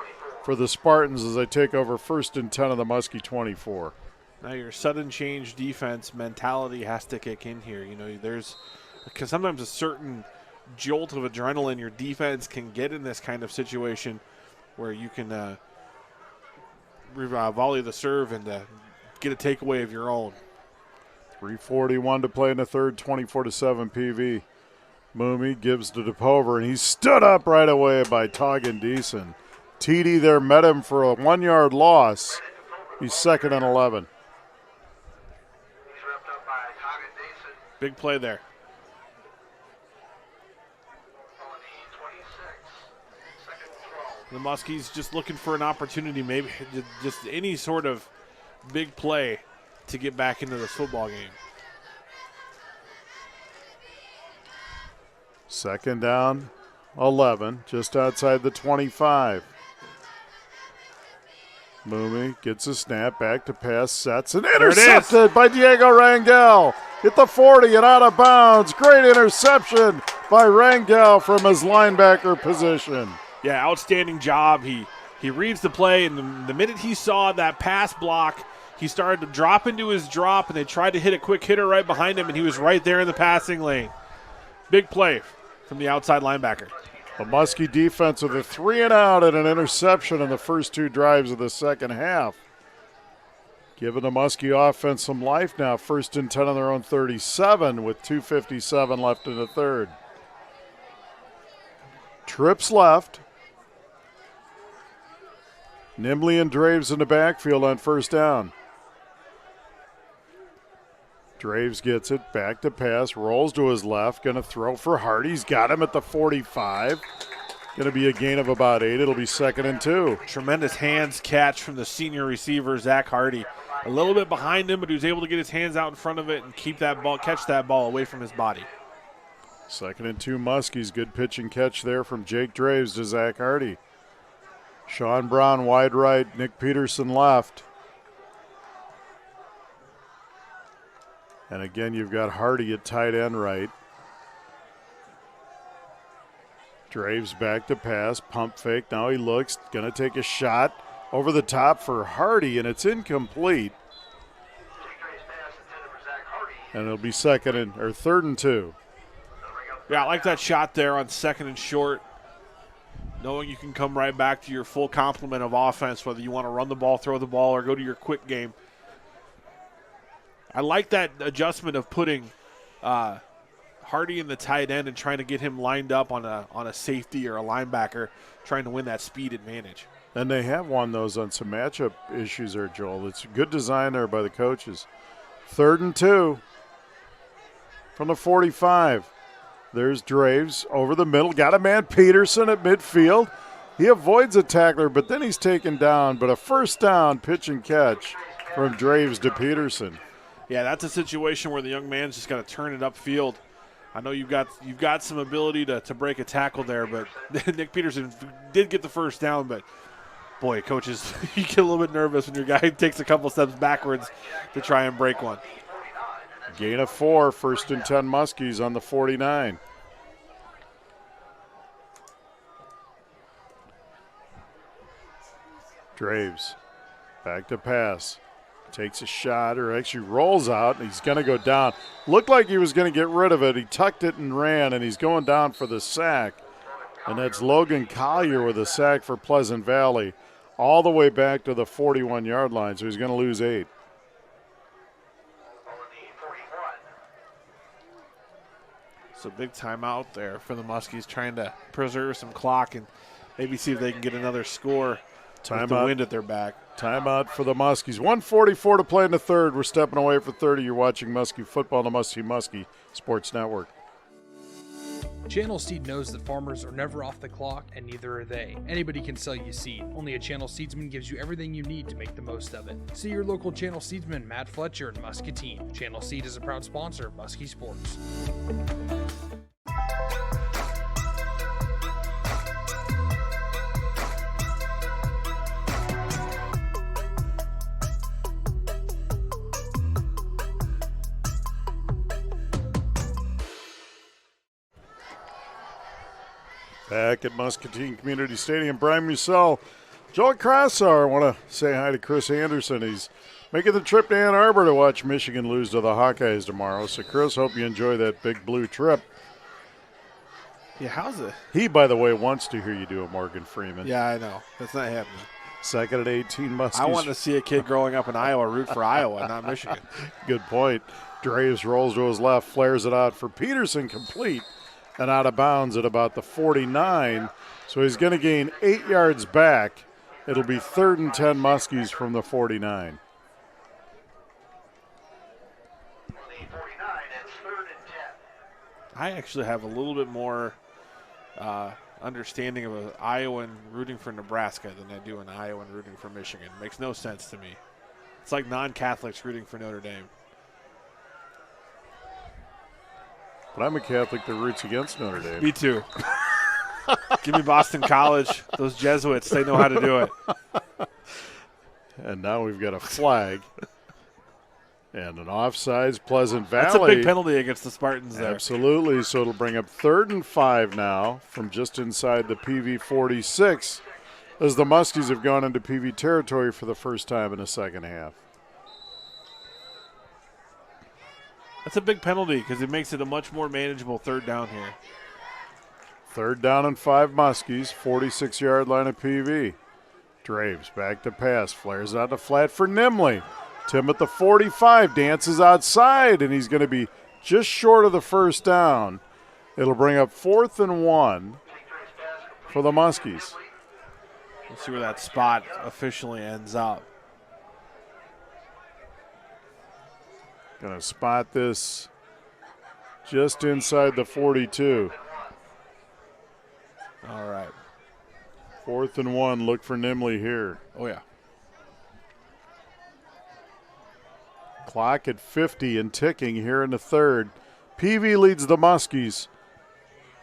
for the Spartans as they take over 1st and 10 of the Muskie 24. Now your sudden change defense mentality has to kick in here. You know, because sometimes a certain jolt of adrenaline your defense can get in this kind of situation where you can volley the serve and get a takeaway of your own. 3:41 to play in the third, 24-7 PV. Moomy gives to DePover, and he's stood up right away by Toggin Deason. TD there met him for a 1-yard loss. He's 2nd and 11. Big play there. The Muskies just looking for an opportunity, maybe just any sort of big play to get back into this football game. 2nd down, 11, just outside the 25. Moomy gets a snap, back to pass, sets, and intercepted by Diego Rangel. Hit the 40 and out of bounds. Great interception by Rangel from his linebacker position. Yeah, outstanding job. He He reads the play, and the minute he saw that pass block, he started to drop into his drop, and they tried to hit a quick hitter right behind him, and he was right there in the passing lane. Big play from the outside linebacker. The Muskie defense with a 3-and-out and an interception in the first 2 drives of the second half. Giving the Muskie offense some life now. 1st and 10 on their own 37 with 2:57 left in the third. Trips left. Nimbley and Draves in the backfield on 1st down. Draves gets it, back to pass, rolls to his left, going to throw for Hardy. He's got him at the 45. Going to be a gain of about 8. It'll be 2nd and 2. Tremendous hands catch from the senior receiver, Zach Hardy. A little bit behind him, but he was able to get his hands out in front of it and keep that ball, catch that ball away from his body. 2nd and 2 Muskies. Good pitch and catch there from Jake Draves to Zach Hardy. Sean Brown wide right, Nick Peterson left. And again, you've got Hardy at tight end right. Draves back to pass, pump fake. Now he looks, going to take a shot over the top for Hardy, and it's incomplete. And it'll be 3rd and 2. Yeah, I like that shot there on 2nd and short. Knowing you can come right back to your full complement of offense, whether you want to run the ball, throw the ball, or go to your quick game. I like that adjustment of putting Hardy in the tight end and trying to get him lined up on a safety or a linebacker, trying to win that speed advantage. And they have won those on some matchup issues there, Joel. It's a good design there by the coaches. 3rd and 2 from the 45. There's Draves over the middle. Got a man, Peterson, at midfield. He avoids a tackler, but then he's taken down. But a 1st down pitch and catch from Draves to Peterson. Yeah, that's a situation where the young man's just got to turn it upfield. I know you've got some ability to break a tackle there, but Nick Peterson did get the 1st down. But, boy, coaches, you get a little bit nervous when your guy takes a couple steps backwards to try and break one. Gain of 4, 1st and 10 Muskies on the 49. Draves back to pass. Takes a shot, or actually rolls out, and he's going to go down. Looked like he was going to get rid of it. He tucked it and ran, and he's going down for the sack. And that's Logan Collier with a sack for Pleasant Valley all the way back to the 41-yard line, so he's going to lose 8. So big timeout there for the Muskies, trying to preserve some clock and maybe see if they can get another score with the wind at their back. Timeout for the Muskies. 1:44 to play in the third. We're stepping away for 30. You're watching Muskie football on the Muskie Sports Network. Channel Seed knows that farmers are never off the clock, and neither are they. Anybody can sell you seed. Only a Channel Seedsman gives you everything you need to make the most of it. See your local Channel Seedsman, Matt Fletcher in Muscatine. Channel Seed is a proud sponsor of Muskie Sports. Back at Muscatine Community Stadium, Brian Musell, Joel Crossar. I want to say hi to Chris Anderson. He's making the trip to Ann Arbor to watch Michigan lose to the Hawkeyes tomorrow. So, Chris, hope you enjoy that big blue trip. Yeah, how's it? He, by the way, wants to hear you do a Morgan Freeman. Yeah, I know. That's not happening. 2nd and 18 Muskies. I want to see a kid growing up in Iowa root for Iowa, not Michigan. Good point. Draves rolls to his left, flares it out for Peterson, complete. And out of bounds at about the 49. So he's going to gain 8 yards back. It'll be 3rd and 10 Muskies from the 49. I actually have a little bit more understanding of an Iowan rooting for Nebraska than I do an Iowan rooting for Michigan. Makes no sense to me. It's like non-Catholics rooting for Notre Dame. But I'm a Catholic that roots against Notre Dame. Me too. Give me Boston College. Those Jesuits, they know how to do it. And now we've got a flag and an offsides, Pleasant Valley. That's a big penalty against the Spartans there. Absolutely. So it'll bring up 3rd and 5 now from just inside the PV 46 as the Muskies have gone into PV territory for the first time in the second half. That's a big penalty because it makes it a much more manageable third down here. Third down and 5 Muskies, 46-yard line of PV. Draves back to pass, flares out the flat for Nimley. Tim at the 45, dances outside, and he's going to be just short of the first down. It'll bring up 4th and 1 for the Muskies. Let's see where that spot officially ends up. Going to spot this just inside the 42. All right. 4th and 1, look for Nimley here. Oh, yeah. Clock at 50 and ticking here in the third. PV leads the Muskies.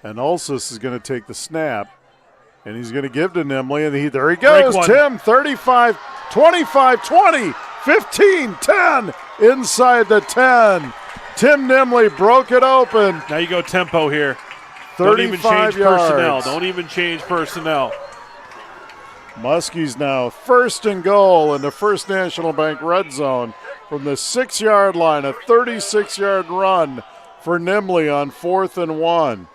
And Ulsis is going to take the snap. And he's going to give to Nimley. And there he goes. Tim, 35, 25, 20, 15, 10. Inside the 10. Tim Nimley broke it open. Now you go tempo here. 35 Don't even change yards. personnel. Don't even change personnel. Muskies now 1st and goal in the First National Bank red zone from the 6-yard line. A 36-yard run for Nimley on 4th and 1.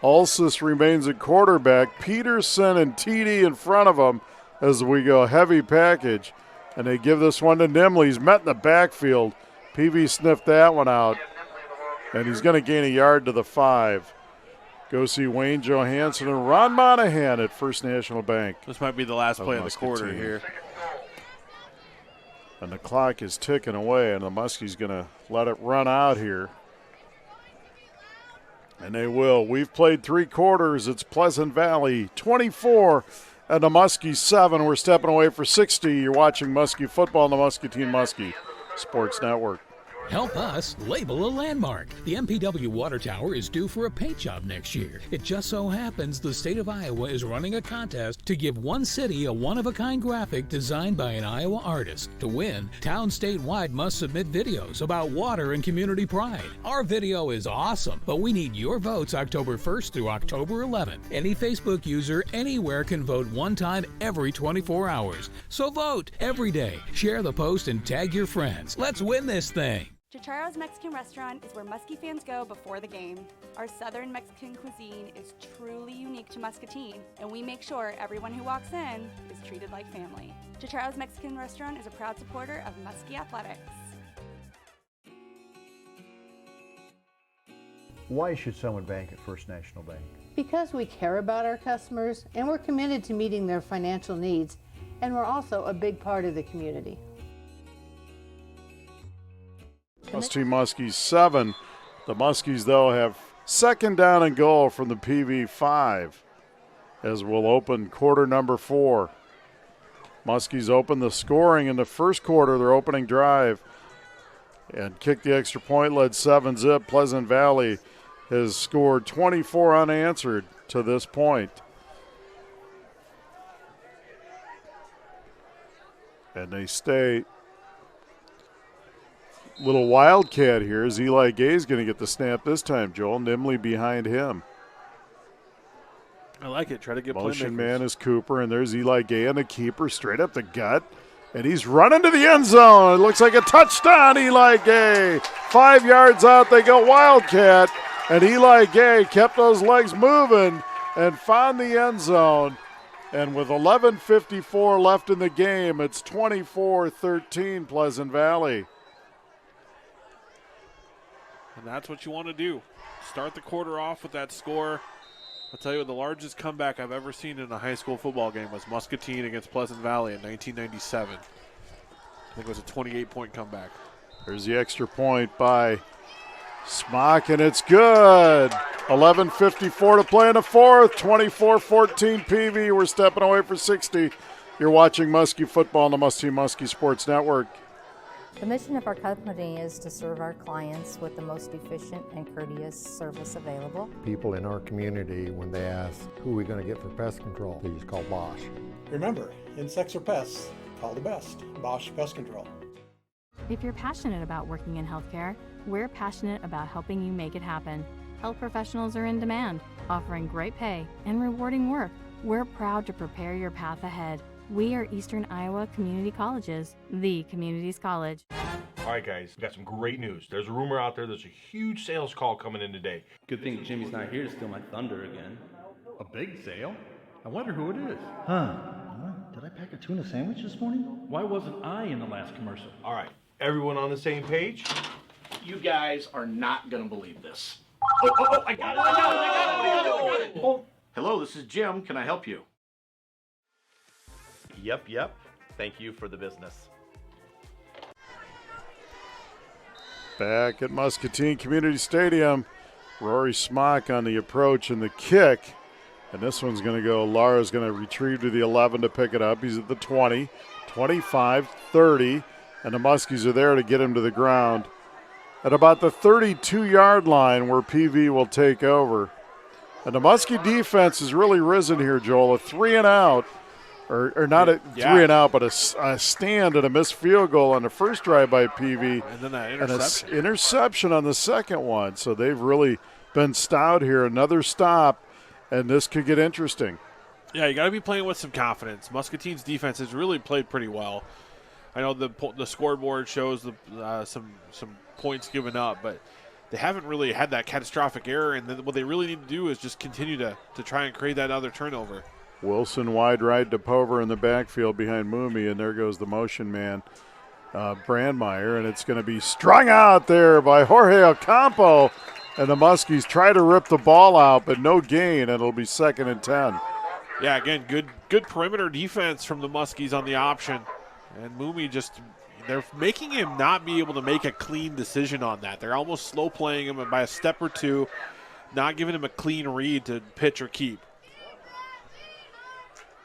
Ulsis remains at quarterback. Peterson and TD in front of him as we go heavy package. And they give this one to Nimley. He's met in the backfield. PV sniffed that one out. And he's going to gain a yard to the 5. Go see Wayne Johansson and Ron Monahan at First National Bank. This might be the last play of the quarter Muscatine. here. And the clock is ticking away, and the Muskies going to let it run out here. And they will. We've played 3 quarters. It's Pleasant Valley 24 and the Muskies 7. We're stepping away for 60. You're watching Muskie football on the Muscatine Muskie Sports Network. Help us label a landmark. The MPW water tower is due for a paint job next year. It just so happens the state of Iowa is running a contest to give one city a one-of-a-kind graphic designed by an Iowa artist. To win, towns statewide must submit videos about water and community pride. Our video is awesome, but we need your votes October 1st through October 11th. Any Facebook user anywhere can vote one time every 24 hours. So vote every day. Share the post and tag your friends. Let's win this thing. Chicharo's Mexican Restaurant is where Muskie fans go before the game. Our Southern Mexican cuisine is truly unique to Muscatine, and we make sure everyone who walks in is treated like family. Chicharo's Mexican Restaurant is a proud supporter of Muskie Athletics. Why should someone bank at First National Bank? Because we care about our customers and we're committed to meeting their financial needs, and we're also a big part of the community. Team Muskies 7. The Muskies, though, have 2nd down and goal from the PV 5 as we'll open quarter number 4. Muskies open the scoring in the first quarter, their opening drive, and kick the extra point, led 7-zip. Pleasant Valley has scored 24 unanswered to this point. And they stay. Little wildcat here as Eli Gay's going to get the snap this time, Joel. Nimley behind him. I like it. Try to get Motion playmakers. man is Cooper, and there's Eli Gay and the keeper straight up the gut. And he's running to the end zone. It looks like a touchdown, Eli Gay. 5 yards out, they go wildcat. And Eli Gay kept those legs moving and found the end zone. And with 11:54 left in the game, it's 24-13 Pleasant Valley. And that's what you want to do. Start the quarter off with that score. I'll tell you what, the largest comeback I've ever seen in a high school football game was Muscatine against Pleasant Valley in 1997. I think it was a 28-point comeback. There's the extra point by Smock, and it's good. 11:54 to play in the fourth. 24-14 PV. We're stepping away for 60. You're watching Muskie football on the Muskie Sports Network. The mission of our company is to serve our clients with the most efficient and courteous service available. People in our community, when they ask, who are we going to get for pest control, they just call Bosch. Remember, insects or pests, call the best, Bosch Pest Control. If you're passionate about working in healthcare, we're passionate about helping you make it happen. Health professionals are in demand, offering great pay and rewarding work. We're proud to prepare your path ahead. We are Eastern Iowa Community Colleges, the community's college. All right, guys, we got some great news. There's a rumor out there. There's a huge sales call coming in today. Good thing Jimmy's not here to steal my thunder again. A big sale? I wonder who it is. Huh. Did I pack a tuna sandwich this morning? Why wasn't I in the last commercial? All right, everyone on the same page? You guys are not going to believe this. Oh, I got it. Oh, hello, this is Jim. Can I help you? Yep. Thank you for the business. Back at Muscatine Community Stadium, Rory Smock on the approach and the kick. And this one's going to go, Lara's going to retrieve to the 11 to pick it up. He's at the 20, 25, 30, and the Muskies are there to get him to the ground. At about the 32-yard line where PV will take over. And the Muskie defense has really risen here, Joel. A 3-and-out, or not a 3-and-out, but a stand and a missed field goal on the first drive by PV. And then that interception. And an interception on the second one. So they've really been stout here. Another stop, and this could get interesting. Yeah, you got to be playing with some confidence. Muscatine's defense has really played pretty well. I know the scoreboard shows some points given up, but they haven't really had that catastrophic error, and then what they really need to do is just continue to try and create that other turnover. Wilson wide right to Pover in the backfield behind Mooney, and there goes the motion man, Brandmeier, and it's going to be strung out there by Jorge Ocampo, and the Muskies try to rip the ball out, but no gain, and it'll be 2nd and 10. Yeah, again, good perimeter defense from the Muskies on the option, and Mooney they're making him not be able to make a clean decision on that. They're almost slow playing him by a step or two, not giving him a clean read to pitch or keep.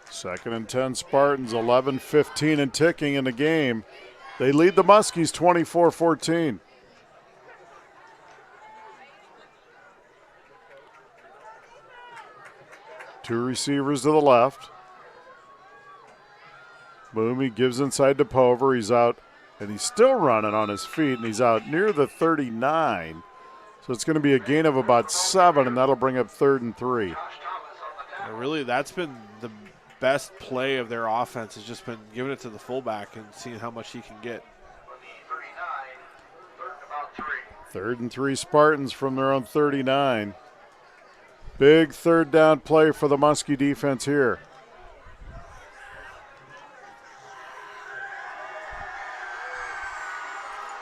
2nd and 10 Spartans, 11-15 and ticking in the game. They lead the Muskies 24-14. Two receivers to the left. Mooney gives inside to Pover. He's out, and he's still running on his feet, and he's out near the 39. So it's going to be a gain of about 7, and that'll bring up 3rd and 3. Really, that's been the best play of their offense, has just been giving it to the fullback and seeing how much he can get. 3rd and 3 Spartans from their own 39. Big 3rd down play for the Muskie defense here.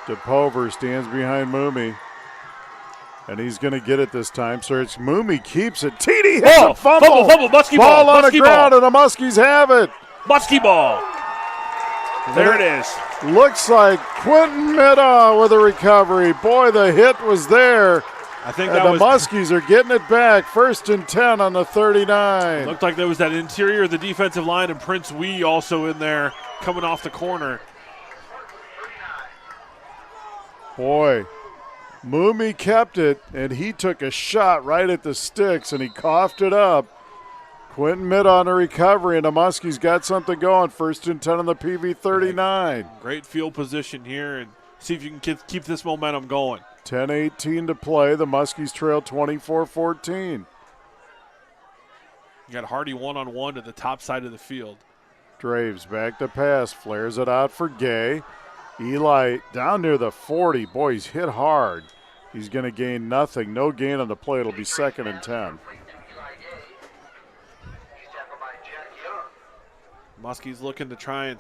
DePover stands behind Mooney, and he's going to get it this time. So it's Mooney keeps it. TD hits a fumble. Muskie ball ball. on the ground, and the Muskies have it. Muskie ball. There it is. Looks like Quentin Middaugh with a recovery. Boy, the hit was there. I think and the Muskies are getting it back. 1st and 10 on the 39. Looked like there was that interior of the defensive line, and Prince Wee also in there coming off the corner. Boy, Mooney kept it, and he took a shot right at the sticks, and he coughed it up. Quentin Middaugh on a recovery, and the Muskies got something going. 1st and 10 on the PV 39. Great field position here, and see if you can keep this momentum going. 10-18 to play. The Muskies trail 24-14. You got Hardy one-on-one to the top side of the field. Draves back to pass, flares it out for Gay. Eli down near the 40. Boy, he's hit hard. He's going to gain nothing. No gain on the play. It'll be 2nd and 10. Muskies looking to try and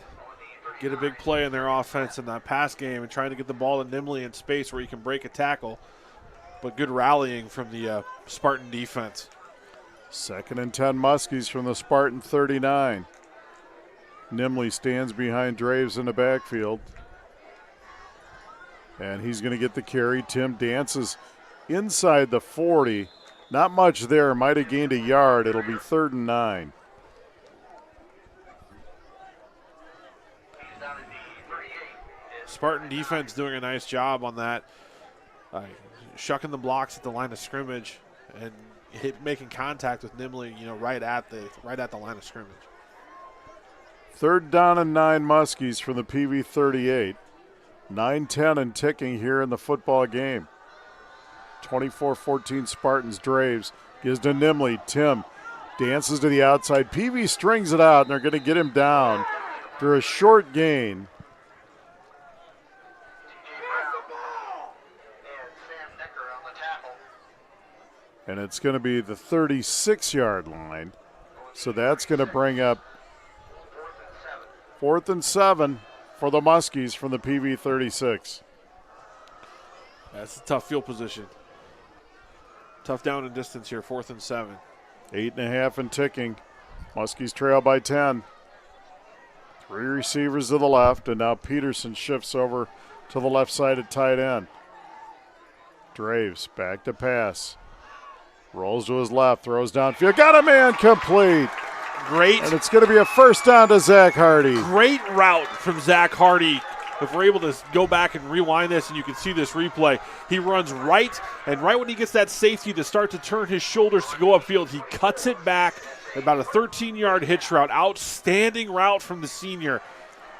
get a big play in their offense in that pass game and trying to get the ball to Nimley in space where he can break a tackle. But good rallying from the Spartan defense. 2nd and 10 Muskies from the Spartan 39. Nimley stands behind Draves in the backfield. And he's going to get the carry. Tim dances inside the 40. Not much there. Might have gained a yard. It'll be 3rd and 9. Spartan defense doing a nice job on that. Shucking the blocks at the line of scrimmage and making contact with Nimley, right at the line of scrimmage. 3rd down and 9 Muskies from the PV 38. 9-10 and ticking here in the football game. 24-14 Spartans. Draves gives to Nimley. Tim dances to the outside. Peavy strings it out, and they're going to get him down for a short gain. And it's going to be the 36-yard line. So that's going to bring up 4th and 7 for the Muskies from the PV 36. That's a tough field position. Tough down and distance here, 4th and 7. 8.5 and ticking. Muskies trail by 10. 3 receivers to the left, and now Peterson shifts over to the left side at tight end. Draves back to pass. Rolls to his left, throws downfield. Got a man complete. Great. And it's going to be a first down to Zach Hardy. Great route from Zach Hardy. If we're able to go back and rewind this and you can see this replay, he runs right, and right when he gets that safety to start to turn his shoulders to go upfield, he cuts it back. About a 13-yard hitch route. Outstanding route from the senior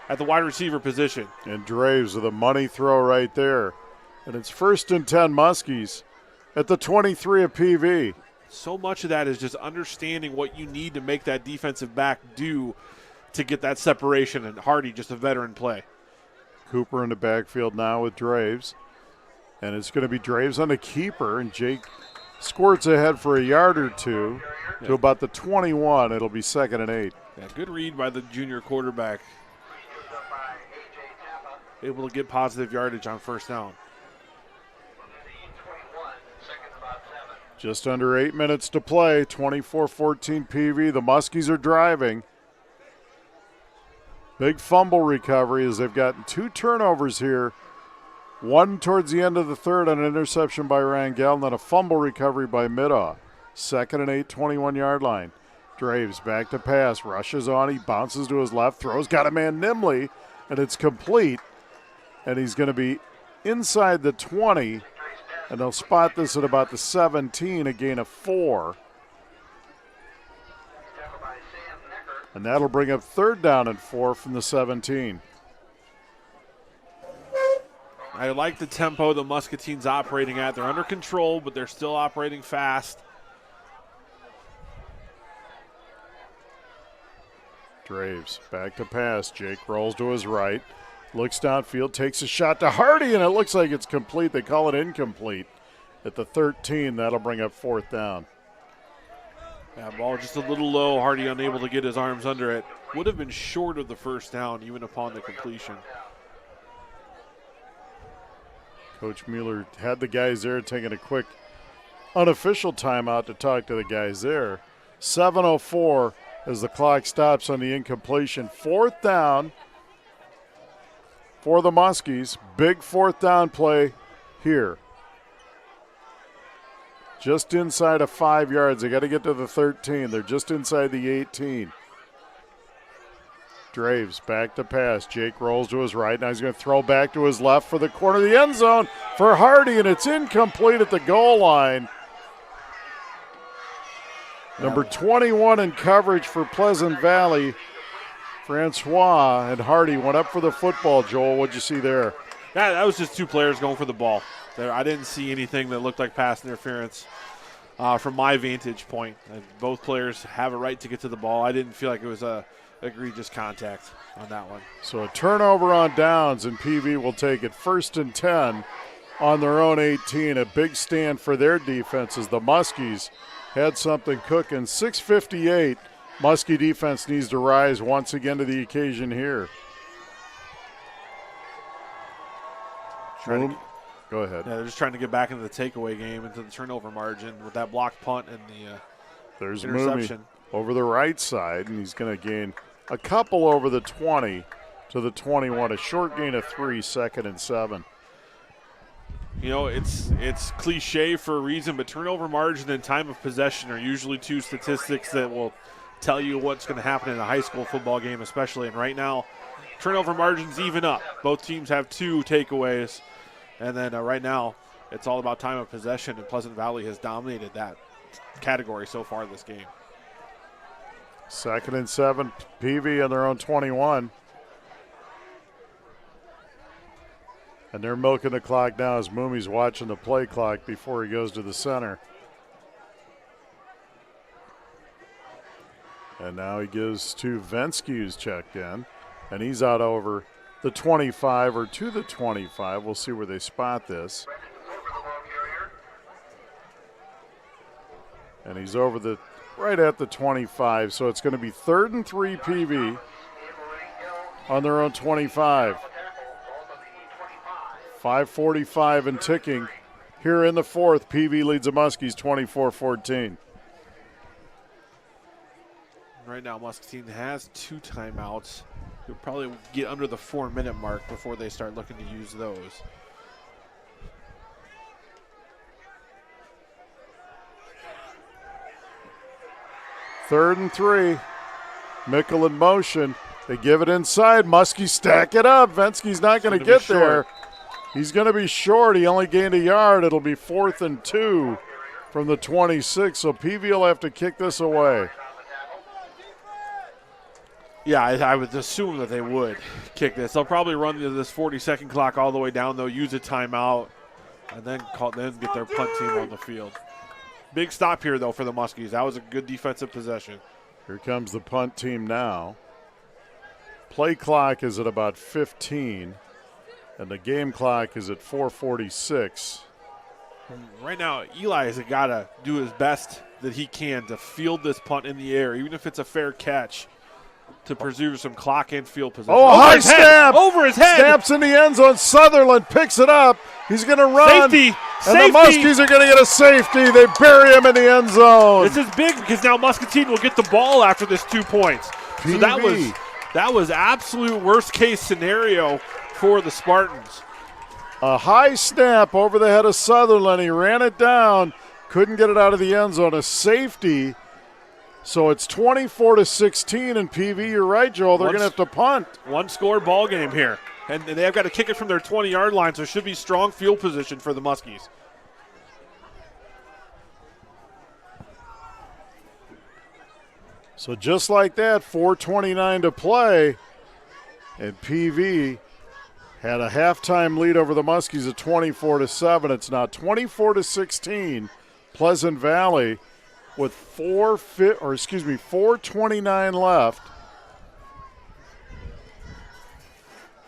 at the wide receiver position. And Draves with a money throw right there. And it's 1st and 10 Muskies at the 23 of PV. So much of that is just understanding what you need to make that defensive back do to get that separation, and Hardy just a veteran play. Cooper in the backfield now with Draves. And it's going to be Draves on the keeper, and Jake squirts ahead for a yard or two to about the 21. It'll be 2nd and 8. Yeah, good read by the junior quarterback. Able to get positive yardage on first down. Just under 8 minutes to play, 24-14 PV. The Muskies are driving. Big fumble recovery as they've gotten 2 turnovers here. One towards the end of the third on an interception by Rangel, and then a fumble recovery by Middaugh. 2nd and 8, 21-yard line. Draves back to pass, rushes on, he bounces to his left, throws, got a man nimbly, and it's complete. And he's going to be inside the 20, and they'll spot this at about the 17, a gain of 4. And that'll bring up 3rd down and 4 from the 17. I like the tempo the Muscatine's operating at. They're under control, but they're still operating fast. Draves back to pass. Jake rolls to his right. Looks downfield, takes a shot to Hardy, and it looks like it's complete. They call it incomplete. At the 13, that'll bring up 4th down. Yeah, ball just a little low. Hardy unable to get his arms under it. Would have been short of the first down, even upon the completion. Coach Mueller had the guys there taking a quick unofficial timeout to talk to the guys there. 7:04 as the clock stops on the incompletion. 4th down for the Muskies. Big 4th down play here. Just inside of 5 yards. They got to get to the 13. They're just inside the 18. Draves back to pass. Jake rolls to his right. Now he's going to throw back to his left for the corner of the end zone for Hardy, and it's incomplete at the goal line. Number 21 in coverage for Pleasant Valley, Francois, and Hardy went up for the football. Joel, what'd you see there? Yeah, that was just 2 players going for the ball. I didn't see anything that looked like pass interference from my vantage point. And both players have a right to get to the ball. I didn't feel like it was a egregious contact on that one. So a turnover on downs, and PV will take it 1st and 10 on their own 18. A big stand for their defense as the Muskies had something cooking. 6:58. Muskie defense needs to rise once again to the occasion here. Go ahead. Yeah, they're just trying to get back into the takeaway game, into the turnover margin with that blocked punt and the There's interception. Mooney over the right side, and he's going to gain a couple over the 20 to the 21. A short gain of 3, 2nd and 7. You know, it's cliche for a reason, but turnover margin and time of possession are usually 2 statistics that will tell you what's going to happen in a high school football game especially. And right now, turnover margins even up. Both teams have 2 takeaways. And then right now, it's all about time of possession, and Pleasant Valley has dominated that category so far this game. 2nd and 7, PV on their own 21. And they're milking the clock now as Moomy's watching the play clock before he goes to the center. And now he gives to Venske, who's checked in. And he's out over the 25 or to the 25. We'll see where they spot this. And he's over the right at the 25. So it's going to be 3rd and 3 PV on their own 25. 5:45 and ticking here in the 4th. PV leads the Muskies 24-14. Right now, Muscatine has 2 timeouts. They'll probably get under the 4-minute mark before they start looking to use those. Third and 3. Mickle in motion. They give it inside. Muskie stack it up. Venske's not going to get there. He's going to be short. He only gained a yard. It'll be 4th and 2 from the 26. So PV will have to kick this away. Yeah, I would assume that they would kick this. They'll probably run this 40-second clock all the way down. They'll use a timeout and then get their punt team on the field. Big stop here, though, for the Muskies. That was a good defensive possession. Here comes the punt team now. Play clock is at about 15, and the game clock is at 4:46. Right now, Eli has got to do his best that he can to field this punt in the air, even if it's a fair catch, to preserve some clock and field position. Oh, high snap! Over his head! Snaps in the end zone. Sutherland picks it up. He's going to run. Safety! And the Muskies are going to get a safety. They bury him in the end zone. This is big because now Muscatine will get the ball after this 2 points. So that was absolute worst-case scenario for the Spartans. A high snap over the head of Sutherland. He ran it down. Couldn't get it out of the end zone. A safety. So it's 24-16, and PV, you're right, Joel. They're going to have to punt. One-score ball game here. And they've got to kick it from their 20-yard line, so it should be strong field position for the Muskies. So just like that, 4:29 to play, and PV had a halftime lead over the Muskies at 24-7. It's now 24-16. Pleasant Valley with 4:29 left.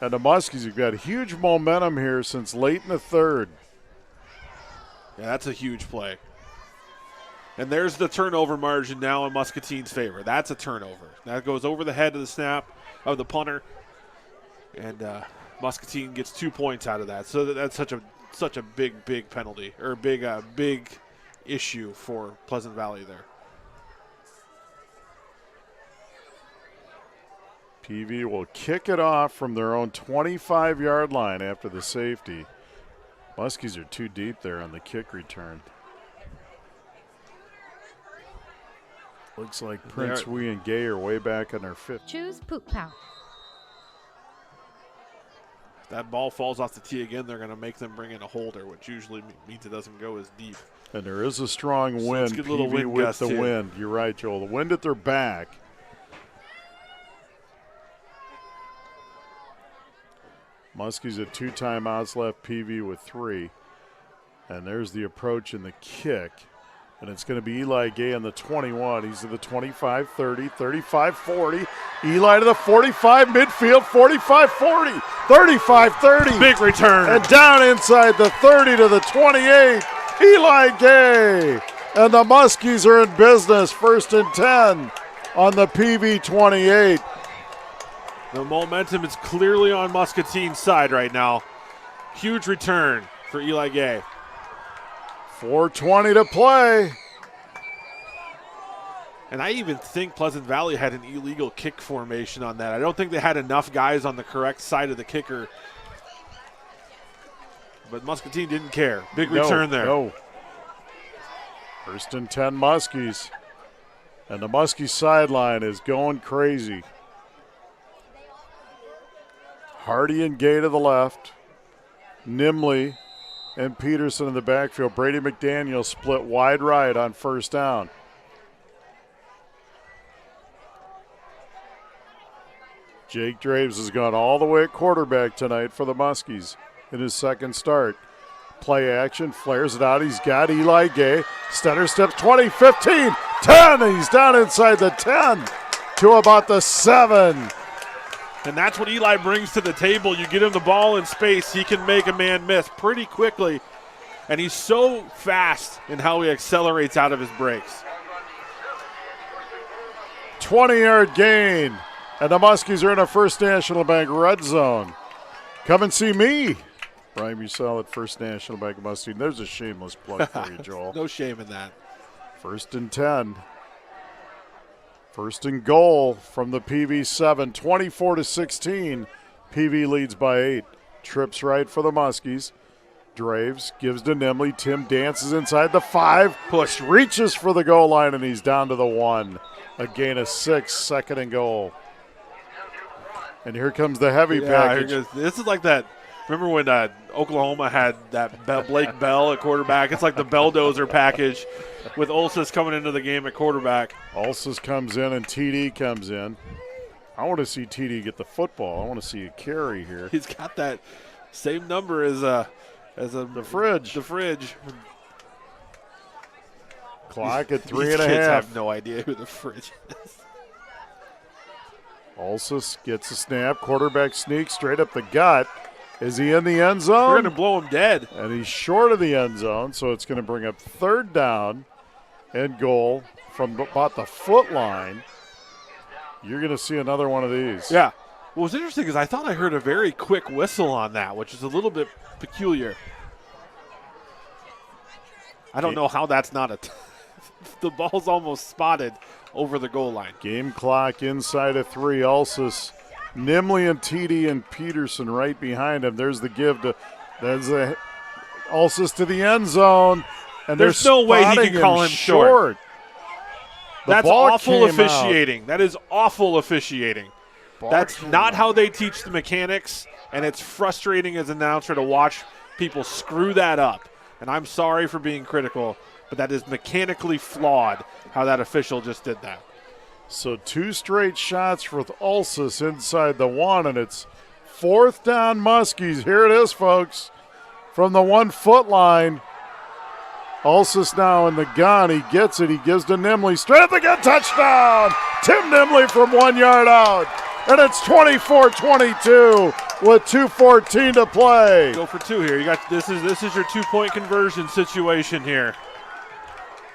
And the Muskies have got huge momentum here since late in the 3rd. Yeah, that's a huge play. And there's the turnover margin now in Muscatine's favor. That's a turnover. That goes over the head of the snap of the punter. And Muscatine gets 2 points out of that. So that's such a big penalty, or big issue for Pleasant Valley there. PV will kick it off from their own 25-yard line after the safety. Muskies are too deep there on the kick return. Looks like Prince, Wee, and Gay are way back on their 5th. Choose Poop Pow. If that ball falls off the tee again, they're going to make them bring in a holder, which usually means it doesn't go as deep. And there is a strong wind. Good little PV wind with the too. wind. You're right, Joel. The wind at their back. Muskies at 2 timeouts left, PV with 3. And there's the approach and the kick. And it's going to be Eli Gay on the 21. He's to the 25, 30, 35, 40. Eli to the 45, midfield, 45, 40, 35, 30. Big return. And down inside the 30 to the 28. Eli Gay. And the Muskies are in business. 1st and 10 on the PV 28. The momentum is clearly on Muscatine's side right now. Huge return for Eli Gay. 4:20 to play. And I even think Pleasant Valley had an illegal kick formation on that. I don't think they had enough guys on the correct side of the kicker. But Muscatine didn't care. Big return there. No. 1st and 10 Muskies. And the Muskie sideline is going crazy. Hardy and Gay to the left. Nimley and Peterson in the backfield. Brady McDaniel split wide right on 1st down. Jake Draves has gone all the way at quarterback tonight for the Muskies in his 2nd start. Play action, flares it out. He's got Eli Gay. Stutter steps 20, 15, 10. He's down inside the 10 to about the 7. And that's what Eli brings to the table. You get him the ball in space, he can make a man miss pretty quickly. And he's so fast in how he accelerates out of his breaks. 20-yard gain. And the Muskies are in a First National Bank red zone. Come and see me, Brian Musell at First National Bank of Muscatine. There's a shameless plug for you, Joel. No shame in that. 1st and 10. 1st and goal from the PV 7, 24-16. PV leads by 8. Trips right for the Muskies. Draves gives to Nimley. Tim dances inside the 5. Push reaches for the goal line, and he's down to the 1. A gain of 6, 2nd and goal. And here comes the heavy package. This is like that. Remember when Oklahoma had that Blake Bell at quarterback? It's like the Belldozer package with Olsis coming into the game at quarterback. Olsis comes in and TD comes in. I want to see TD get the football. I want to see a carry here. He's got that same number as the fridge. The fridge. Clock at 3.5. These kids have no idea who the fridge is. Olsis gets a snap. Quarterback sneaks straight up the gut. Is he in the end zone? They're going to blow him dead. And he's short of the end zone, so it's going to bring up 3rd down and goal from about the foot line. You're going to see another one of these. Yeah. What was interesting is I thought I heard a very quick whistle on that, which is a little bit peculiar. I don't know how that's not a the ball's almost spotted over the goal line. Game clock inside of 3. Olsis, Nimley and TD and Peterson right behind him. There's the give to Olsis to the end zone. And there's no way he can call him short. That's awful officiating. That is awful officiating. That's not how they teach the mechanics, and it's frustrating as an announcer to watch people screw that up. And I'm sorry for being critical, but that is mechanically flawed how that official just did that. So 2 straight shots with Olsis inside the 1, and it's 4th down Muskies. Here it is, folks, from the 1-foot line. Olsis now in the gun. He gets it. He gives to Nimley. Straight at the gut. Touchdown. Tim Nimley from 1 yard out. And it's 24-22 with 2:14 to play. Go for 2 here. You got this is your 2-point conversion situation here.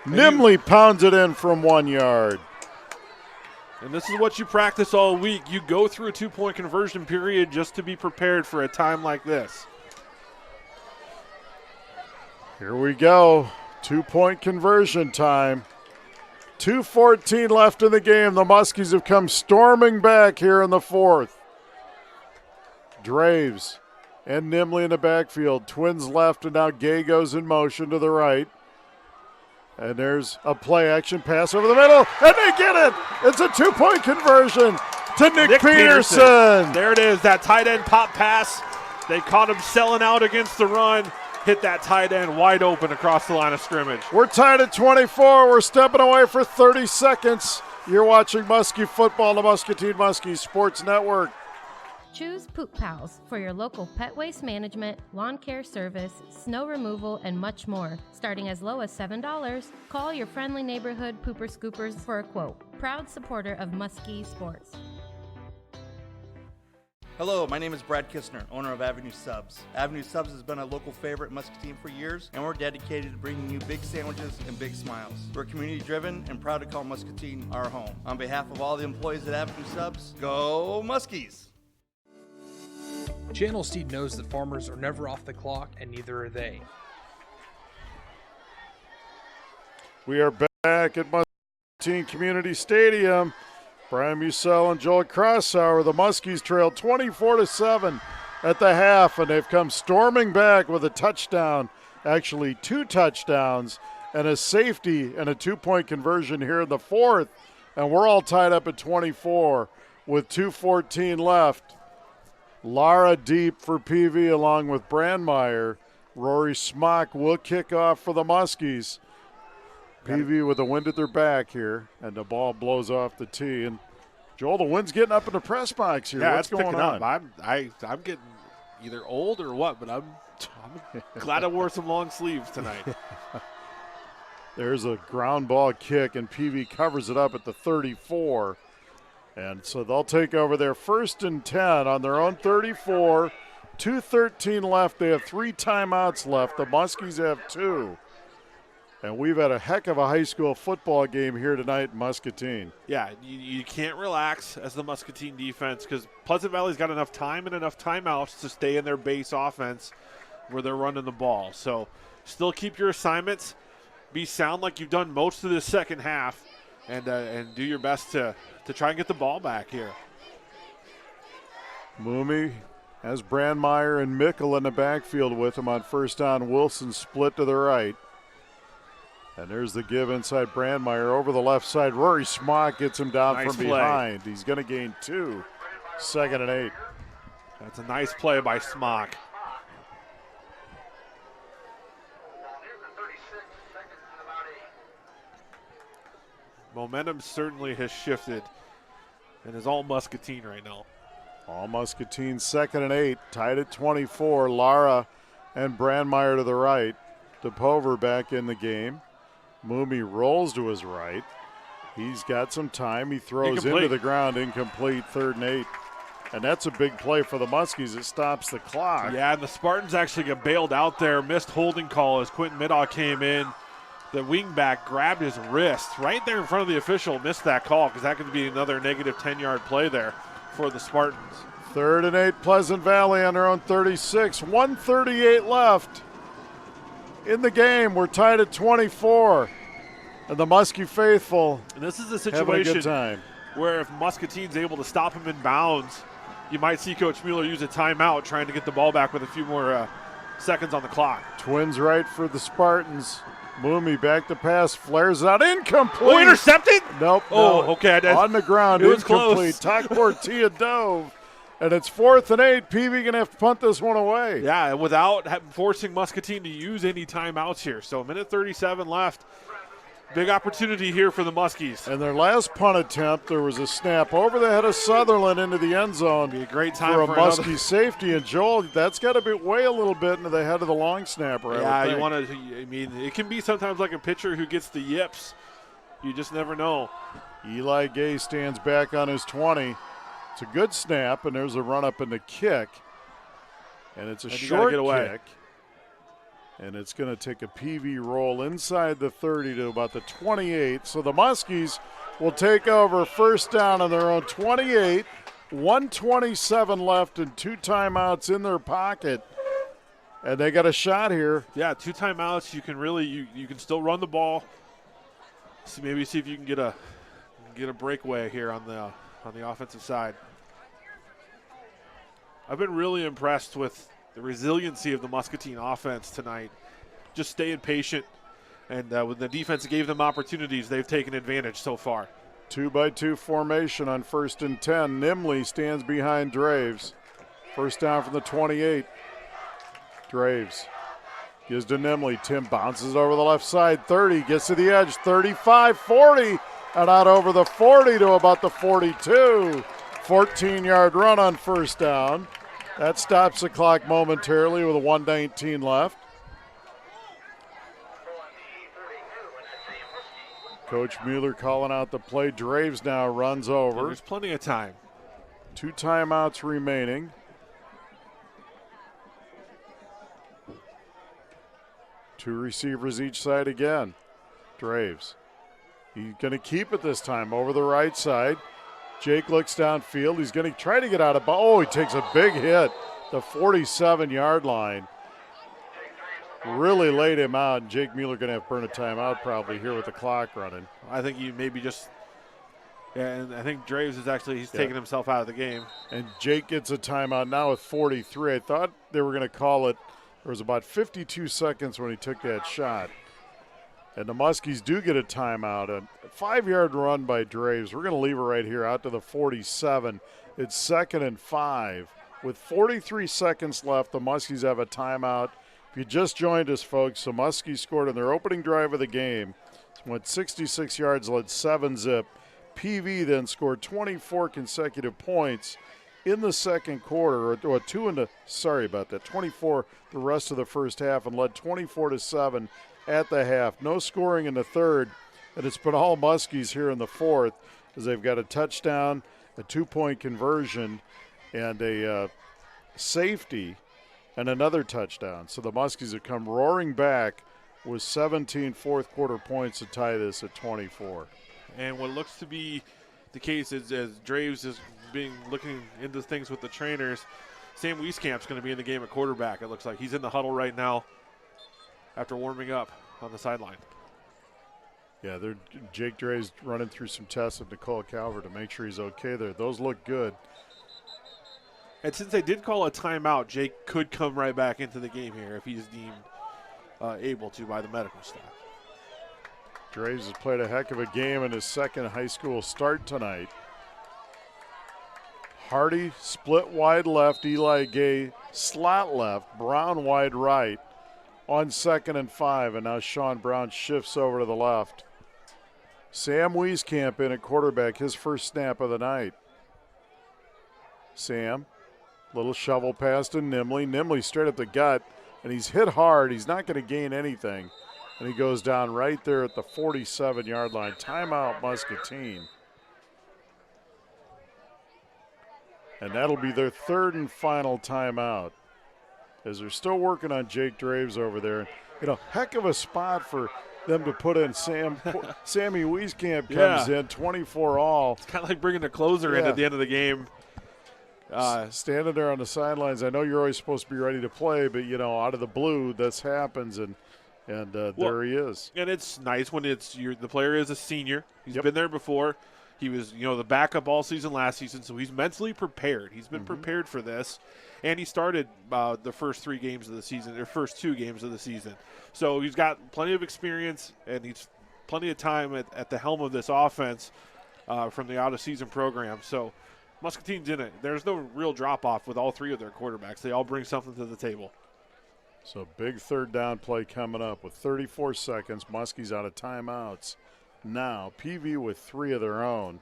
Nimley pounds it in from 1 yard. And this is what you practice all week. You go through a 2-point conversion period just to be prepared for a time like this. Here we go. 2-point conversion time. 2:14 left in the game. The Muskies have come storming back here in the 4th. Draves and Nimley in the backfield. Twins left, and now Gay goes in motion to the right. And there's a play-action pass over the middle, and they get it! It's a 2-point conversion to Nick Peterson. There it is, that tight end pop pass. They caught him selling out against the run. Hit that tight end wide open across the line of scrimmage. We're tied at 24. We're stepping away for 30 seconds. You're watching Muskie football, the Muscatine Muskie Sports Network. Choose Poop Pals for your local pet waste management, lawn care service, snow removal, and much more. Starting as low as $7, call your friendly neighborhood pooper scoopers for a quote. Proud supporter of Muskie Sports. Hello, my name is Brad Kistner, owner of Avenue Subs. Avenue Subs has been a local favorite in Muscatine for years, and we're dedicated to bringing you big sandwiches and big smiles. We're community-driven and proud to call Muscatine our home. On behalf of all the employees at Avenue Subs, go Muskies! Channel Steed knows that farmers are never off the clock, and neither are they. We are back at Muscatine Community Stadium. Brian Musell and Joel Crosshauer. The Muskies trailed 24-7 at the half, and they've come storming back with a touchdown, actually 2 touchdowns, and a safety and a 2-point conversion here in the 4th. And we're all tied up at 24 with 2:14 left. Lara deep for PV along with Brandmeier. Rory Smock will kick off for the Muskies. PV with the wind at their back here, and the ball blows off the tee. And Joel, the wind's getting up in the press box here. Yeah, what's going on? I'm getting either old or what, but I'm glad I wore some long sleeves tonight. There's a ground ball kick, and PV covers it up at the 34. And so they'll take over their 1st and 10 on their own 34. 2:13 left. They have 3 timeouts left. The Muskies have 2. And we've had a heck of a high school football game here tonight in Muscatine. Yeah, you can't relax as the Muscatine defense because Pleasant Valley's got enough time and enough timeouts to stay in their base offense where they're running the ball. So still keep your assignments. Be sound like you've done most of the second half and do your best to try and get the ball back here. Mooney has Brandmeier and Mickle in the backfield with him on 1st down. Wilson split to the right. And there's the give inside Brandmeier over the left side. Rory Smock gets him down Nice from play. behind. He's going to gain 2. 2nd and 8. That's a nice play by Smock. Momentum certainly has shifted and is all Muscatine right now. All Muscatine, 2nd and 8. Tied at 24. Lara and Brandmeier to the right. DePover back in the game. Mooney rolls to his right. He's got some time. He throws into the ground, incomplete, 3rd and 8. And that's a big play for the Muskies. It stops the clock. Yeah, and the Spartans actually got bailed out there. Missed holding call as Quentin Middaugh came in. The wingback grabbed his wrist right there in front of the official. Missed that call because that could be another negative 10-yard play there for the Spartans. 3rd and 8, Pleasant Valley on their own 36. 1:38 left in the game. We're tied at 24. And the Muskie faithful and this is a having a situation good time. where if Muscatine's able to stop him in bounds, you might see Coach Mueller use a timeout trying to get the ball back with a few more seconds on the clock. Twins right for the Spartans. Mooney back to pass, flares out, incomplete. Oh, intercepted? Nope. Oh, no. okay. On the ground, it was incomplete. close. Takportia dove. And it's 4th and 8. Peavy going to have to punt this one away. Yeah, and without forcing Muscatine to use any timeouts here. So 1:37 left. Big opportunity here for the Muskies. And their last punt attempt, there was a snap over the head of Sutherland into the end zone. Be a great time for a another Muskie safety. And Joel, that's got to be way a little bit into the head of the long snapper. Yeah, you want to. I mean, it can be sometimes like a pitcher who gets the yips. You just never know. Eli Gay stands back on his 20. It's a good snap, and there's a run up in the kick. And it's a short kick. And it's going to take a PV roll inside the 30 to about the 28. So the Muskies will take over 1st down on their own 28. 1:27 left and 2 timeouts in their pocket. And they got a shot here. Yeah, 2 timeouts. You can really you can still run the ball. So maybe see if you can get a breakaway here on the offensive side. I've been really impressed with the resiliency of the Muscatine offense tonight. Just staying patient, and when the defense gave them opportunities, they've taken advantage so far. 2-by-2 formation on 1st and 10. Nimley stands behind Draves. 1st down from the 28. Draves gives to Nimley. Tim bounces over the left side. 30, gets to the edge. 35, 40, and out over the 40 to about the 42. 14-yard run on 1st down. That stops the clock momentarily with a 1:19 left. Coach Mueller calling out the play. Draves now runs over. And there's plenty of time. 2 timeouts remaining. Two receivers each side again. Draves. He's going to keep it this time over the right side. Jake looks downfield. He's going to try to get out of bounds. Oh, he takes a big hit. The 47-yard line. Really laid him out. And Jake Mueller going to have to burn a timeout probably here with the clock running. I think you maybe just – yeah, and I think Draves is actually – he's taking himself out of the game. And Jake gets a timeout now with 43. I thought they were going to call it. There was about 52 seconds when he took that shot. And the Muskies do get a timeout. A 5-yard run by Draves. We're going to leave it right here out to the 47. It's 2nd and 5. With 43 seconds left, the Muskies have a timeout. If you just joined us, folks, the Muskies scored on their opening drive of the game. Went 66 yards, led 7-zip. PV then scored 24 consecutive points in the second quarter, or 24 the rest of the first half, and led 24-7 at the half. No scoring in the third, and it's been all Muskies here in the fourth as they've got a touchdown a 2-point conversion, and a safety, and another touchdown. So the Muskies have come roaring back with 17 fourth-quarter points to tie this at 24. And what looks to be the case is, as Draves is looking into things with the trainers, Sam Wieskamp's going to be in the game at quarterback. It looks like he's in the huddle right now after warming up on the sideline. Yeah, Jake Draves running through some tests with Nicole Calvert to make sure he's okay there. Those look good. And since they did call a timeout, Jake could come right back into the game here if he's deemed able to by the medical staff. Draves has played a heck of a game in his second high school start tonight. Hardy split wide left, Eli Gay slot left, Brown wide right on 2nd and 5, and now Sean Brown shifts over to the left. Sam Wieskamp in at quarterback, his first snap of the night. Sam, little shovel pass to Nimley. Nimley straight up the gut, and he's hit hard. He's not going to gain anything, and he goes down right there at the 47-yard line. Timeout, Muscatine. And that'll be their third and final timeout, as they're still working on Jake Draves over there. You know, heck of a spot for them to put in. Sammy Wieskamp comes in, 24 all. It's kind of like bringing the closer in at the end of the game. Standing there on the sidelines. I know you're always supposed to be ready to play, but, you know, out of the blue, this happens, and there he is. And it's nice when the player is a senior. He's been there before. He was, the backup all season last season, so he's mentally prepared. He's been prepared for this. And he started the first 3 games of the season, or first 2 games of the season. So he's got plenty of experience, and he's plenty of time at the helm of this offense from the out-of-season program. So Muscatine's in it. There's no real drop-off with all 3 of their quarterbacks. They all bring something to the table. So big third down play coming up with 34 seconds. Muskie's out of timeouts. Now PV with 3 of their own.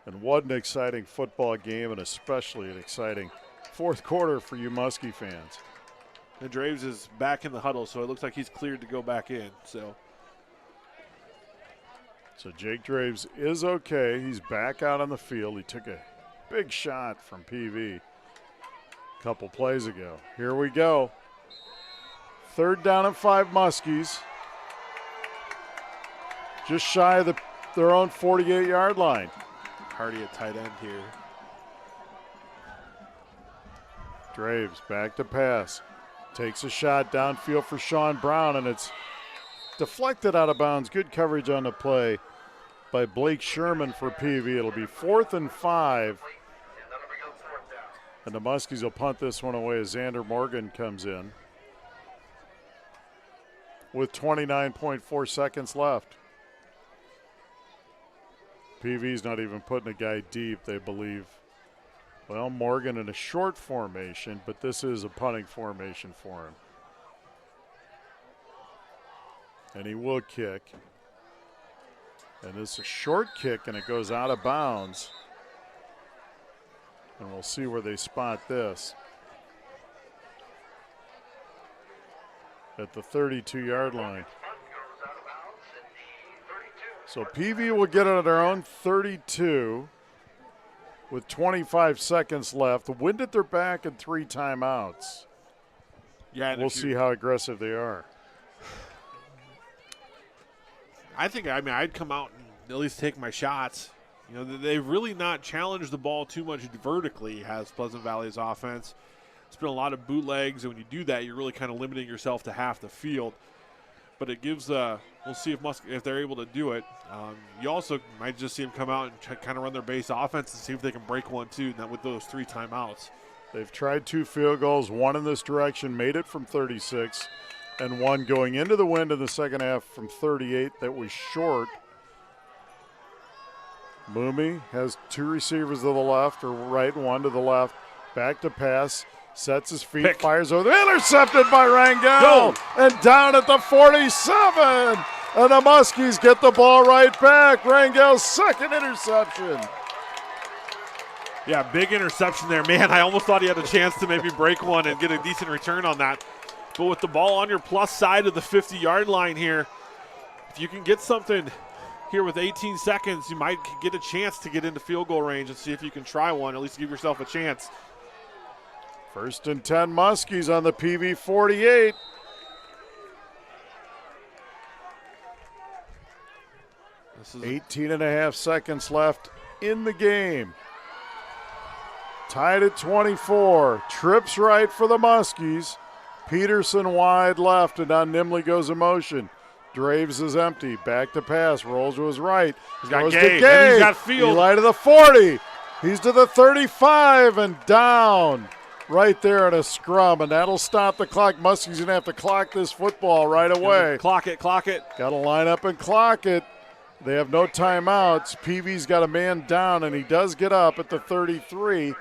And what an exciting football game, and especially an exciting fourth quarter for you Muskie fans. And Draves is back in the huddle, so it looks like he's cleared to go back in. So Jake Draves is okay. He's back out on the field. He took a big shot from PV a couple plays ago. Here we go. Third down and 5 Muskies. Just shy of their own 48-yard line. Hardy at tight end here. Draves back to pass. Takes a shot downfield for Sean Brown, and it's deflected out of bounds. Good coverage on the play by Blake Sherman for PV. It'll be 4th and 5. And the Muskies will punt this one away as Xander Morgan comes in with 29.4 seconds left. PV's not even putting a guy deep, they believe. Well, Morgan in a short formation, but this is a punting formation for him. And he will kick. And it's a short kick, and it goes out of bounds. And we'll see where they spot this. At the 32-yard line. So PV will get it at their own 32 with 25 seconds left. The wind at their back and 3 timeouts. Yeah, we'll see how aggressive they are. I'd come out and at least take my shots. They've really not challenged the ball too much vertically, has Pleasant Valley's offense. It's been a lot of bootlegs, and when you do that, you're really kind of limiting yourself to half the field. But it gives we'll see if they're able to do it. You also might just see them come out and kind of run their base offense and see if they can break one too, not with those 3 timeouts. They've tried 2 field goals, 1 in this direction, made it from 36, and 1 going into the wind in the second half from 38 that was short. Moomey has 2 receivers to the left or right, 1 to the left. Back to pass. Sets his feet, fires over, intercepted by Rangel, and down at the 47. And the Muskies get the ball right back. Rangel's second interception. Yeah, big interception there. Man, I almost thought he had a chance to maybe break one and get a decent return on that. But with the ball on your plus side of the 50-yard line here, if you can get something here with 18 seconds, you might get a chance to get into field goal range and see if you can try one, at least give yourself a chance. 1st and 10 Muskies on the PV 48. This is 18 and a half seconds left in the game. Tied at 24. Trips right for the Muskies. Peterson wide left, and down Nimley goes in motion. Draves is empty. Back to pass. Rolls to his right. He's got Goes to Gay. Gay. He's got field. Eli to the 40. He's to the 35 and down right there in a scrum, and that'll stop the clock. Muskie's going to have to clock this football right away. Clock it, clock it. Got to line up and clock it. They have no timeouts. PV's got a man down, and he does get up at the 33.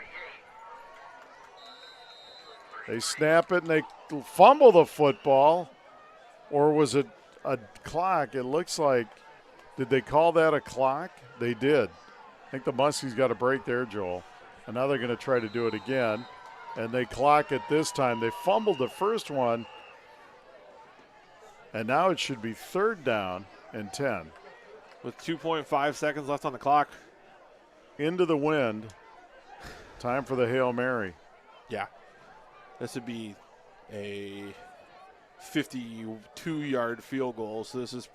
They snap it, and they fumble the football. Or was it a clock? It looks like, did they call that a clock? They did. I think the Muskies got a break there, Joel. And now they're going to try to do it again. And they clock it this time. They fumbled the first one. And now it should be 3rd down and 10. With 2.5 seconds left on the clock. Into the wind. Time for the Hail Mary. Yeah. This would be a 52-yard field goal. So this is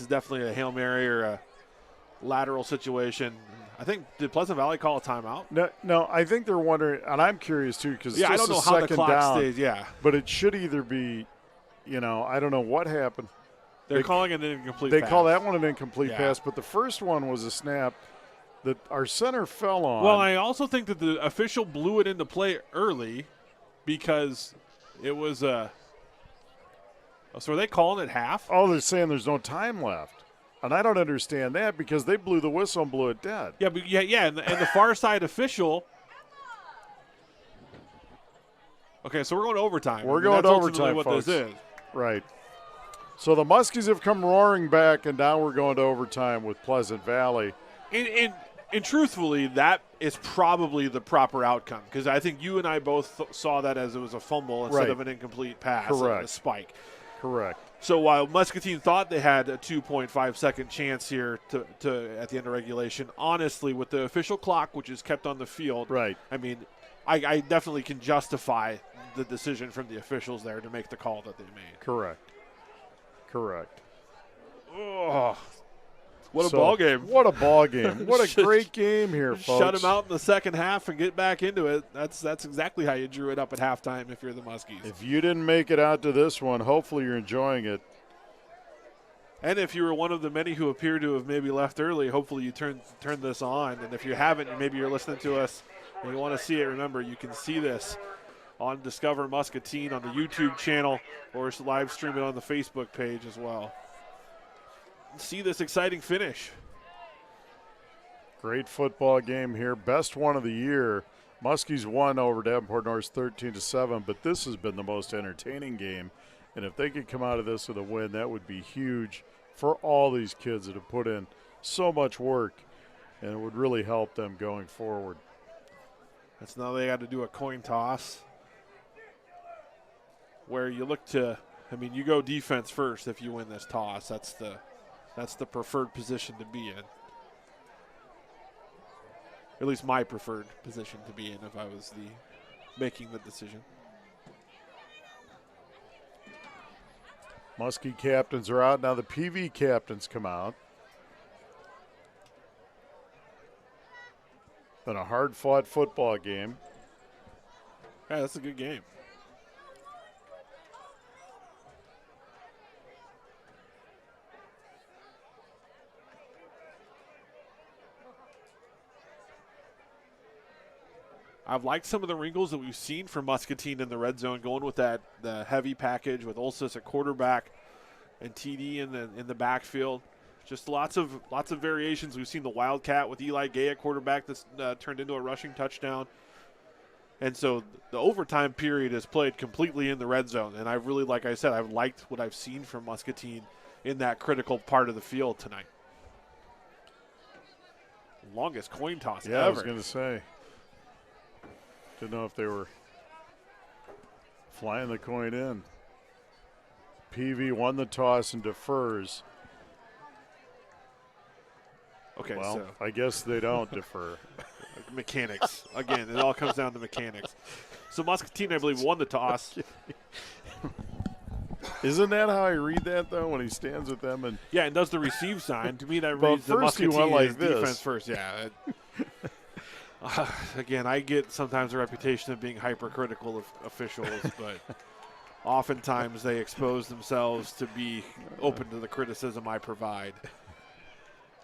definitely a Hail Mary or a lateral situation. I think, did Pleasant Valley call a timeout? No, I think they're wondering, and I'm curious too, because I don't know how the clock stays. Yeah, but it should either be, I don't know what happened. They're calling it an incomplete pass. They call that one an incomplete pass, but the first one was a snap that our center fell on. Well, I also think that the official blew it into play early because it was so are they calling it half? Oh, they're saying there's no time left. And I don't understand that because they blew the whistle and blew it dead. Yeah, but and the far side official. Okay, so we're going to overtime. We're going to overtime, what folks. This is. Right. So the Muskies have come roaring back, and now we're going to overtime with Pleasant Valley. And truthfully, that is probably the proper outcome because I think you and I both saw that as it was a fumble instead of an incomplete pass. Correct. A spike. Correct. So while Muscatine thought they had a 2.5-second chance here to at the end of regulation, honestly, with the official clock, which is kept on the field, right? I mean, I definitely can justify the decision from the officials there to make the call that they made. Correct. Oh, what a ball game! What a ball game! What a great game here, folks. Shut them out in the second half and get back into it. That's exactly how you drew it up at halftime if you're the Muskies. If you didn't make it out to this one, hopefully you're enjoying it. And if you were one of the many who appear to have maybe left early, hopefully you turn this on. And if you haven't, maybe you're listening to us and you want to see it, remember you can see this on Discover Muscatine on the YouTube channel or live stream it on the Facebook page as well. See this exciting finish. Great football game here. Best one of the year. Muskies won over Davenport North 13-7, but this has been the most entertaining game. And if they could come out of this with a win, that would be huge for all these kids that have put in so much work, and it would really help them going forward. That's now they got to do a coin toss where you look to, you go defense first if you win this toss. That's the preferred position to be in. At least my preferred position to be in if I was making the decision. Muskie captains are out. Now the PV captains come out. Been a hard-fought football game. Yeah, that's a good game. I've liked some of the wrinkles that we've seen from Muscatine in the red zone, going with the heavy package with Olsis at quarterback and TD in the backfield. Just lots of variations. We've seen the Wildcat with Eli Gay at quarterback that's turned into a rushing touchdown. And so the overtime period is played completely in the red zone. And I really, like I said, I've liked what I've seen from Muscatine in that critical part of the field tonight. Longest coin toss ever. Yeah, I was going to say. Didn't know if they were flying the coin in. PV won the toss and defers. Okay, well, so I guess they don't defer. mechanics. Again, it all comes down to mechanics. So Muscatine, I believe, won the toss. Isn't that how I read that, though, when he stands with them? And yeah, and does the receive sign. To me, that well, reads the first he Muscatine went like is this. defense first. Yeah. Again, I get sometimes a reputation of being hypercritical of officials, but oftentimes they expose themselves to be open to the criticism I provide.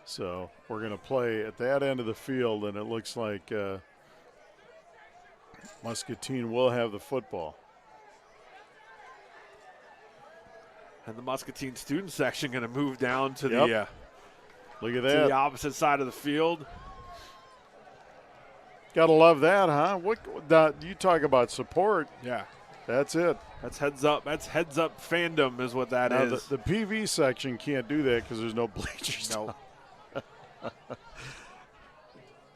So we're going to play at that end of the field, and it looks like Muscatine will have the football. And the Muscatine student section going to move down to Yep. the look at to that. the opposite side of the field. Gotta love that, huh? You talk about support. Yeah, that's it. That's heads up. That's heads up fandom is what that now is. The PV section can't do that because there's no bleachers. No. I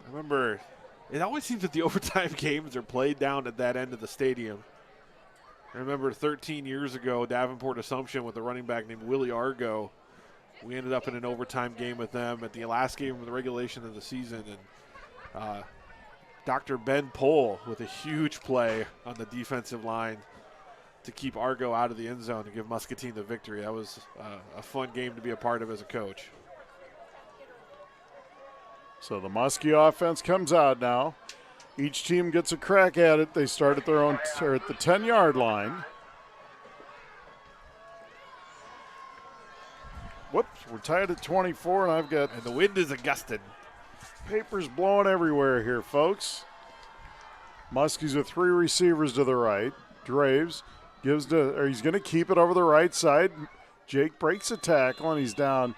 remember, it always seems that the overtime games are played down at that end of the stadium. I remember 13 years ago, Davenport Assumption with a running back named Willie Argo. We ended up in an overtime game with them at the last game of the regulation of the season. And Dr. Ben Pohl with a huge play on the defensive line to keep Argo out of the end zone and give Muscatine the victory. That was a fun game to be a part of as a coach. So the Muskie offense comes out now. Each team gets a crack at it. They start at their own or at the 10-yard line. Whoops, we're tied at 24, and I've got... And the wind is a gusting. Papers blowing everywhere here, folks. Muskie's with 3 receivers to the right. Draves he's going to keep it over the right side. Jake breaks a tackle, and he's down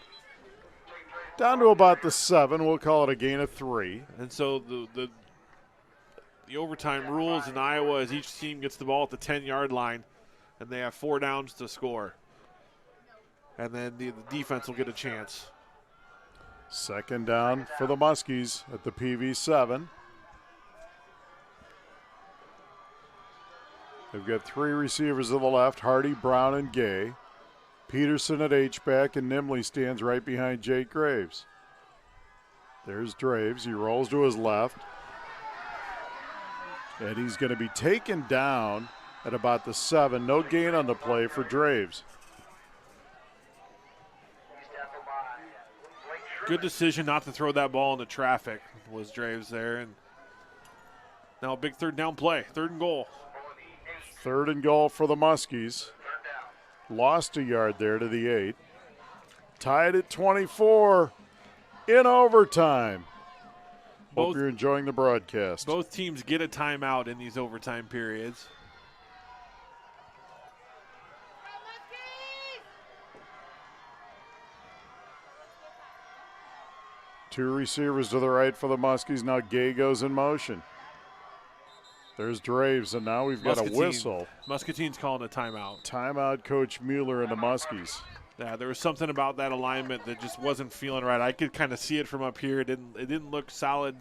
to about the 7. We'll call it a gain of 3. And so the overtime rules in Iowa is each team gets the ball at the 10-yard line, and they have 4 downs to score. And then the defense will get a chance. Second down for the Muskies at the PV 7. They've got 3 receivers to the left, Hardy, Brown, and Gay. Peterson at H-back, and Nimley stands right behind Jake Graves. There's Graves. He rolls to his left. And he's going to be taken down at about the 7. No gain on the play for Graves. Good decision not to throw that ball into traffic was Draves there. And now a big third down play, 3rd and goal. 3rd and goal for the Muskies. Lost a yard there to the 8. Tied at 24 in overtime. Hope you're enjoying the broadcast. Both teams get a timeout in these overtime periods. Two receivers to the right for the Muskies. Now Gay goes in motion. There's Draves, and now we've got a whistle. Muscatine's calling a timeout. Timeout, Coach Mueller and the Muskies. Yeah, there was something about that alignment that just wasn't feeling right. I could kind of see it from up here. It didn't look solid.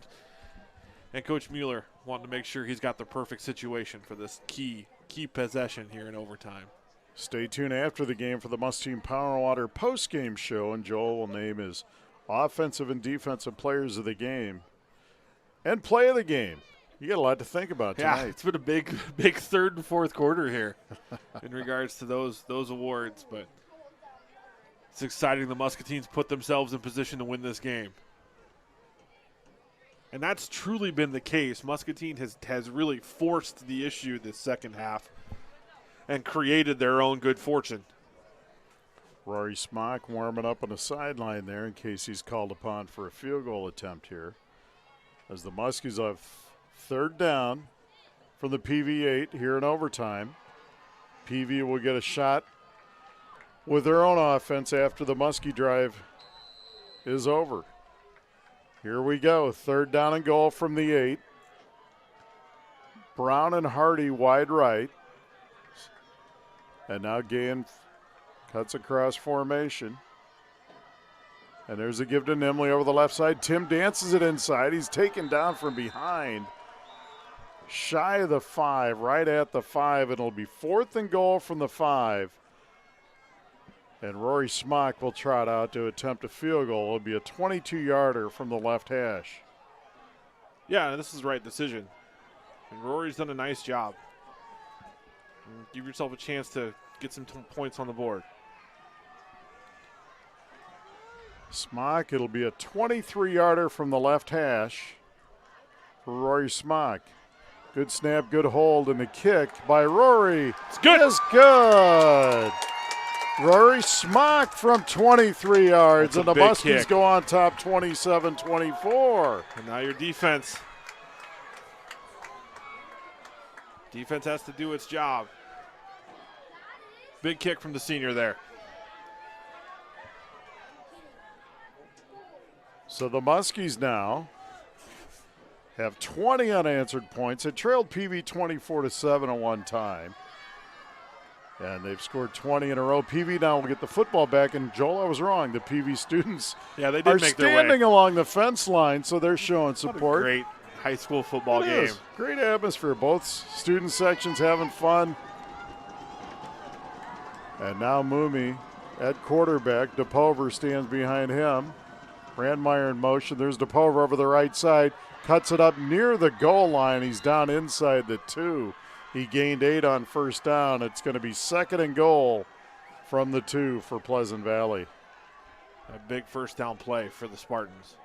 And Coach Mueller wanting to make sure he's got the perfect situation for this key possession here in overtime. Stay tuned after the game for the Muscatine Power and Water post-game show, and Joel will name his offensive and defensive players of the game and play of the game. You got a lot to think about tonight. Yeah, it's been a big 3rd and 4th quarter here in regards to those awards, but it's exciting the Muscatines put themselves in position to win this game. And that's truly been the case. Muscatine has really forced the issue this second half and created their own good fortune. Rory Smock warming up on the sideline there in case he's called upon for a field goal attempt here. As the Muskies have 3rd down from the PV8 here in overtime. PV will get a shot with their own offense after the Muskie drive is over. Here we go, 3rd down and goal from the 8. Brown and Hardy wide right. And now Gahan cuts across formation. And there's a give to Nimley over the left side. Tim dances it inside. He's taken down from behind. Shy of the 5, right at the 5. It'll be 4th and goal from the 5 And Rory Smock will trot out to attempt a field goal. It'll be a 22-yarder from the left hash. Yeah, this is the right decision. And Rory's done a nice job. Give yourself a chance to get some points on the board. Smock, it'll be a 23-yarder from the left hash for Rory Smock. Good snap, good hold, and the kick by Rory. It's good. Is good. Rory Smock from 23 yards, and the Muskies go on top 27-24. And now your defense. Defense has to do its job. Big kick from the senior there. So the Muskies now have 20 unanswered points. They trailed PV 24-7 at one time. And they've scored 20 in a row. PV now will get the football back. And Joel, I was wrong. The PV students they did are make their way. standing along the fence line, so they're showing support. Great high school football game. Great atmosphere. Both student sections having fun. And now Mooney at quarterback. DePover stands behind him. Brandmeier in motion. There's DePover over the right side. Cuts it up near the goal line. He's down inside the 2. He gained 8 on first down. It's going to be 2nd and goal from the 2 for Pleasant Valley. A big first down play for the Spartans.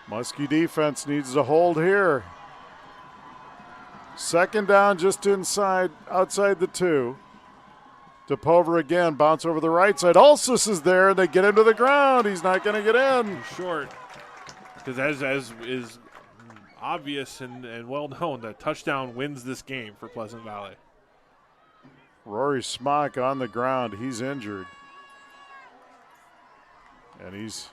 Muskie defense needs to hold here. 2nd down just outside the 2. DePover again, bounce over the right side. Ulsus is there, and they get into the ground. He's not going to get in. Short. Because as is obvious and well known, that touchdown wins this game for Pleasant Valley. Rory Smock on the ground. He's injured. And he's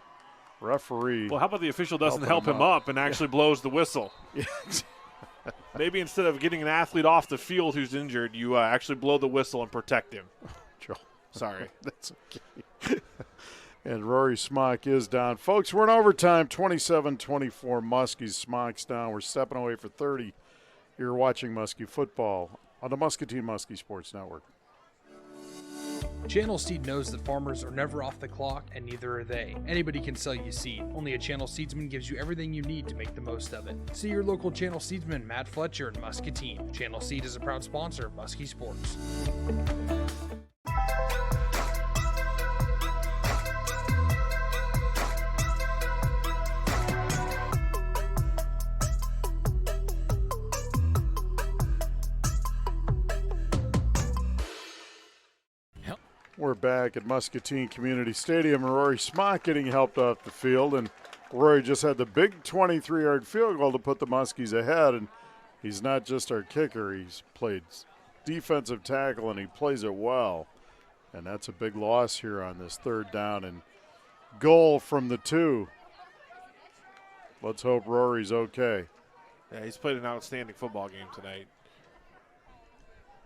referee. Well, how about the official doesn't help him up and actually blows the whistle? Maybe instead of getting an athlete off the field who's injured, you actually blow the whistle and protect him. Joe. Sorry. That's okay. And Rory Smock is down. Folks, we're in overtime, 27-24. Muskies, Smock's down. We're stepping away for 30. You're watching Muskie football on the Muscatine Muskie Sports Network. Channel Seed knows that farmers are never off the clock, and neither are they. Anybody can sell you seed. Only a Channel Seedsman gives you everything you need to make the most of it. See your local Channel Seedsman, Matt Fletcher in Muscatine. Channel Seed is a proud sponsor of Muskie Sports. We're back at Muscatine Community Stadium. Rory Smock getting helped off the field, and Rory just had the big 23-yard field goal to put the Muskies ahead. And he's not just our kicker; he's played defensive tackle, and he plays it well. And that's a big loss here on this 3rd down and goal from the 2. Let's hope Rory's okay. Yeah, he's played an outstanding football game tonight.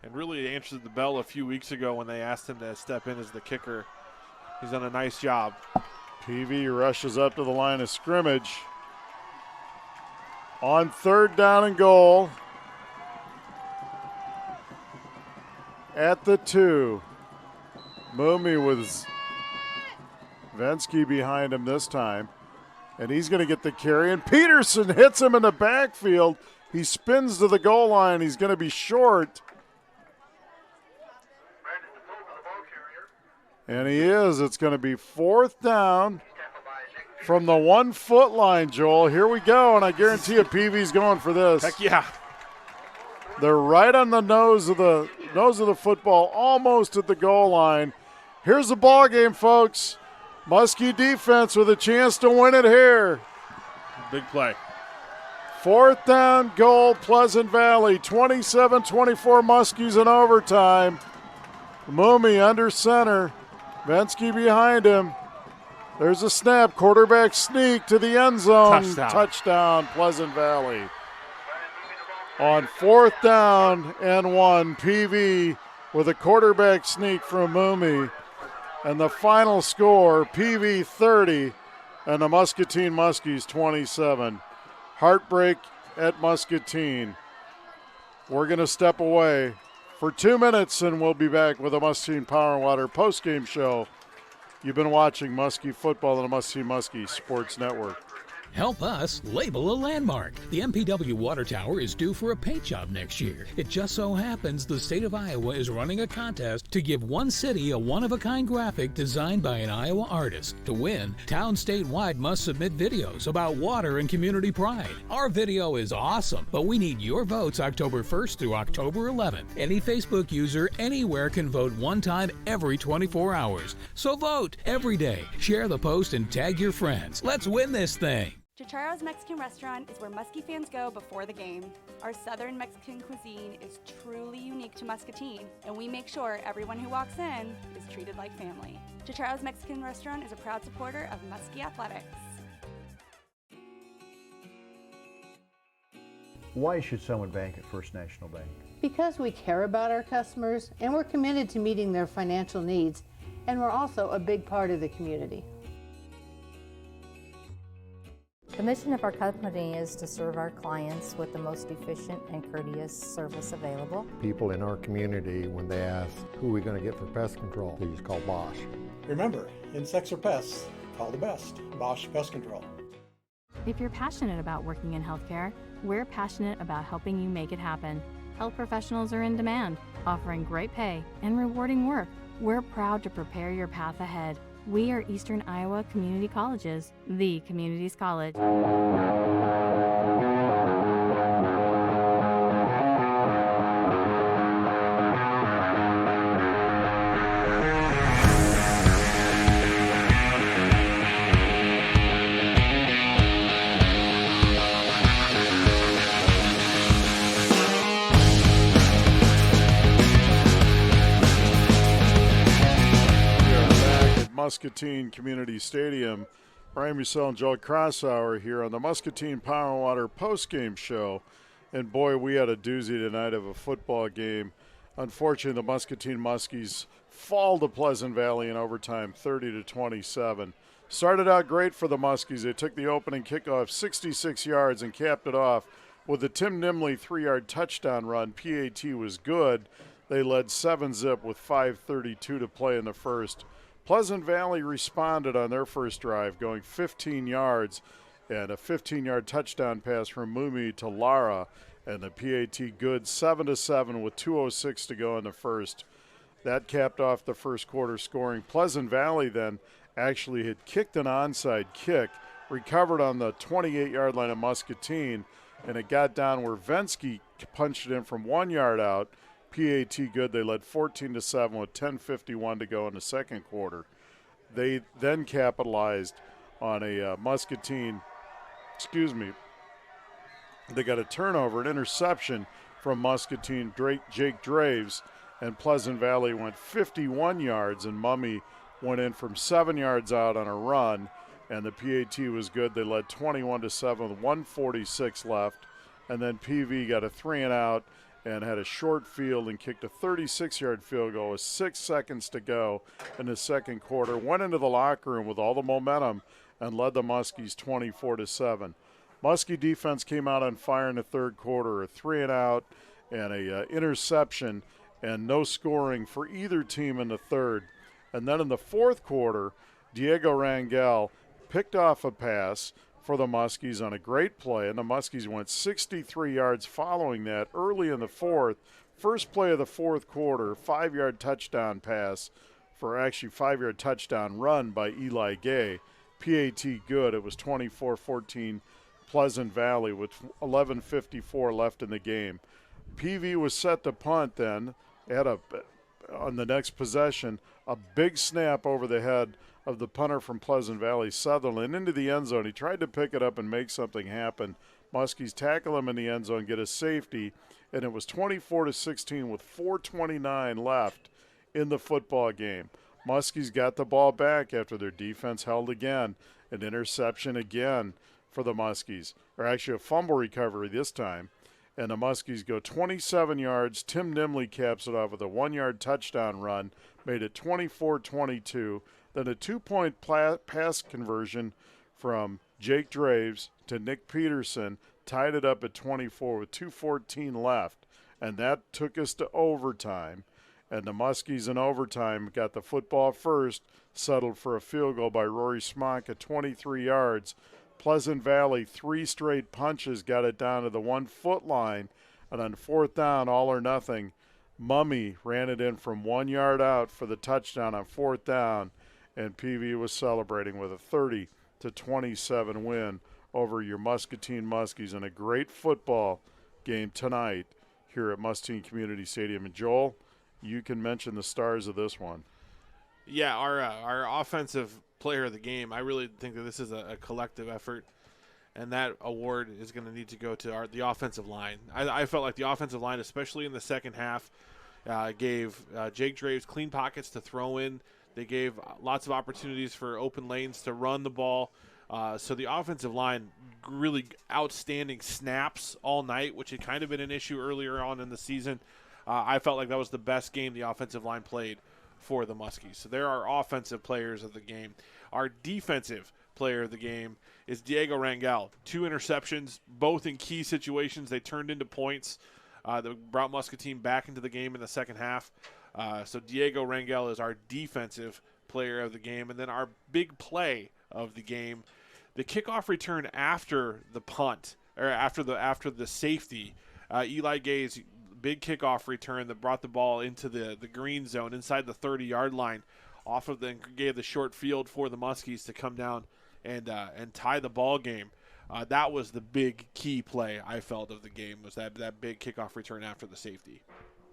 And really answered the bell a few weeks ago when they asked him to step in as the kicker. He's done a nice job. PV rushes up to the line of scrimmage. On 3rd down and goal. At the 2. Moomy with Vensky behind him this time. And he's going to get the carry. And Peterson hits him in the backfield. He spins to the goal line. He's going to be short. And he is. It's going to be 4th down from the 1 foot line, Joel. Here we go, and I guarantee you PV's going for this. Heck yeah. They're right on the nose of the football, almost at the goal line. Here's the ball game, folks. Muskie defense with a chance to win it here. Big play. 4th down, goal, Pleasant Valley. 27-24 Muskies in overtime. Moomy under center. Vensky behind him. There's a snap. Quarterback sneak to the end zone. Touchdown, Pleasant Valley. On 4th down and 1, PV with a quarterback sneak from Moomy. And the final score, PV 30 and the Muscatine Muskies 27. Heartbreak at Muscatine. We're going to step away for 2 minutes, and we'll be back with a Muscatine Power and Water postgame show. You've been watching Muskie Football on the Muskie Sports Network. Help us label a landmark. The MPW water tower is due for a paint job next year. It just so happens the state of Iowa is running a contest to give one city a one-of-a-kind graphic designed by an Iowa artist. To win, towns statewide must submit videos about water and community pride. Our video is awesome, but we need your votes October 1st through October 11th. Any Facebook user anywhere can vote one time every 24 hours. So vote every day. Share the post and tag your friends. Let's win this thing. Chicharo's Mexican Restaurant is where Muskie fans go before the game. Our Southern Mexican cuisine is truly unique to Muscatine, and we make sure everyone who walks in is treated like family. Chicharo's Mexican Restaurant is a proud supporter of Muskie Athletics. Why should someone bank at First National Bank? Because we care about our customers and we're committed to meeting their financial needs, and we're also a big part of the community. The mission of our company is to serve our clients with the most efficient and courteous service available. People in our community, when they ask, who are we going to get for pest control, they just call Bosch. Remember, insects or pests, call the best, Bosch Pest Control. If you're passionate about working in healthcare, we're passionate about helping you make it happen. Health professionals are in demand, offering great pay and rewarding work. We're proud to prepare your path ahead. We are Eastern Iowa Community Colleges, the community's college. Muscatine Community Stadium. Brian Musell and Joe Crossauer here on the Muscatine Power and Water postgame show. And boy, we had a doozy tonight of a football game. Unfortunately, the Muscatine Muskies fall to Pleasant Valley in overtime, 30-27. Started out great for the Muskies. They took the opening kickoff 66 yards and capped it off with a Tim Nimley 3-yard touchdown run. PAT was good. They led 7-zip with 5:32 to play in the first. Pleasant Valley responded on their first drive, going 15 yards and a 15-yard touchdown pass from Mumi to Lara, and the PAT good 7-7 with 2:06 to go in the first. That capped off the first quarter scoring. Pleasant Valley then actually had kicked an onside kick, recovered on the 28-yard line of Muscatine, and it got down where Vensky punched it in from 1 yard out. PAT good. They led 14-7 with 10:51 to go in the second quarter. They then capitalized on a Muscatine, they got a turnover, an interception from Muscatine, Jake Draves, and Pleasant Valley went 51 yards, and Mummy went in from 7 yards out on a run, and the PAT was good. They led 21-7 with 1:46 left, and then PV got a 3-and-out and had a short field and kicked a 36-yard field goal with 6 seconds to go in the second quarter. Went into the locker room with all the momentum and led the Muskies 24-7. Muskie defense came out on fire in the third quarter, a 3-and-out and a interception, and no scoring for either team in the third. And then in the fourth quarter, Diego Rangel picked off a pass for the Muskies on a great play, and the Muskies went 63 yards following that early in the fourth. First play of the fourth quarter, 5-yard touchdown pass for actually 5-yard touchdown run by Eli Gay. PAT good. It was 24-14 Pleasant Valley with 11:54 left in the game. PV was set to punt then. Had on the next possession, a big snap over the head of the punter from Pleasant Valley, Sutherland, into the end zone. He tried to pick it up and make something happen. Muskies tackle him in the end zone, get a safety, and it was 24-16 with 4:29 left in the football game. Muskies got the ball back after their defense held again. An interception again for the Muskies, or actually a fumble recovery this time. And the Muskies go 27 yards. Tim Nimley caps it off with a 1-yard touchdown run, made it 24-22. Then a 2-point pass conversion from Jake Draves to Nick Peterson tied it up at 24 with 2:14 left. and that took us to overtime. And the Muskies in overtime got the football first, settled for a field goal by Rory Smonk at 23 yards. Pleasant Valley, 3 straight punches, got it down to the 1-foot line. And on 4th down, all or nothing, Mummy ran it in from 1 yard out for the touchdown on 4th down. And PV was celebrating with a 30-27 win over your Muscatine Muskies in a great football game tonight here at Muscatine Community Stadium. And Joel, you can mention the stars of this one. Yeah, our offensive player of the game, I really think that this is a collective effort, and that award is going to need to go to the offensive line. I felt like the offensive line, especially in the second half, gave Jake Draves clean pockets to throw in. They gave lots of opportunities for open lanes to run the ball. So the offensive line, really outstanding snaps all night, which had kind of been an issue earlier on in the season. I felt like that was the best game the offensive line played for the Muskies. So they're our offensive players of the game. Our defensive player of the game is Diego Rangel. 2 interceptions, both in key situations. They turned into points that brought Muscatine back into the game in the second half. So Diego Rangel is our defensive player of the game. And then our big play of the game, the kickoff return after the punt, or after the safety. Eli Gay's big kickoff return that brought the ball into the green zone inside the 30-yard line, gave the short field for the Muskies to come down and tie the ball game. That was the big key play I felt of the game, was that big kickoff return after the safety.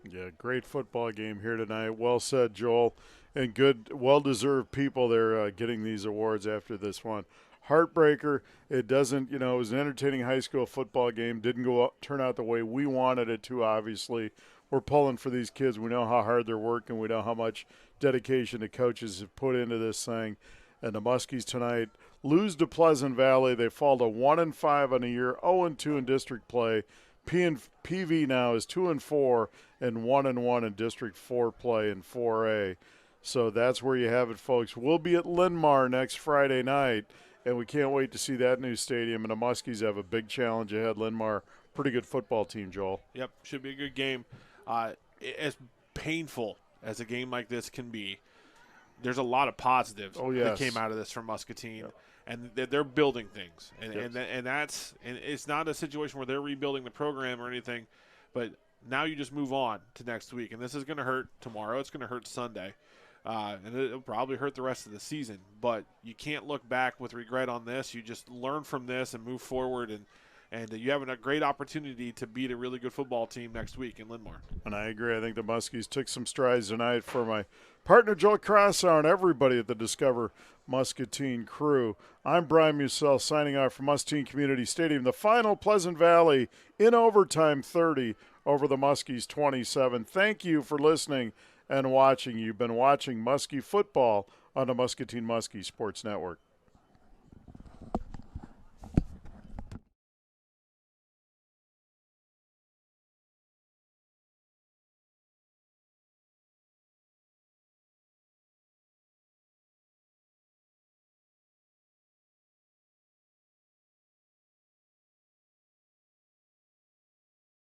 Yeah, great football game here tonight. Well said, Joel. And good, well-deserved people there getting these awards after this one. Heartbreaker. It doesn't, it was an entertaining high school football game. Didn't turn out the way we wanted it to, obviously. We're pulling for these kids. We know how hard they're working. We know how much dedication the coaches have put into this thing. And the Muskies tonight lose to Pleasant Valley. They fall to 1-5 on the year, 0-2 in district play. PV now is 2-4 and 1-1 in District 4 play in 4A. So that's where you have it, folks. We'll be at Linn-Mar next Friday night, and we can't wait to see that new stadium. And the Muskies have a big challenge ahead. Linn-Mar, pretty good football team, Joel. Yep, should be a good game. As painful as a game like this can be, there's a lot of positives that came out of this from Muscatine. Yep. And they're building things, and it's not a situation where they're rebuilding the program or anything, but now you just move on to next week, and this is going to hurt tomorrow. It's going to hurt Sunday, and it'll probably hurt the rest of the season. But you can't look back with regret on this. You just learn from this and move forward, and you have a great opportunity to beat a really good football team next week in Linn-Mar. And I agree. I think the Muskies took some strides tonight. For my partner, Joel Crossour, and everybody at the Discover Muscatine crew, I'm Brian Musell signing off from Muscatine Community Stadium. The final, Pleasant Valley in overtime 30 over the Muskies 27. Thank you for listening and watching. You've been watching Muskie football on the Muscatine Muskie Sports Network.